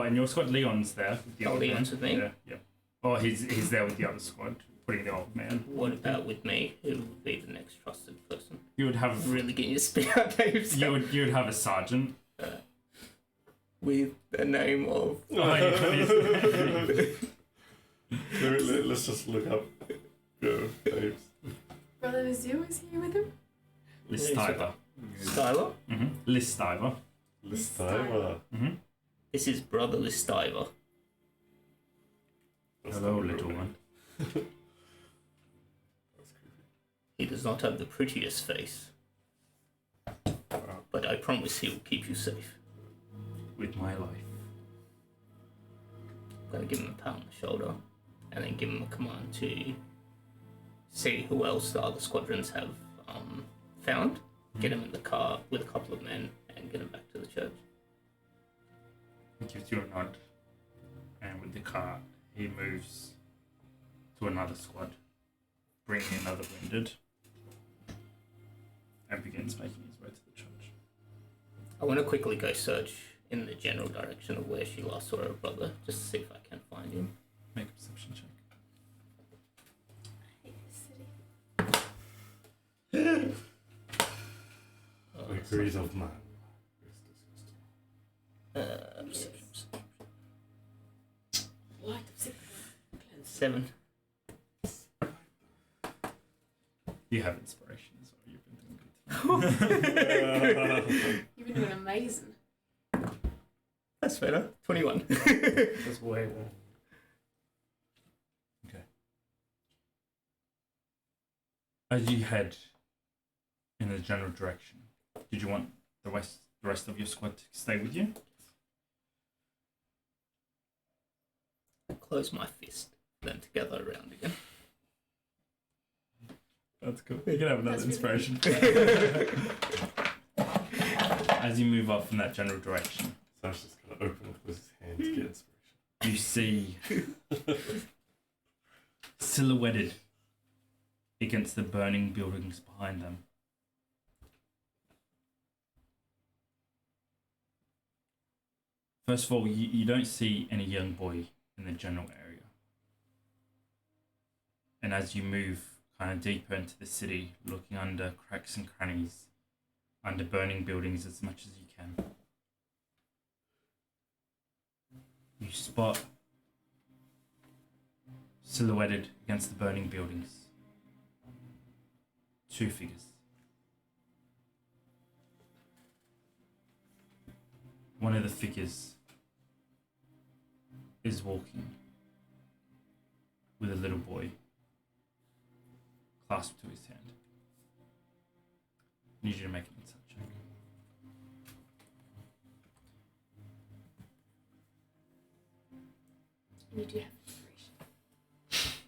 And your squad, Leon's there. With the Oh, old Leon's man. with me? Yeah. Oh, he's there with the other squad, putting the old man. What about with me? Who would be the next trusted person? You would have Really getting your spit out names. you would have a sergeant. With the name of... Let's just look up names. Brother Zoo is here with him. Listiver. Skylar? Mm-hmm. Listiver. Listiver. Mm-hmm. This is Brother Listiver. Hello, little one. He does not have the prettiest face, but I promise he will keep you safe. With my life. I'm going to give him a pat on the shoulder and then give him a command to see who else the other squadrons have found, get him in the car with a couple of men and get him back to the church. He gives you a nod, and with the car, he moves to another squad, bringing another wounded, and begins making his way to the church. I want to quickly go search in the general direction of where she last saw her brother, just to see if I can find him. Make a perception check. I hate this city. Degrees of man. Perception. Light of sick. 7. You have inspiration, so you've been doing good. You've been doing amazing. That's better. 21. That's way more. As you head in the general direction, did you want the rest of your squad to stay with you? Close my fist, then together around again. That's cool. You can have another That's inspiration. As you move off in that general direction, So I was just going to open up his hand to get inspiration. you see silhouetted against the burning buildings behind them First of all, you don't see any young boy in the general area. And as you move kind of deeper into the city, looking under cracks and crannies, under burning buildings as much as you can, you spot, silhouetted against the burning buildings, two figures. One of the figures is walking with a little boy clasped to his hand. I need you to make an insight check. And you do have inspiration.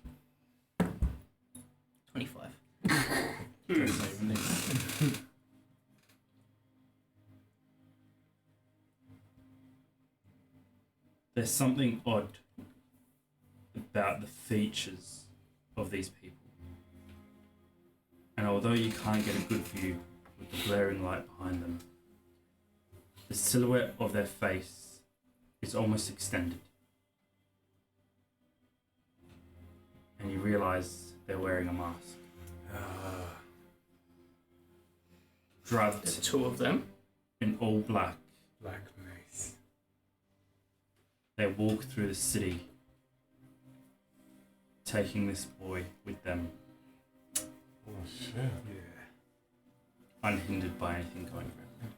25. There's something odd about the features of these people. And although you can't get a good view with the glaring light behind them, the silhouette of their face is almost extended. And you realise they're wearing a mask. Drugged There's two of them. in all black, Black Mace. they walk through the city, taking this boy with them, Oh shit. Yeah. unhindered by anything going around.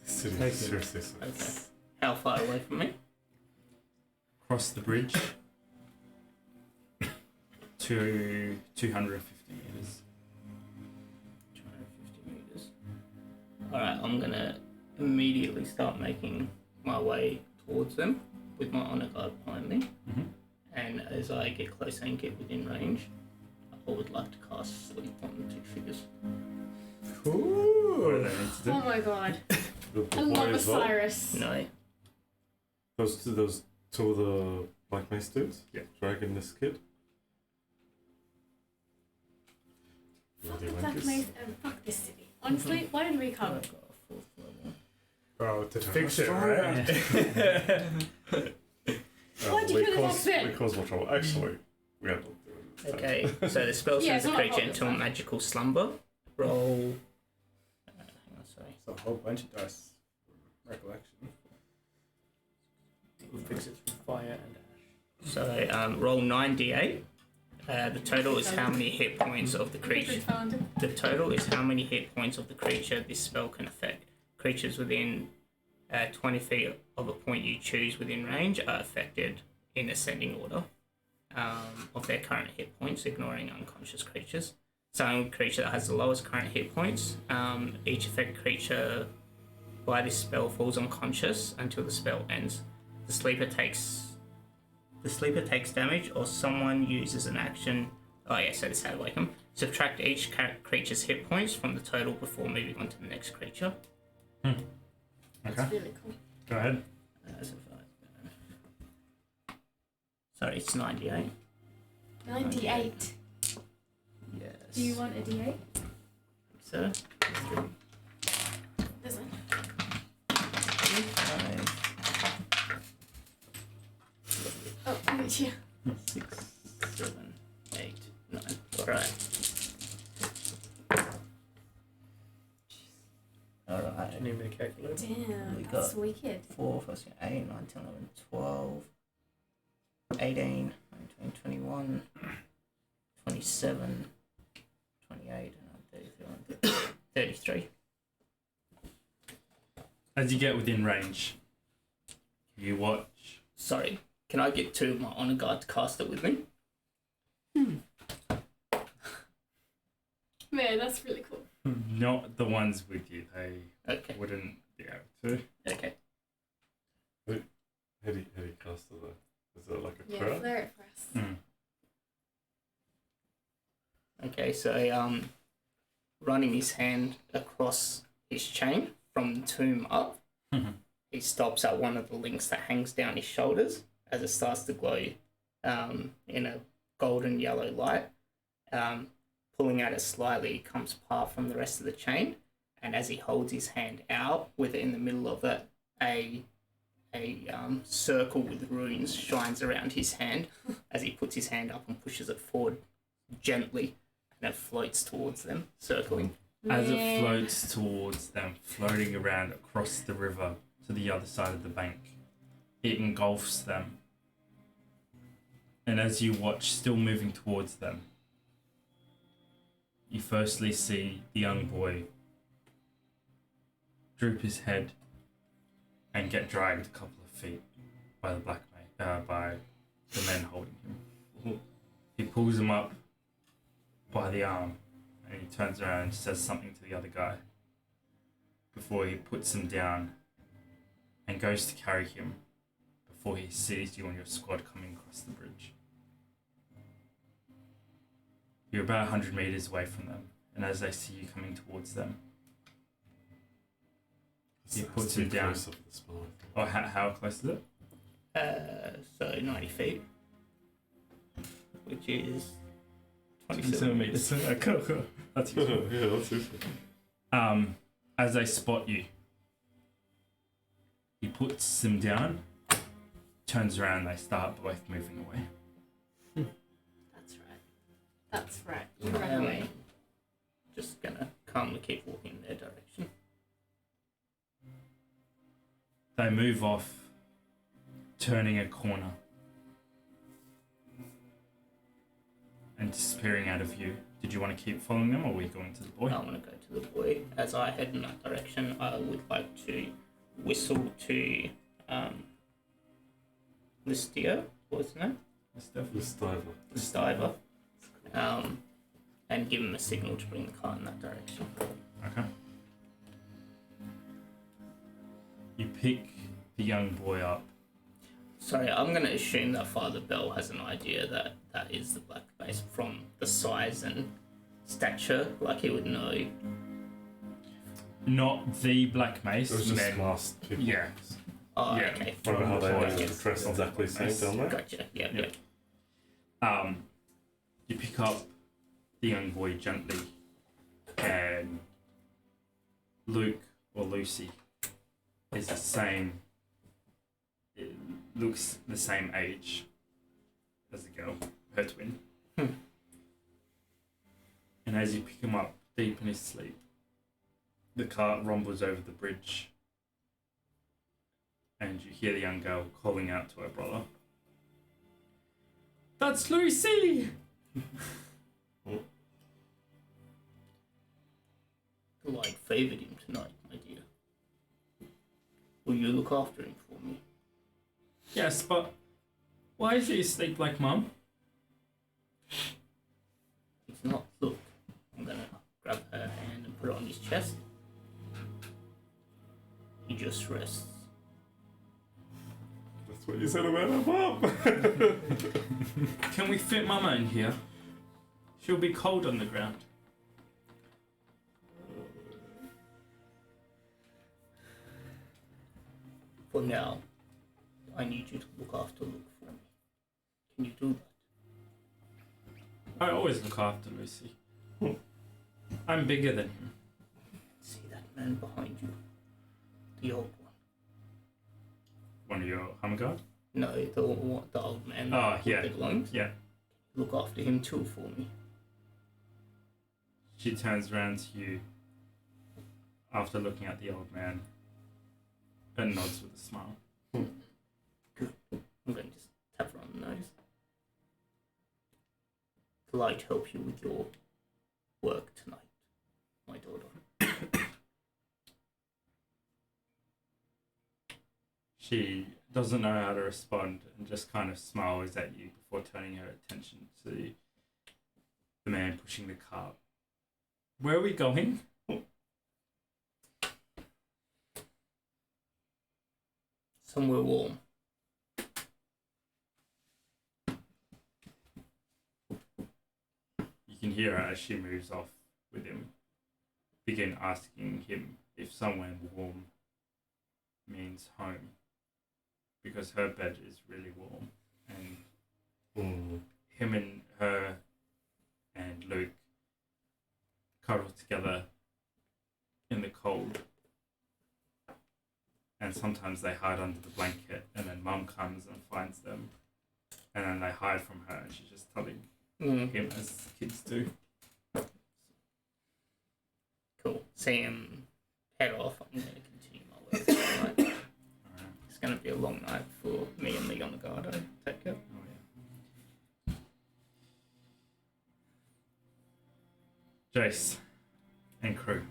This city Take is it. seriously Okay. How far away from me? Cross the bridge to 250 meters. 250 meters. Alright, I'm gonna immediately start making my way towards them with my honor guard behind me. Mhm. And as I get closer and get within range, I would like to cast Sleep on the two figures. What do they need to do? Oh my god. The I love boy as well. Osiris. No. Those two of the Black Mace dudes? Yeah. Dragging this kid? Fuck Bloody the Black wankers. Mace and fuck this city. Honestly, why did we come? I've got a 4th level. Bro, to Tell fix us it, story. right? Why'd you put it off then? We caused more trouble. Actually, we had to do it. Okay, so the spell Yeah, sends the it's not creature a into a problem. magical slumber. Roll. Hang on, sorry. It's a whole bunch of dice. Recollection. We'll fix it through fire and ash. So roll 9d8. The total is how many hit points of the creature. Different fountain. The total is how many hit points of the creature this spell can affect. Creatures within 20 feet of a point you choose within range are affected in ascending order of their current hit points, ignoring unconscious creatures. So, creature that has the lowest current hit points, each affected creature by this spell falls unconscious until the spell ends. The sleeper takes damage, or someone uses an action. Oh yeah, so this is how to wake them. Subtract each creature's hit points from the total before moving on to the next creature. Okay, That's really cool. go ahead. Sorry, it's 98. 98. Yes. Do you want a D8? So, This one. 5, Oh, I got you. 6, 7, 8, 9. Alright. Alright. Do you need me to calculate? Damn, We that's got- wicked. 4, 5, 6, 8, 9, 10, 11, 12, 18, 19, 21, 27, 28, 33, 33. As you get within range, you watch. Sorry, can I get two of my honor guard to cast it with me? Man, that's really cool. Not the ones with you. They Okay, wouldn't be able to. okay. How do you cast it though? Is it like a Yeah, prayer? flare it for us. Mm. Okay, so running his hand across his chain from the tomb up, he stops at one of the links that hangs down his shoulders as it starts to glow in a golden yellow light. Pulling at it slightly, comes apart from the rest of the chain, and as he holds his hand out with it in the middle of it, a circle with runes shines around his hand as he puts his hand up and pushes it forward gently, and it floats towards them, circling. As it floats towards them, floating around across the river to the other side of the bank, it engulfs them. And as you watch, still moving towards them, you firstly see the young boy droop his head and get dragged a couple of feet by the by the men holding him. He pulls him up by the arm and he turns around and says something to the other guy before he puts him down and goes to carry him before he sees you and your squad coming across the bridge. You're about 100 meters away from them, and as they see you coming towards them, he puts him down. Oh, how close is it? So 90 feet, which is 27 meters. Cool. That's useful. Yeah, that's useful. As they spot you, he puts him down, turns around, they start both moving away. That's right. That's right. You run away. Just gonna calmly keep walking in their direction. They move off, turning a corner and disappearing out of view. Did you want to keep following them, or were you going to the boy? I want to go to the boy. As I head in that direction, I would like to whistle to Listia, what's his name? Listiver. And give him a signal to bring the car in that direction. Okay. You pick the young boy up. Sorry, I'm going to assume that Father Bell has an idea that that is the Black Mace from the size and stature, like he would know. Not the Black Mace. It was just men. last people. Yeah. Oh, Yeah. okay. Remember how they Yes. were dressed exactly the same down there? Gotcha. Yeah. You pick up the young boy gently, and Luke or Lucy is the same. It looks the same age as the girl, her twin. And as you pick him up deep in his sleep, the cart rumbles over the bridge, and you hear the young girl calling out to her brother. That's Lucy! The light favoured him tonight, my dear. Will you look after him for me? Yes, but why is he asleep like Mum? It's not. Look, I'm gonna grab her hand and put it on his chest. He just rests. That's what you said about her mum. Can we fit Mama in here? She'll be cold on the ground. For now, I need you to look after Luke for me. Can you do that? I always look after Lucy. I'm bigger than him. See that man behind you? The old one. One of your Humguard? No, the old man. Oh, with yeah. the lungs. Yeah. Look after him too for me. She turns around to you after looking at the old man and nods with a smile. Good. I'm going to just tap her on the nose. The light help you with your work tonight, my daughter. She doesn't know how to respond and just kind of smiles at you before turning her attention to the man pushing the cart. Where are we going? Somewhere warm. You can hear her as she moves off with him, begin asking him if somewhere warm means home, because her bed is really warm, and him and her and Luke cuddle together in the cold. And sometimes they hide under the blanket, and then Mum comes and finds them, and then they hide from her, and she's just telling him as kids do. Cool. See him head off. I'm going to continue my work. Right. Alright. It's going to be a long night for me and the Nagaroth. Take care. Oh, yeah. Jayce and crew.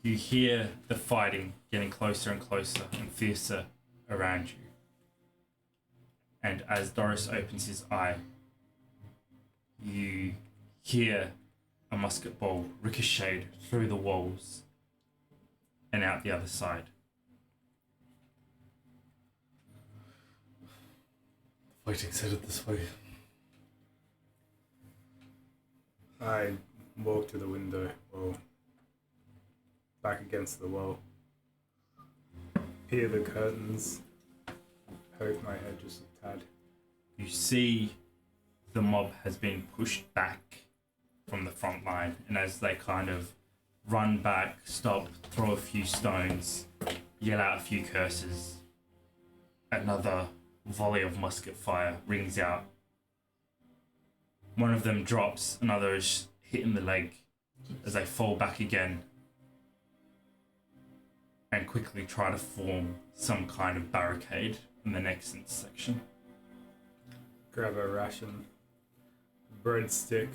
You hear the fighting getting closer and closer and fiercer around you. And as Doris opens his eye, you hear a musket ball ricochet through the walls and out the other side. Fighting's headed this way. I walk to the window, well, back against the wall. Peer the curtains. Poke my head just a tad. You see the mob has been pushed back from the front line, and as they kind of run back, stop, throw a few stones, yell out a few curses, another volley of musket fire rings out. One of them drops, another is hit in the leg as they fall back again and quickly try to form some kind of barricade in the next intersection. Grab a ration. Breadstick.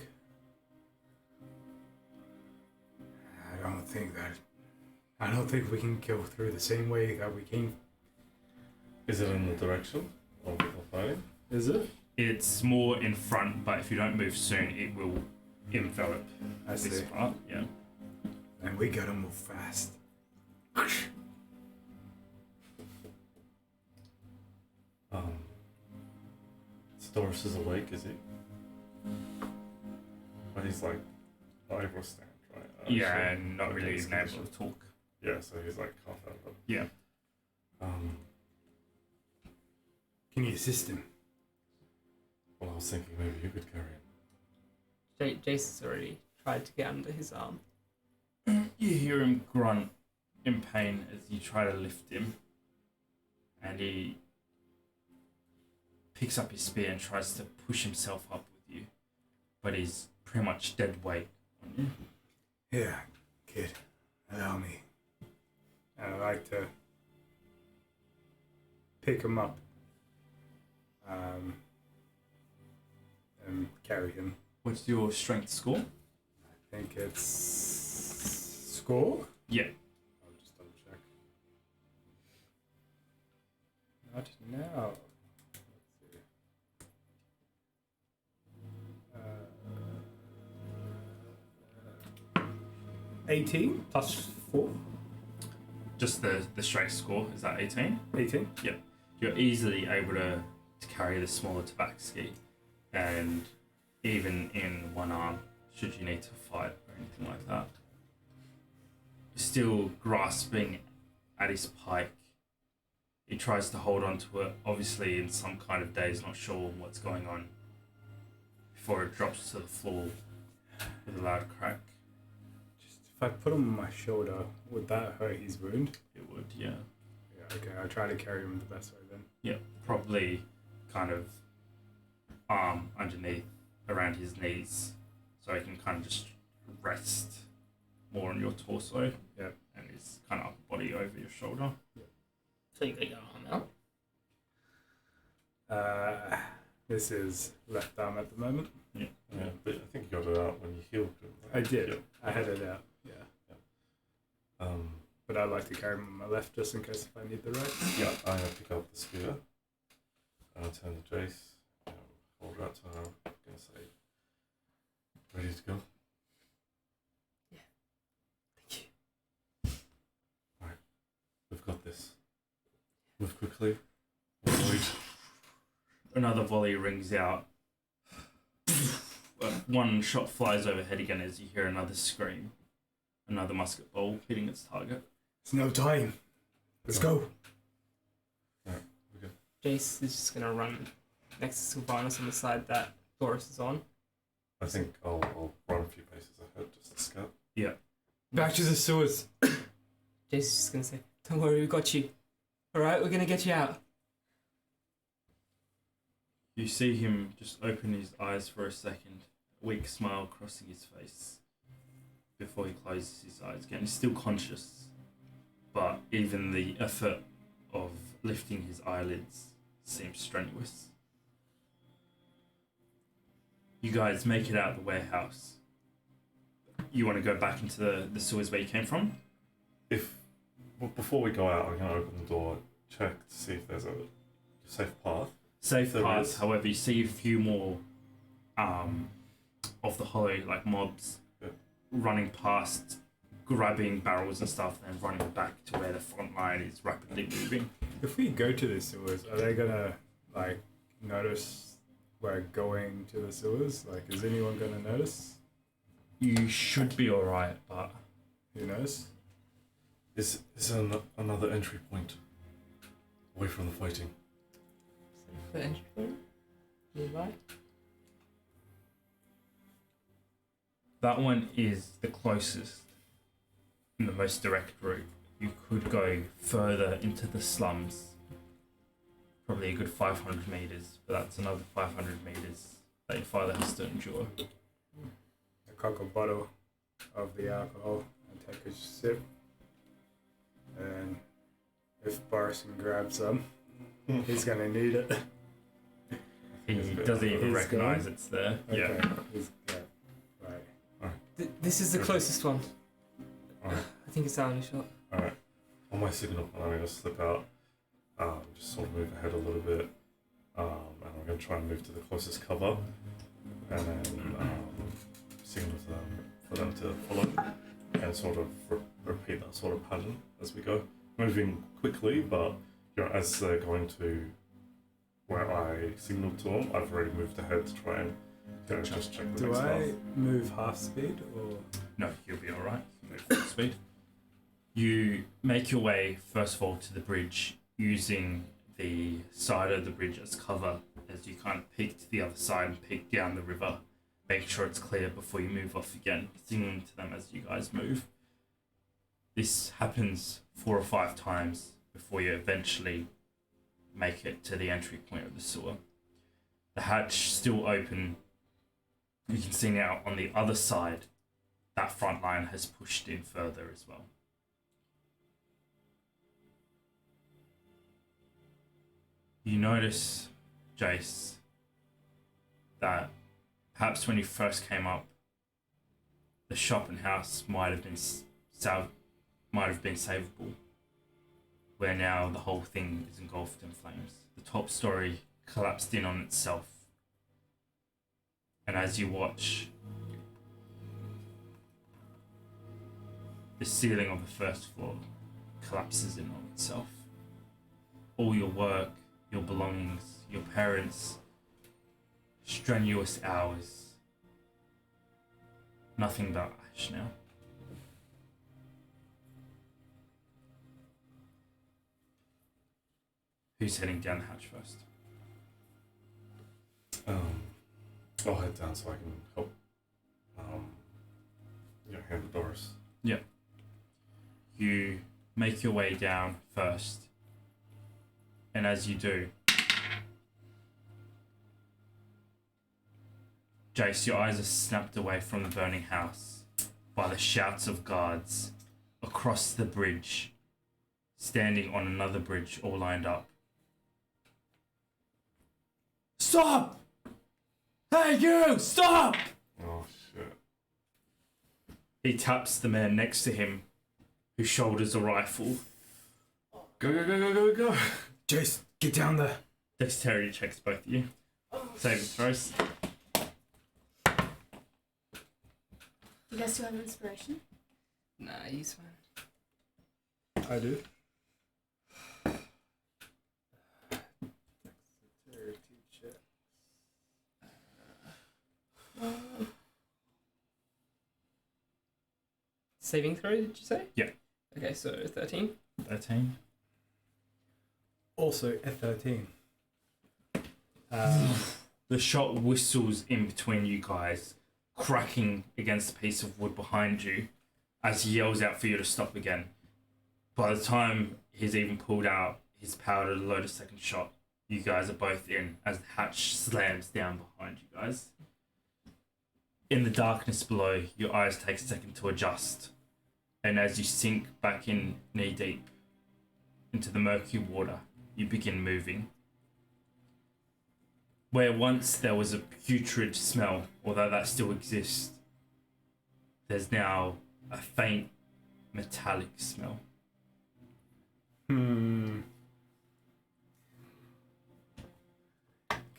I don't think we can go through the same way that we came. Is it in the direction of fighting? Is it? It's more in front, but if you don't move soon, it will envelop I this see. part. Yeah. And we gotta move fast. Doris is awake, is he? But he's like not able to stand, right? Yeah, and not Okay, really so even able he's- to talk. Yeah, so he's like half out of it. Yeah. Can you assist him? Well, I was thinking maybe you could carry him. Jayce has already tried to get under his arm. You hear him grunt in pain as you try to lift him, and he picks up his spear and tries to push himself up with you, but he's pretty much dead weight on you. Yeah, kid. Allow me. And I like to pick him up. And carry him. What's your strength score? I think it's score? Yeah. I'll just double check. Not now. Let's see. 18 plus 4. Just the strength score, is that 18? 18. Yep. You're easily able to carry the smaller tabaxi, and even in one arm, should you need to fight or anything like that. Still grasping at his pike, he tries to hold on to it, obviously in some kind of daze, not sure what's going on, before it drops to the floor with a loud crack. Just if I put him on my shoulder, would that hurt his wound? It would, yeah. Yeah, okay, I'll try to carry him the best way then. Yeah, probably kind of arm underneath around his knees, so he can kind of just rest more on your torso. Yeah. And his kind of upper body over your shoulder. So you got your arm out? This is left arm at the moment. Yeah, but I think you got it out when you healed him. I did. Yeah. I had it out. Yeah. But I'd like to carry him on my left just in case if I need the right. Yeah, I'm gonna pick up the spear. I'll turn to Jayce. Hold out to her. I'm gonna say, ready to go. Thank you. Alright, we've got this. Move quickly. Avoid. Another volley rings out. One shot flies overhead again as you hear another scream. Another musket ball hitting its target. It's no time. Let's go. Alright, we're good. Jayce is just gonna run next to Sylvanas on the side that Doris is on. I think I'll run a few paces ahead just to scout. Back to the sewers. Jayce is just gonna say, "Don't worry, we got you. All right, we're gonna get you out." You see him just open his eyes for a second, a weak smile crossing his face before he closes his eyes again. He's still conscious, but even the effort of lifting his eyelids seems strenuous. You guys make it out of the warehouse. You want to go back into the sewers where you came from? Before we go out, I'm going to open the door, check to see if there's a safe path. Safe There paths, is. however, you see a few more of the hollow, like mobs, Yeah. running past, grabbing barrels and stuff, then running back to where the front line is rapidly moving. If we go to the sewers, are they gonna like notice we're going to the sewers? Like, is anyone gonna notice? You should be alright, but Who knows? Is another entry point away from the fighting? For entry point nearby. that one is the closest and the most direct route. You could go further into the slums, probably a good 500 meters, but that's another 500 meters that your father has to endure. I cock a bottle of the alcohol and take a sip. And if Boris can grab some, he's gonna need it. He doesn't even He's recognize gone? it's there. Okay. Yeah. He's, yeah. Right. This is the closest one. Alright, I think it's down a shot. alright. On my signal, I'm going to slip out, just sort of move ahead a little bit, and I'm going to try and move to the closest cover, and then signal to them for them to follow, and sort of repeat that sort of pattern as we go. Moving quickly, but as they're going to where I signaled to them, I've already moved ahead to try and just check the Do next I path. move half speed or? No, you'll be alright. Move full speed. You make your way, first of all, to the bridge using the side of the bridge as cover as you kind of peek to the other side and peek down the river. Make sure it's clear before you move off again, signaling to them as you guys move. This happens 4 or 5 times before you eventually make it to the entry point of the sewer. The hatch still open. You can see now on the other side that front line has pushed in further as well. You notice, Jayce, that perhaps when you first came up, the shop and house might have been savable, where now the whole thing is engulfed in flames. The top story collapsed in on itself, and as you watch, the ceiling of the first floor collapses in on itself. All your work, your belongings, your parents' strenuous hours, nothing but ash now. Who's heading down the hatch first? I'll head down so I can help handle Doris. You make your way down first, and as you do, Jayce, your eyes are snapped away from the burning house by the shouts of guards across the bridge, standing on another bridge all lined up. Stop! Hey you! Stop! Oh shit. He taps the man next to him, who shoulders a rifle. Go, go, go, go, go, go! Jayce, get down there. Dexterity checks both of you. Saving throws. You guys still have inspiration? Nah, he's fine. I do. Saving throw, did you say? Yeah. Okay, so 13. 13. Also a 13. The shot whistles in between you guys, cracking against a piece of wood behind you as he yells out for you to stop again. By the time he's even pulled out his powder to load a second shot, you guys are both in as the hatch slams down behind you guys. In the darkness below, your eyes take a second to adjust, and as you sink back in knee deep into the murky water, you begin moving. Where once there was a putrid smell, although that still exists, there's now a faint metallic smell.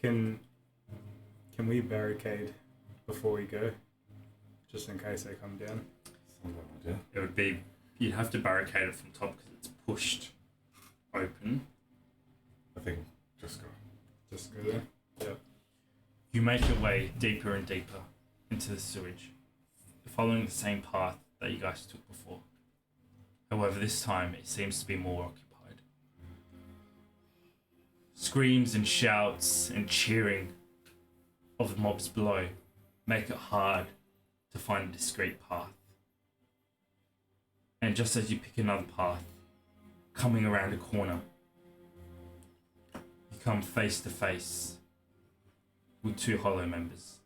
Can we barricade before we go, just in case they come down? Yeah. It would be, you'd have to barricade it from top because it's pushed open. I think just go. Just go there. Yep. You make your way deeper and deeper into the sewage, following the same path that you guys took before. However, this time it seems to be more occupied. Screams and shouts and cheering of the mobs below make it hard to find a discreet path. And just as you pick another path, coming around a corner, you come face to face with two hollow members,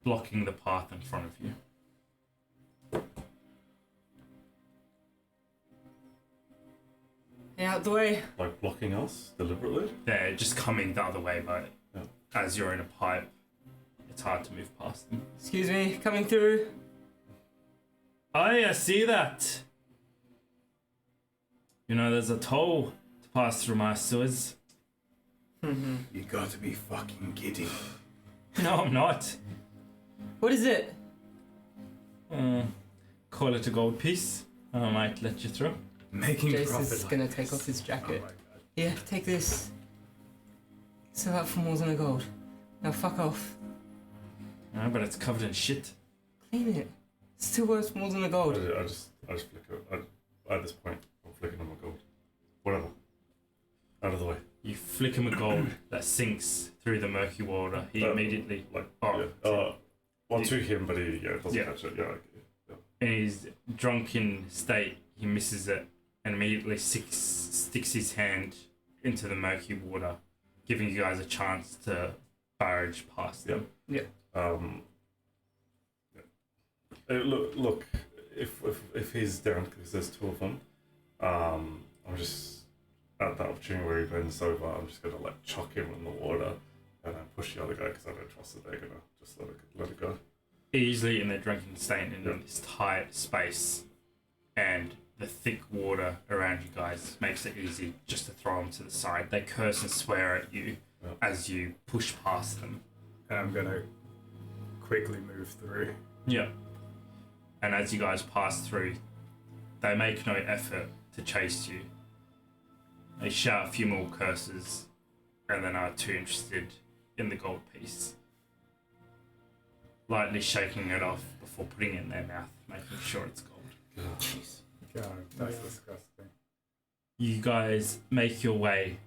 blocking the path in front of you. Hey, out the way. Like blocking us deliberately? They're just coming the other way, but Yeah. as you're in a pipe, it's hard to move past them. Excuse me, coming through. I see that. You know, there's a toll to pass through my sewers. You got to be fucking kidding. No, I'm not. What is it? Call it a gold piece. I might let you through. Making Jayce profit. is gonna take off his Oh jacket. my god. Here, take this. Sell that for more than a gold. Now fuck off. But it's covered in shit. Clean it. It's still worth more than a gold. I just flick it. At this point, I'm flicking on my gold. Whatever. Out of the way. You flick him a gold that sinks through the murky water. He immediately, To him, but he doesn't Yeah. catch it. Yeah. in his drunken state, he misses it and immediately sticks his hand into the murky water, giving you guys a chance to barrage past them. Look. If he's down, because there's two of them, I'm just at that opportunity where he bends over. I'm just gonna chuck him in the water and then push the other guy because I don't trust that they're gonna just let it go. Easily in their drunken state in this tight space, and the thick water around you guys makes it easy just to throw them to the side. They curse and swear at you as you push past them. And I'm gonna quickly move through. Yeah. And as you guys pass through, they make no effort to chase you. They shout a few more curses and then are too interested in the gold piece. Lightly shaking it off before putting it in their mouth, making sure it's gold. Jeez. God, that's disgusting. You guys make your way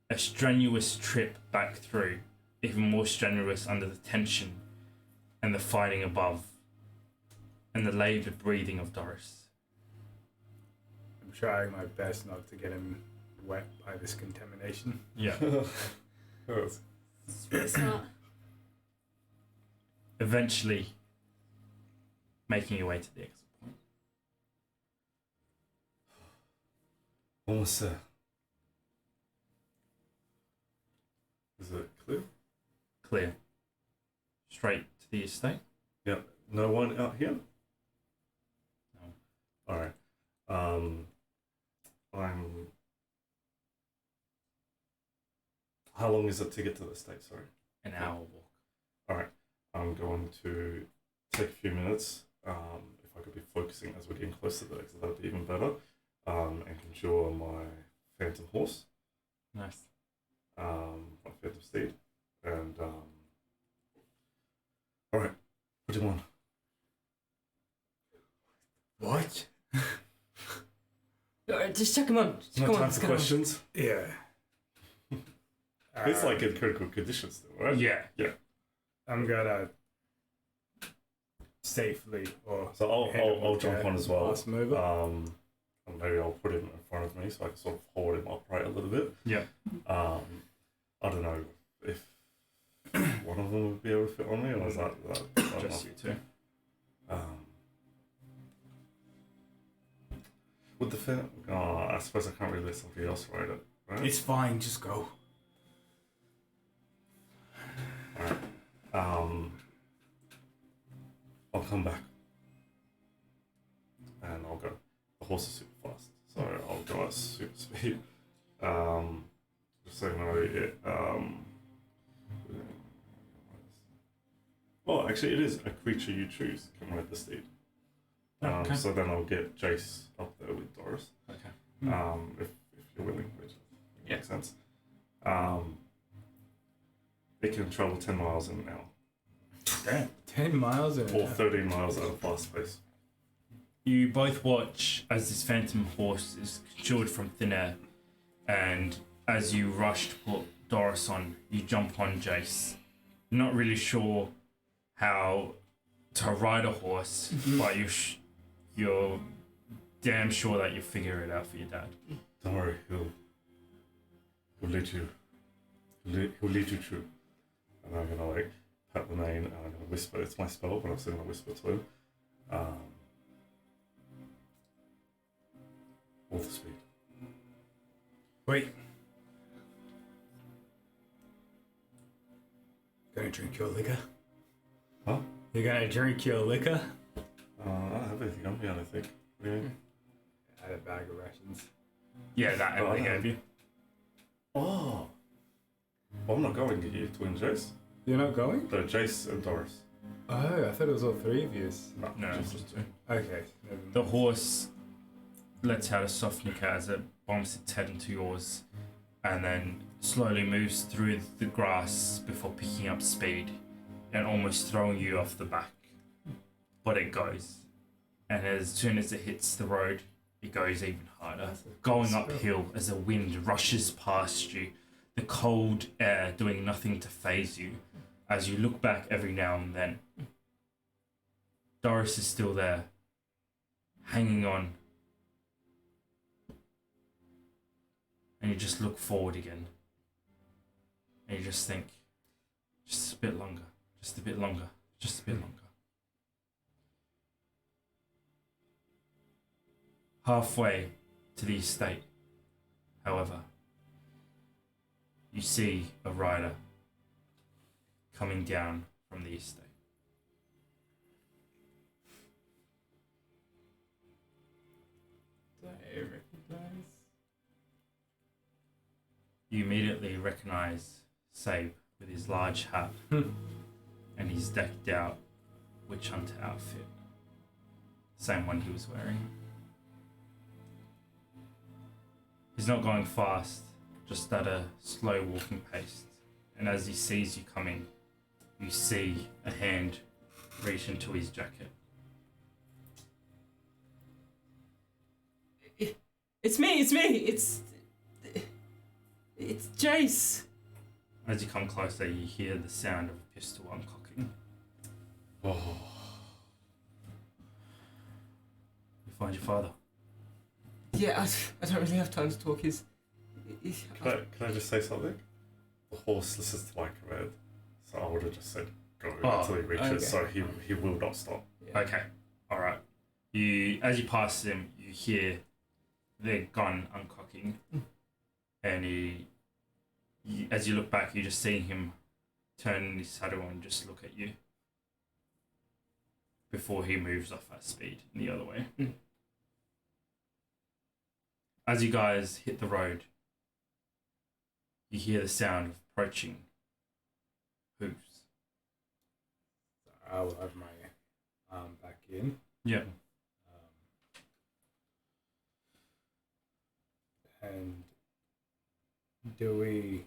a strenuous trip back through, even more strenuous under the tension and the fighting above and the laboured breathing of Doris. I'm trying my best not to get him wet by this contamination. Yeah. It's really smart. Eventually making your way to the exit point. Almost there. Is it clear? Clear. Straight to the estate. Yeah. No one out here? No. Alright. How long is it to get to the estate? Sorry. An hour walk. Alright. I'm going to take a few minutes. If I could be focusing as we're getting close to the exit, that'd be even better. And conjure my phantom horse. Nice. My phantom steed. And alright, put him on. What? Just chuck him on. No Come on, time let's for go. questions. Yeah. It's like in critical condition still, right? Yeah. I'm gonna safely or So I'll jump on as well. Pass him over. And maybe I'll put him in front of me so I can sort of hold him upright a little bit. Yeah. I don't know if one of them would be able to fit on me, or is that Just you two. Would the fit? Oh, I suppose I can't really let somebody else ride it, right? It's fine. Just go. Alright. I'll come back. And I'll go. The horse is super fast, so I'll go at super speed. Just so you know, well, actually, it is a creature you choose can ride the steed. Okay. So then I'll get Jayce up there with Doris. Okay. If you're willing, which Yeah. makes sense. It can travel 10 miles in an hour. Damn. 10 miles an Or hour. 13 miles at a fast pace. You both watch as this phantom horse is concealed from thin air, and as you rush to put Doris on, you jump on Jayce. Not really sure how to ride a horse, but you're damn sure that you'll figure it out for your dad. Don't worry, he'll lead you. He'll lead you through. And I'm gonna like pat the mane and I'm gonna whisper. It's my spell, but I'm still gonna whisper to him. All the speed. Wait. Gonna drink your liquor? Huh? You're gonna drink your liquor? I don't have anything on me, I don't think. Yeah. I had a bag of rations. Yeah, that Oh, Emily no. gave you. Oh. Well, I'm not going to you, twin Jayce. You're not going? No, Jayce and Doris. Oh, I thought it was all three of you. No, it's just two. Okay. Never mind. The horse lets out a soft nicker as it bumps its head into yours, and then slowly moves through the grass before picking up speed and almost throwing you off the back. But it goes. And as soon as it hits the road, it goes even harder, going uphill as the wind rushes past you, the cold air doing nothing to faze you as you look back every now and then. Doris is still there, hanging on. And you just look forward again. And you just think, just a bit longer, just a bit longer, just a bit longer. Halfway to the estate, however, you see a rider coming down from the estate. Do I recognize? You immediately recognize Sabe with his large hat and his decked out witch hunter outfit. Same one he was wearing. He's not going fast, just at a slow walking pace. And as he sees you coming, you see a hand reach into his jacket. It's me! It's Jayce! As you come closer, you hear the sound of a pistol uncocking. Oh. You find your father. Yeah, I don't really have time to talk. Can I just say something? The horse listens to my command, so I would have just said go until he reaches, okay. so he will not stop. Yeah. Okay, alright. As you pass him, you hear their gun uncocking, and as you look back, you just see him turn in his saddle and just look at you before he moves off at speed in the other way. As you guys hit the road, you hear the sound of approaching hooves. I'll have my arm back in. Yeah. And do we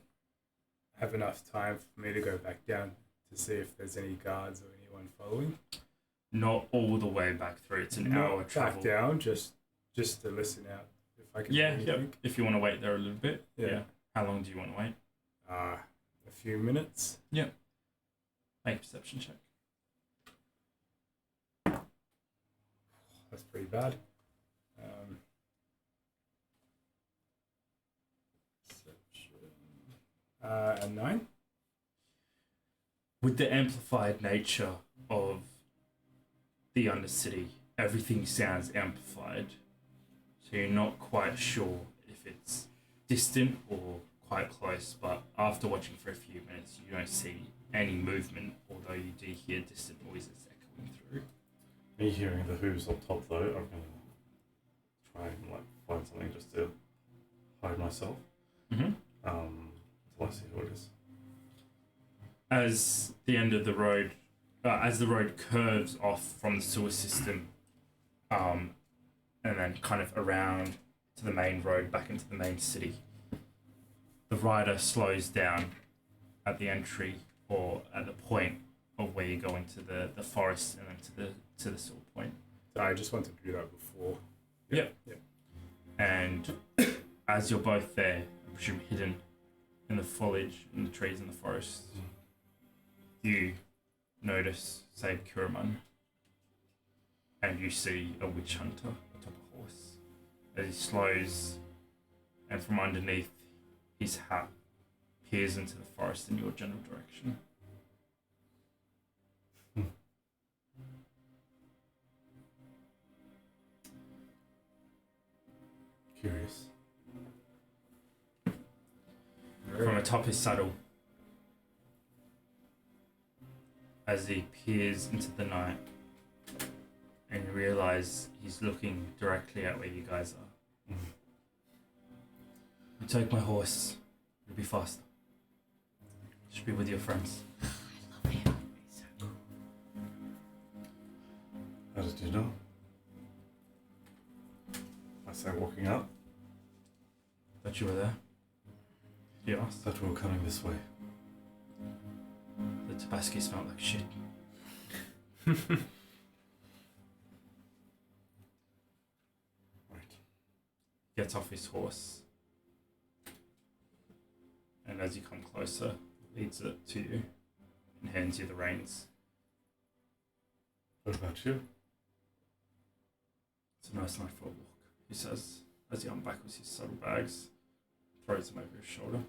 have enough time for me to go back down to see if there's any guards or anyone following? Not all the way back through. It's an hour travel. Back down, just to listen out if I can. Yeah, hear yeah. anything. If you want to wait there a little bit. Yeah. How long do you want to wait? A few minutes. Make a perception check. That's pretty bad. A 9. With the amplified nature of the Undercity, everything sounds amplified. So you're not quite sure if it's distant or quite close, but after watching for a few minutes, you don't see any movement, although you do hear distant noises echoing through. Me hearing the hooves up top though, I'm gonna try and like find something just to hide myself. Mm-hmm. Until I see who it is. As the end of the road, as the road curves off from the sewer system, and then kind of around to the main road back into the main city, the rider slows down at the entry or at the point of where you go into the forest and then to the sewer point. I just wanted to do that before. Yep. And as you're both there, I presume hidden in the foliage and the trees in the forest, you notice, say, Kuraman, and you see a witch hunter atop a horse as he slows, and from underneath his hat peers into the forest in your general direction. Curious. From atop his saddle, as he peers into the night, and you realise he's looking directly at where you guys are. You take my horse, you'll be faster. Should be with your friends. I love him. He's so cool. How did you know? I say walking up. Thought you were there. You asked. Thought we were coming this way. The Tabasco smelled like shit. Right. Gets off his horse, and as you come closer, leads it to you and hands you the reins. What about you? It's a nice night for a walk, he says, as he unbuckles his saddlebags, throws them over his shoulder.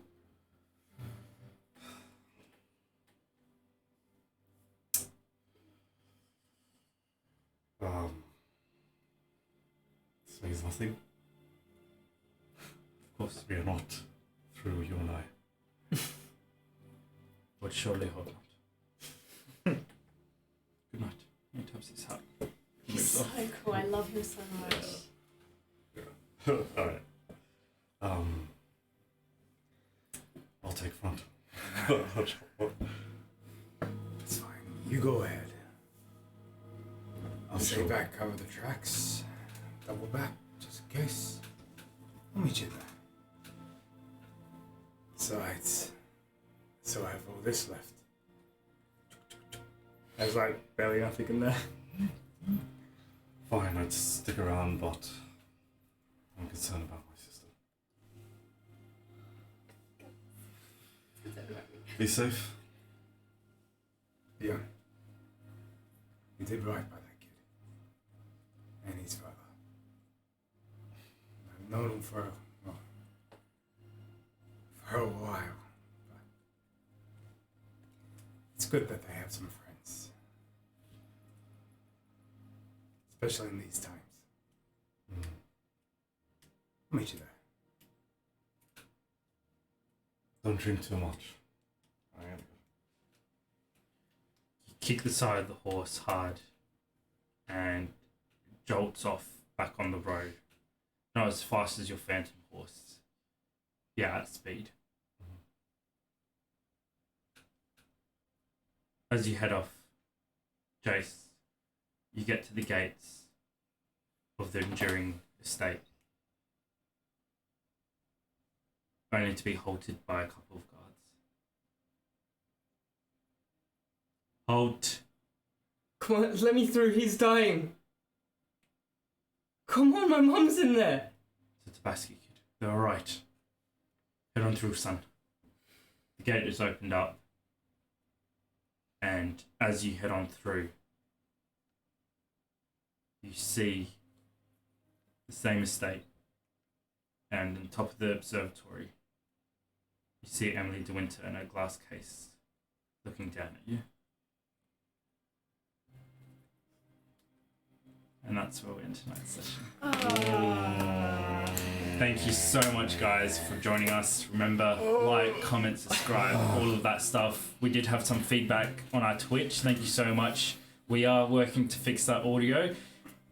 This means nothing. Of course, We are not through, you and I. but surely hope not. Good night. He taps his hat. He's Moves so off. cool. I love him so much. Alright. I'll take front. It's fine. You go ahead. I'll stay Sure. back, cover the tracks, double back, just in case. I'll meet you there. Besides, so I have all this left. There's like barely nothing in there. Fine, I'd stick around, but I'm concerned about my sister. Be safe. Yeah. You did right by that kid. And his father. I've known him for a while. But it's good that they have some friends. Especially in these times. I'll meet you there. Don't drink too much. I am. You kick the side of the horse hard and jolts off back on the road. Not as fast as your phantom horse. Yeah, at speed. As you head off, Jayce, you get to the gates of the enduring estate, only to be halted by a couple of guards. Halt! Come on, let me through. He's dying. Come on, my mum's in there. It's a Tabasco kid. They're alright. Head on through, son. the gate is opened up, and as you head on through, you see the same estate, and on top of the observatory, you see Emily de Winter in a glass case looking down at you. And that's where we end tonight's session. Thank you so much, guys, for joining us. Remember, like, comment, subscribe, all of that stuff. We did have some feedback on our Twitch. Thank you so much. We are working to fix that audio.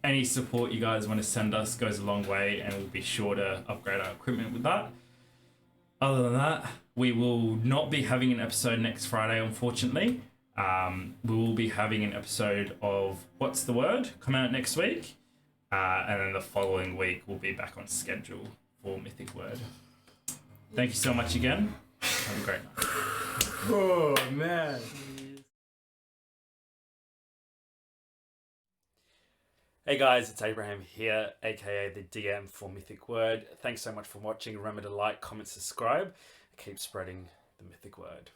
Any support you guys want to send us goes a long way, and we'll be sure to upgrade our equipment with that. Other than that, we will not be having an episode next Friday, unfortunately. We will be having an episode of What's the Word come out next week. And then the following week, we'll be back on schedule for Mythic Wyrd. Thank you so much again. Have a great night. Oh, man. Hey guys, it's Abraham here, aka the DM for Mythic Wyrd. Thanks so much for watching. Remember to like, comment, subscribe, and keep spreading the Mythic Word.